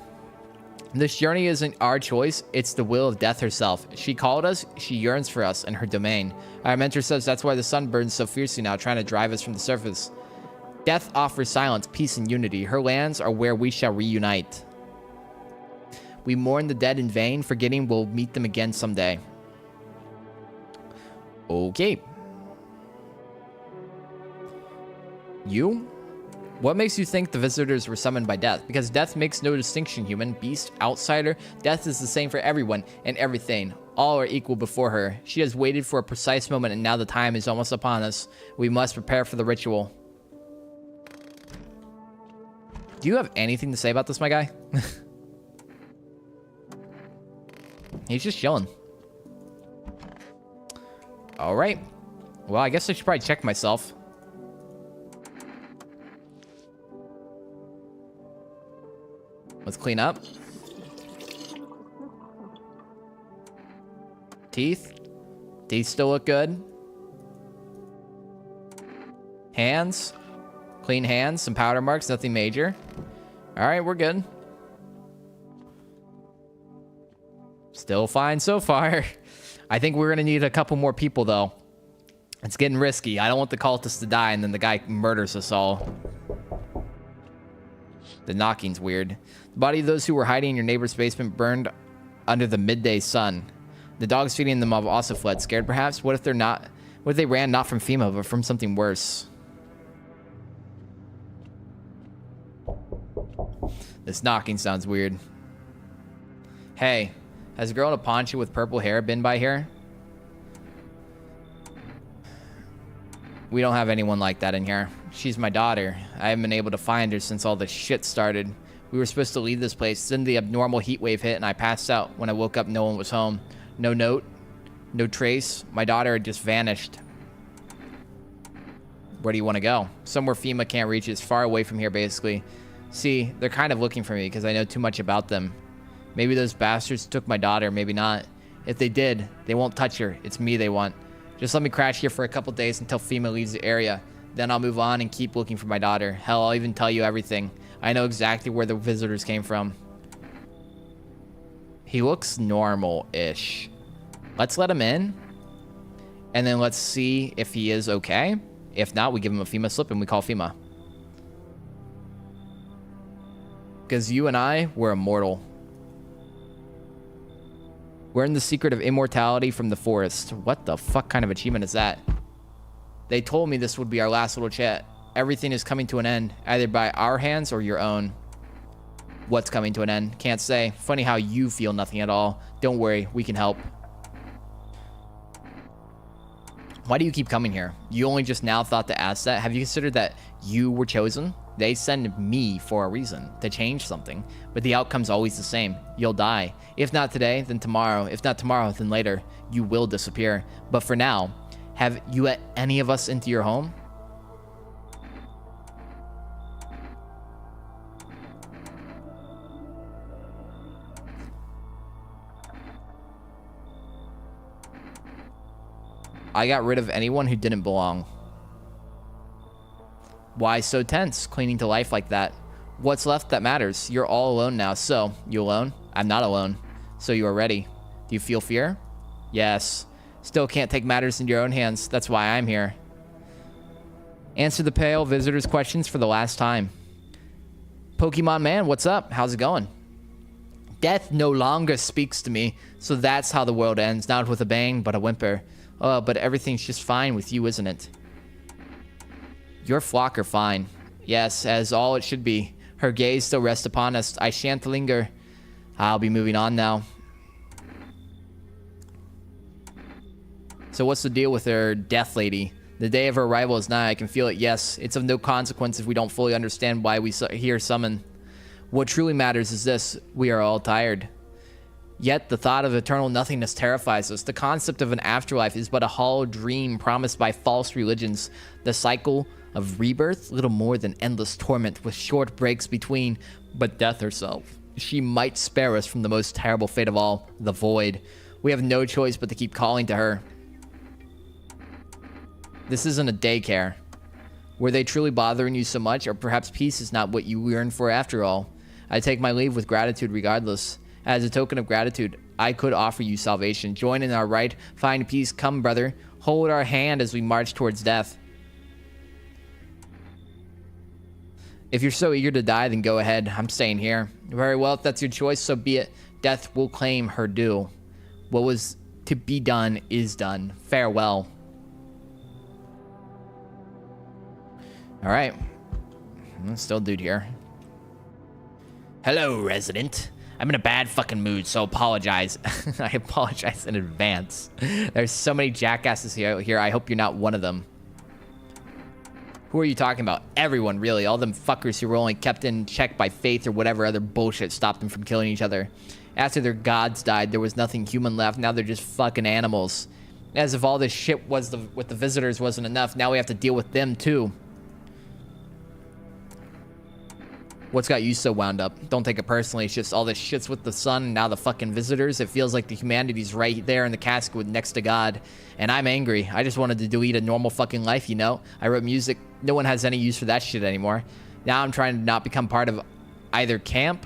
This journey isn't our choice, it's the will of death herself. She called us, she yearns for us in her domain. Our mentor says that's why the sun burns so fiercely now, trying to drive us from the surface. Death offers silence, peace, and unity. Her lands are where we shall reunite. We mourn the dead in vain, forgetting we'll meet them again someday. Okay. You? What makes you think the visitors were summoned by death? Because death makes no distinction, human, beast, outsider. Death is the same for everyone and everything. All are equal before her. She has waited for a precise moment, and now the time is almost upon us. We must prepare for the ritual. Do you have anything to say about this, my guy? He's just chilling. All right. Well, I guess I should probably check myself. Let's clean up. Teeth. Teeth still look good. Hands. Clean hands. Some powder marks. Nothing major. All right, we're good. Still fine so far. I think we're going to need a couple more people, though. It's getting risky. I don't want the cultists to die, and then the guy murders us all. The knocking's weird. The body of those who were hiding in your neighbor's basement burned under the midday sun. The dogs feeding them have also fled, scared perhaps? What if they're not? What if they ran not from FEMA, but from something worse? This knocking sounds weird. Hey, has a girl in a poncho with purple hair been by here? We don't have anyone like that in here. She's my daughter. I haven't been able to find her since all this shit started. We were supposed to leave this place, then the abnormal heat wave hit and I passed out. When I woke up, no one was home. No note, no trace. My daughter had just vanished. Where do you want to go? Somewhere FEMA can't reach. It's far away from here, basically. See, they're kind of looking for me because I know too much about them. Maybe those bastards took my daughter, maybe not. If they did, they won't touch her. It's me they want. Just let me crash here for a couple days until FEMA leaves the area. Then I'll move on and keep looking for my daughter. Hell, I'll even tell you everything. I know exactly where the visitors came from. He looks normal-ish. Let's let him in. And then let's see if he is okay. If not, we give him a FEMA slip and we call FEMA. Because you and I, we're immortal. Learn the secret of immortality from the forest. What the fuck kind of achievement is that? They told me this would be our last little chat. Everything is coming to an end, either by our hands or your own. What's coming to an end? Can't say. Funny how you feel nothing at all. Don't worry, we can help. Why do you keep coming here? You only just now thought to ask that? Have you considered that you were chosen? They send me for a reason, to change something. But the outcome's always the same. You'll die. If not today, then tomorrow. If not tomorrow, then later. You will disappear. But for now, have you let any of us into your home? I got rid of anyone who didn't belong. Why so tense, clinging to life like that? What's left that matters? You're all alone now, so you alone? I'm not alone. So you are ready. Do you feel fear? Yes. Still can't take matters into your own hands. That's why I'm here. Answer the pale visitor's questions for the last time. Pokemon man, what's up? How's it going? Death no longer speaks to me, so that's how the world ends. Not with a bang, but a whimper. Oh, but everything's just fine with you, isn't it? Your flock are fine. Yes, as all it should be. Her gaze still rests upon us. I shan't linger. I'll be moving on now. So what's the deal with her death lady? The day of her arrival is nigh. I can feel it. Yes, it's of no consequence if we don't fully understand why we hear summon. What truly matters is this. We are all tired. Yet the thought of eternal nothingness terrifies us. The concept of an afterlife is but a hollow dream promised by false religions. The cycle of rebirth, little more than endless torment with short breaks between, but death herself. She might spare us from the most terrible fate of all, the void. We have no choice but to keep calling to her. This isn't a daycare. Were they truly bothering you so much, or perhaps peace is not what you yearn for after all? I take my leave with gratitude regardless. As a token of gratitude, I could offer you salvation. Join in our right, find peace. Come, brother. Hold our hand as we march towards death. If you're so eager to die, then go ahead. I'm staying here. Very well, if that's your choice, so be it. Death will claim her due. What was to be done is done. Farewell. All right. Still dude here. Hello, resident. I'm in a bad fucking mood, so apologize. I apologize in advance. There's so many jackasses here. I hope you're not one of them. Who are you talking about? Everyone, really. All them fuckers who were only kept in check by faith or whatever other bullshit stopped them from killing each other. After their gods died, there was nothing human left. Now they're just fucking animals. As if all this shit with the visitors wasn't enough, now we have to deal with them too. What's got you so wound up? Don't take it personally. It's just all this shit's with the sun and now the fucking visitors. It feels like the humanity's right there in the casket next to God. And I'm angry. I just wanted to lead a normal fucking life, you know? I wrote music. No one has any use for that shit anymore. Now I'm trying to not become part of either camp.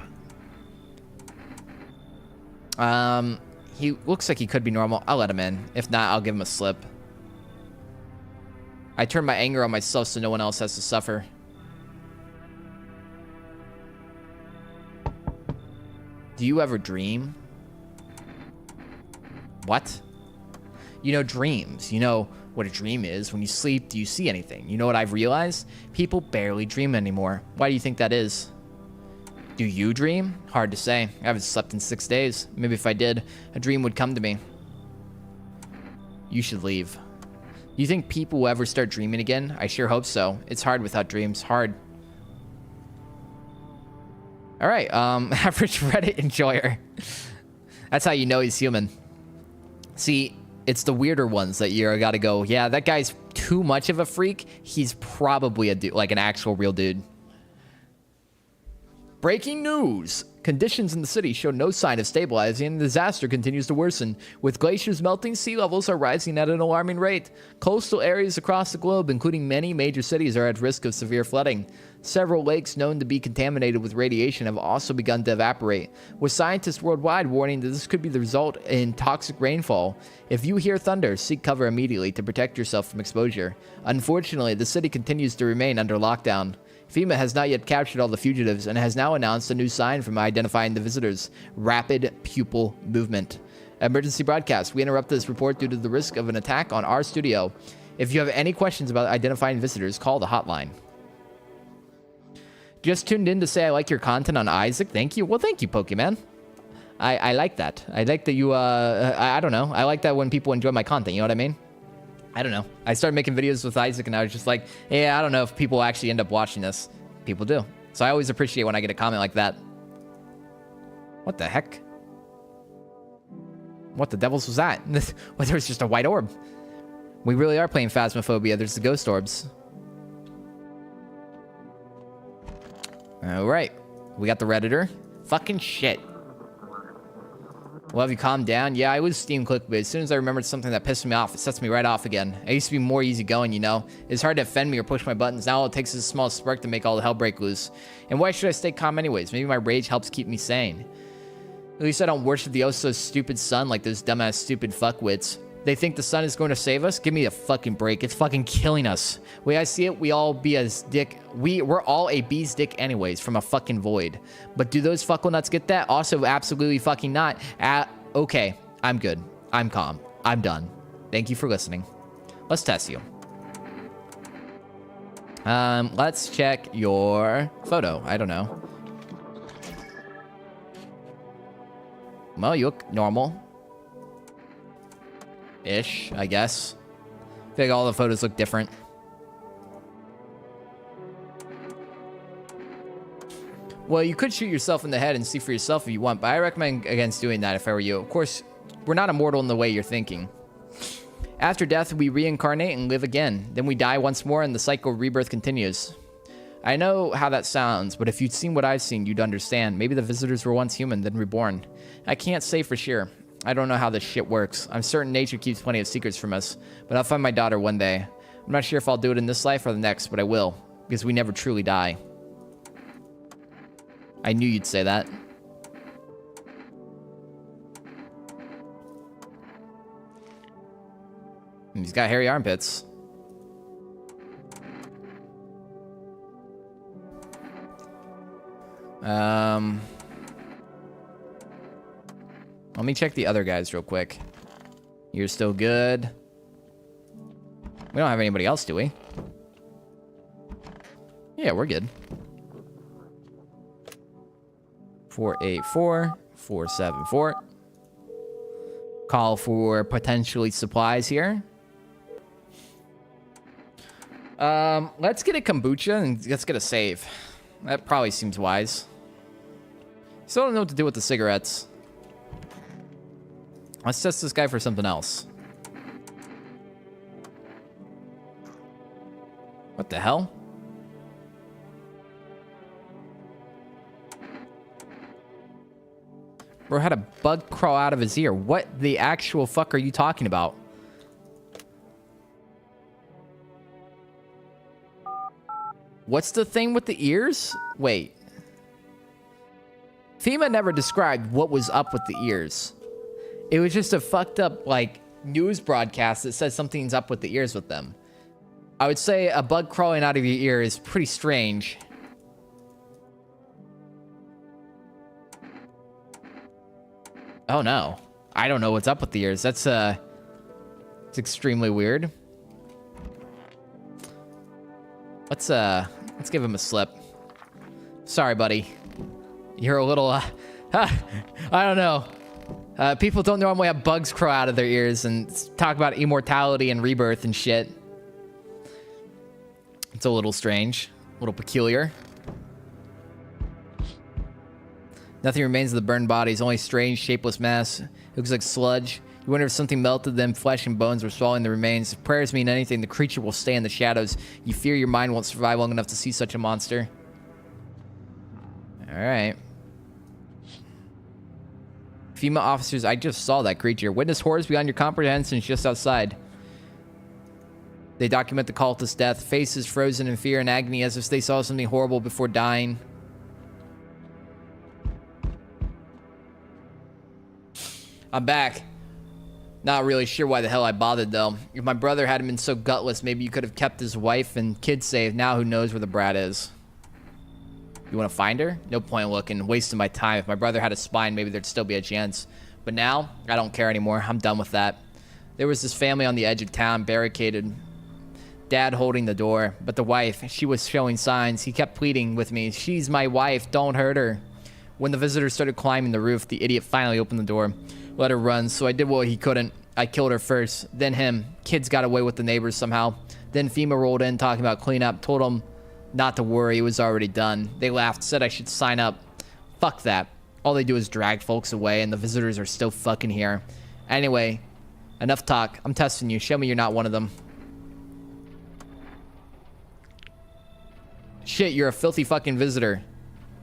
He looks like he could be normal. I'll let him in. If not, I'll give him a slip. I turn my anger on myself so no one else has to suffer. Do you ever dream? What? You know dreams. You know what a dream is. When you sleep, do you see anything? You know what I've realized? People barely dream anymore. Why do you think that is? Do you dream? Hard to say. I haven't slept in 6 days. Maybe if I did, a dream would come to me. You should leave. You think people will ever start dreaming again? I sure hope so. It's hard without dreams. Hard. All right, average Reddit enjoyer. That's how you know he's human. See, it's the weirder ones that you gotta go, yeah, that guy's too much of a freak. He's probably a dude, like an actual real dude. Breaking news. Conditions in the city show no sign of stabilizing and the disaster continues to worsen. With glaciers melting, sea levels are rising at an alarming rate. Coastal areas across the globe, including many major cities, are at risk of severe flooding. Several lakes known to be contaminated with radiation have also begun to evaporate, with scientists worldwide warning that this could be the result in toxic rainfall. If you hear thunder, seek cover immediately to protect yourself from exposure. Unfortunately, the city continues to remain under lockdown. FEMA has not yet captured all the fugitives and has now announced a new sign from identifying the visitors: rapid pupil movement. Emergency broadcast. We interrupt this report due to the risk of an attack on our studio. If you have any questions about identifying visitors, call the hotline. Just tuned in to say I like your content on Isaac. Thank you. Well, thank you, Pokemon. I like that. I like that you, I don't know. I like that when people enjoy my content. You know what I mean? I don't know. I started making videos with Isaac and I was just like, yeah, I don't know if people actually end up watching this. People do. So I always appreciate when I get a comment like that. What the heck? What the devils was that? Well, there was just a white orb. We really are playing Phasmophobia. There's the ghost orbs. All right. We got the Redditor. Fucking shit. Well, have you calmed down? Yeah, I was Steam clickbait. As soon as I remembered something that pissed me off, it sets me right off again. I used to be more easygoing, you know? It's hard to offend me or push my buttons. Now all it takes is a small spark to make all the hell break loose. And why should I stay calm anyways? Maybe my rage helps keep me sane. At least I don't worship the oh-so stupid sun like those dumbass stupid fuckwits. They think the sun is going to save us? Give me a fucking break. It's fucking killing us. The way I see it, we're all a bee's dick anyways from a fucking void. But do those fuckle nuts get that? Also, absolutely fucking not. Okay, I'm good. I'm calm. I'm done. Thank you for listening. Let's test you. Let's check your photo. I don't know. Well, you look normal. Ish, I guess. I feel like all the photos look different. Well, you could shoot yourself in the head and see for yourself if you want, but I recommend against doing that if I were you. Of course, we're not immortal in the way you're thinking. After death, we reincarnate and live again. Then we die once more and the cycle of rebirth continues. I know how that sounds, but if you'd seen what I've seen, you'd understand. Maybe the visitors were once human, then reborn. I can't say for sure. I don't know how this shit works. I'm certain nature keeps plenty of secrets from us, but I'll find my daughter one day. I'm not sure if I'll do it in this life or the next, but I will, because we never truly die. I knew you'd say that. He's got hairy armpits. Let me check the other guys real quick. You're still good. We don't have anybody else, do we? Yeah, we're good. 484 474. Call for potentially supplies here. Let's get a kombucha and let's get a save. That probably seems wise. Still don't know what to do with the cigarettes. Let's test this guy for something else. What the hell? Bro had a bug crawl out of his ear. What the actual fuck are you talking about? What's the thing with the ears? Wait. FEMA never described what was up with the ears. It was just a fucked up, like, news broadcast that says something's up with the ears with them. I would say a bug crawling out of your ear is pretty strange. Oh no. I don't know what's up with the ears. That's it's extremely weird. Let's give him a slip. Sorry, buddy. You're a little I don't know. People don't normally have bugs crawl out of their ears and talk about immortality and rebirth and shit. It's a little strange, a little peculiar. Nothing remains of the burned bodies, only strange, shapeless mass. It looks like sludge. You wonder if something melted them, flesh and bones were swallowing the remains. If prayers mean anything, the creature will stay in the shadows. You fear your mind won't survive long enough to see such a monster. Alright. FEMA officers, I just saw that creature. Witness horrors beyond your comprehension just outside. They document the cultist's death. Faces frozen in fear and agony as if they saw something horrible before dying. I'm back. Not really sure why the hell I bothered, though. If my brother hadn't been so gutless, maybe you could have kept his wife and kids safe. Now who knows where the brat is. You want to find her? No point looking. Wasting my time. If my brother had a spine, maybe there'd still be a chance. But now, I don't care anymore. I'm done with that. There was this family on the edge of town, barricaded. Dad holding the door. But the wife, she was showing signs. He kept pleading with me. She's my wife. Don't hurt her. When the visitors started climbing the roof, the idiot finally opened the door. Let her run, so I did what he couldn't. I killed her first, then him. Kids got away with the neighbors somehow. Then FEMA rolled in talking about cleanup. Told them not to worry, it was already done. They laughed, said I should sign up. Fuck that. All they do is drag folks away, and the visitors are still fucking here. Anyway, enough talk. I'm testing you. Show me you're not one of them. Shit, you're a filthy fucking visitor.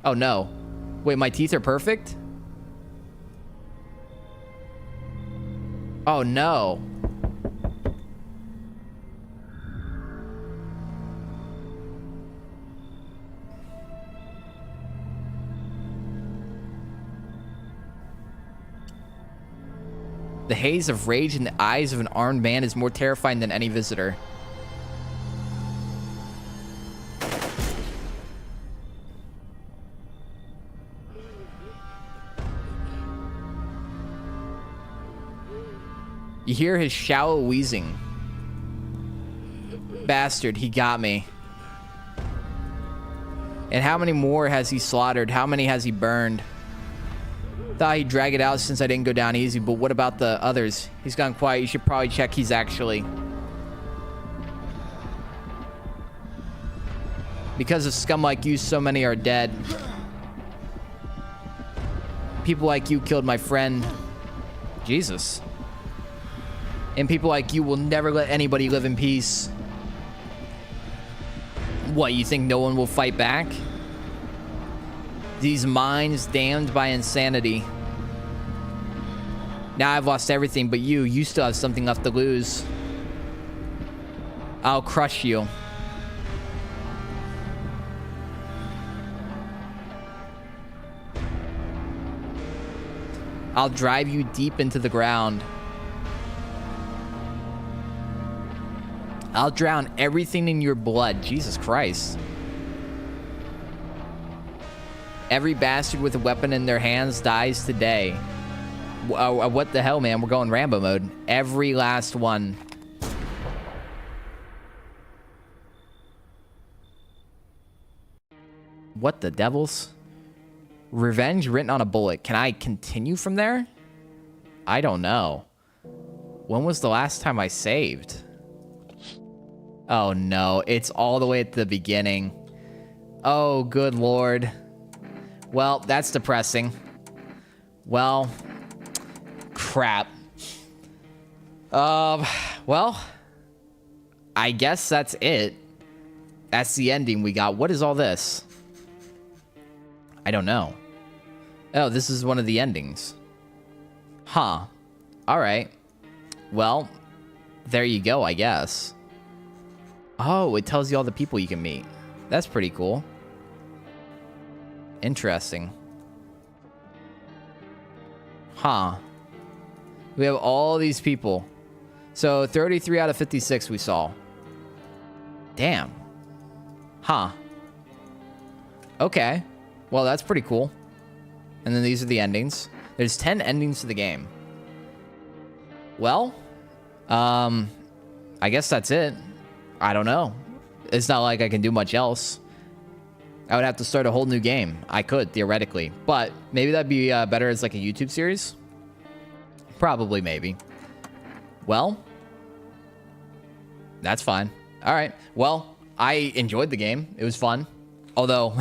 Oh no. Wait, my teeth are perfect? Oh no. The haze of rage in the eyes of an armed man is more terrifying than any visitor. You hear his shallow wheezing. Bastard, he got me. And how many more has he slaughtered? How many has he burned? Thought he'd drag it out since I didn't go down easy, but what about the others? He's gone quiet. You should probably check he's actually. Because of scum like you, so many are dead. People like you killed my friend. Jesus. And people like you will never let anybody live in peace. What, you think no one will fight back? These minds damned by insanity. Now I've lost everything, but you still have something left to lose. I'll crush you. I'll drive you deep into the ground. I'll drown everything in your blood. Jesus Christ. Every bastard with a weapon in their hands dies today. What the hell, man? We're going Rambo mode. Every last one. What the devils? Revenge written on a bullet. Can I continue from there? I don't know. When was the last time I saved? Oh no, it's all the way at the beginning. Oh, good lord. Well, that's depressing. Well, crap. Well, I guess that's it. That's the ending we got. What is all this? I don't know. Oh, this is one of the endings. Huh. All right. Well, there you go, I guess. Oh, it tells you all the people you can meet. That's pretty cool. Interesting. Huh. We have all these people. So 33 out of 56 we saw. Damn. Huh. Okay. Well, that's pretty cool. And then these are the endings. There's 10 endings to the game. Well, I guess that's it. I don't know. It's not like I can do much else. I would have to start a whole new game. I could, theoretically. But maybe that'd be better as like a YouTube series. Probably, maybe. Well, that's fine. All right. Well, I enjoyed the game. It was fun. Although,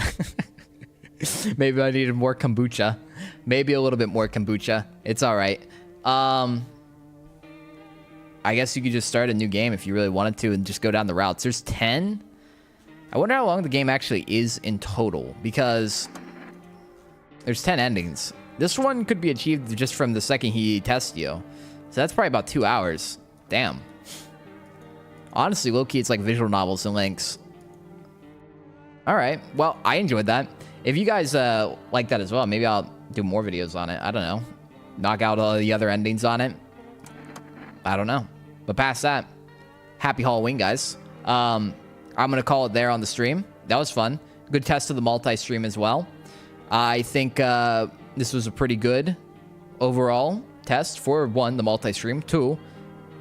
maybe I needed more kombucha. Maybe a little bit more kombucha. It's all right. I guess you could just start a new game if you really wanted to and just go down the routes. There's 10. I wonder how long the game actually is in total, because there's 10 endings. This one could be achieved just from the second he tests you. So that's probably about 2 hours. Damn. Honestly, low-key, it's like visual novels and links. All right. Well, I enjoyed that. If you guys like that as well, maybe I'll do more videos on it. I don't know. Knock out all the other endings on it. I don't know. But past that, happy Halloween, guys. I'm going to call it there on the stream. That was fun. Good test of the multi-stream as well. I think this was a pretty good overall test for 1, the multi-stream. 2,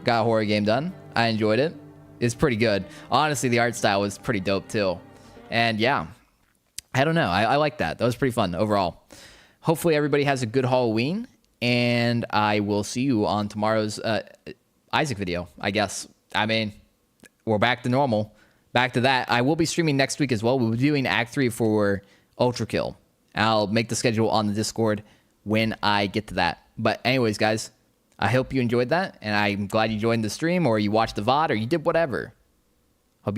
got a horror game done. I enjoyed it. It's pretty good. Honestly, the art style was pretty dope too. And yeah, I don't know. I like that. That was pretty fun overall. Hopefully everybody has a good Halloween. And I will see you on tomorrow's Isaac video, I guess. I mean, we're back to normal. Back to that. I will be streaming next week as well. We'll be doing Act 3 for Ultra Kill. I'll make the schedule on the Discord when I get to that. But anyways, guys, I hope you enjoyed that. And I'm glad you joined the stream or you watched the VOD or you did whatever.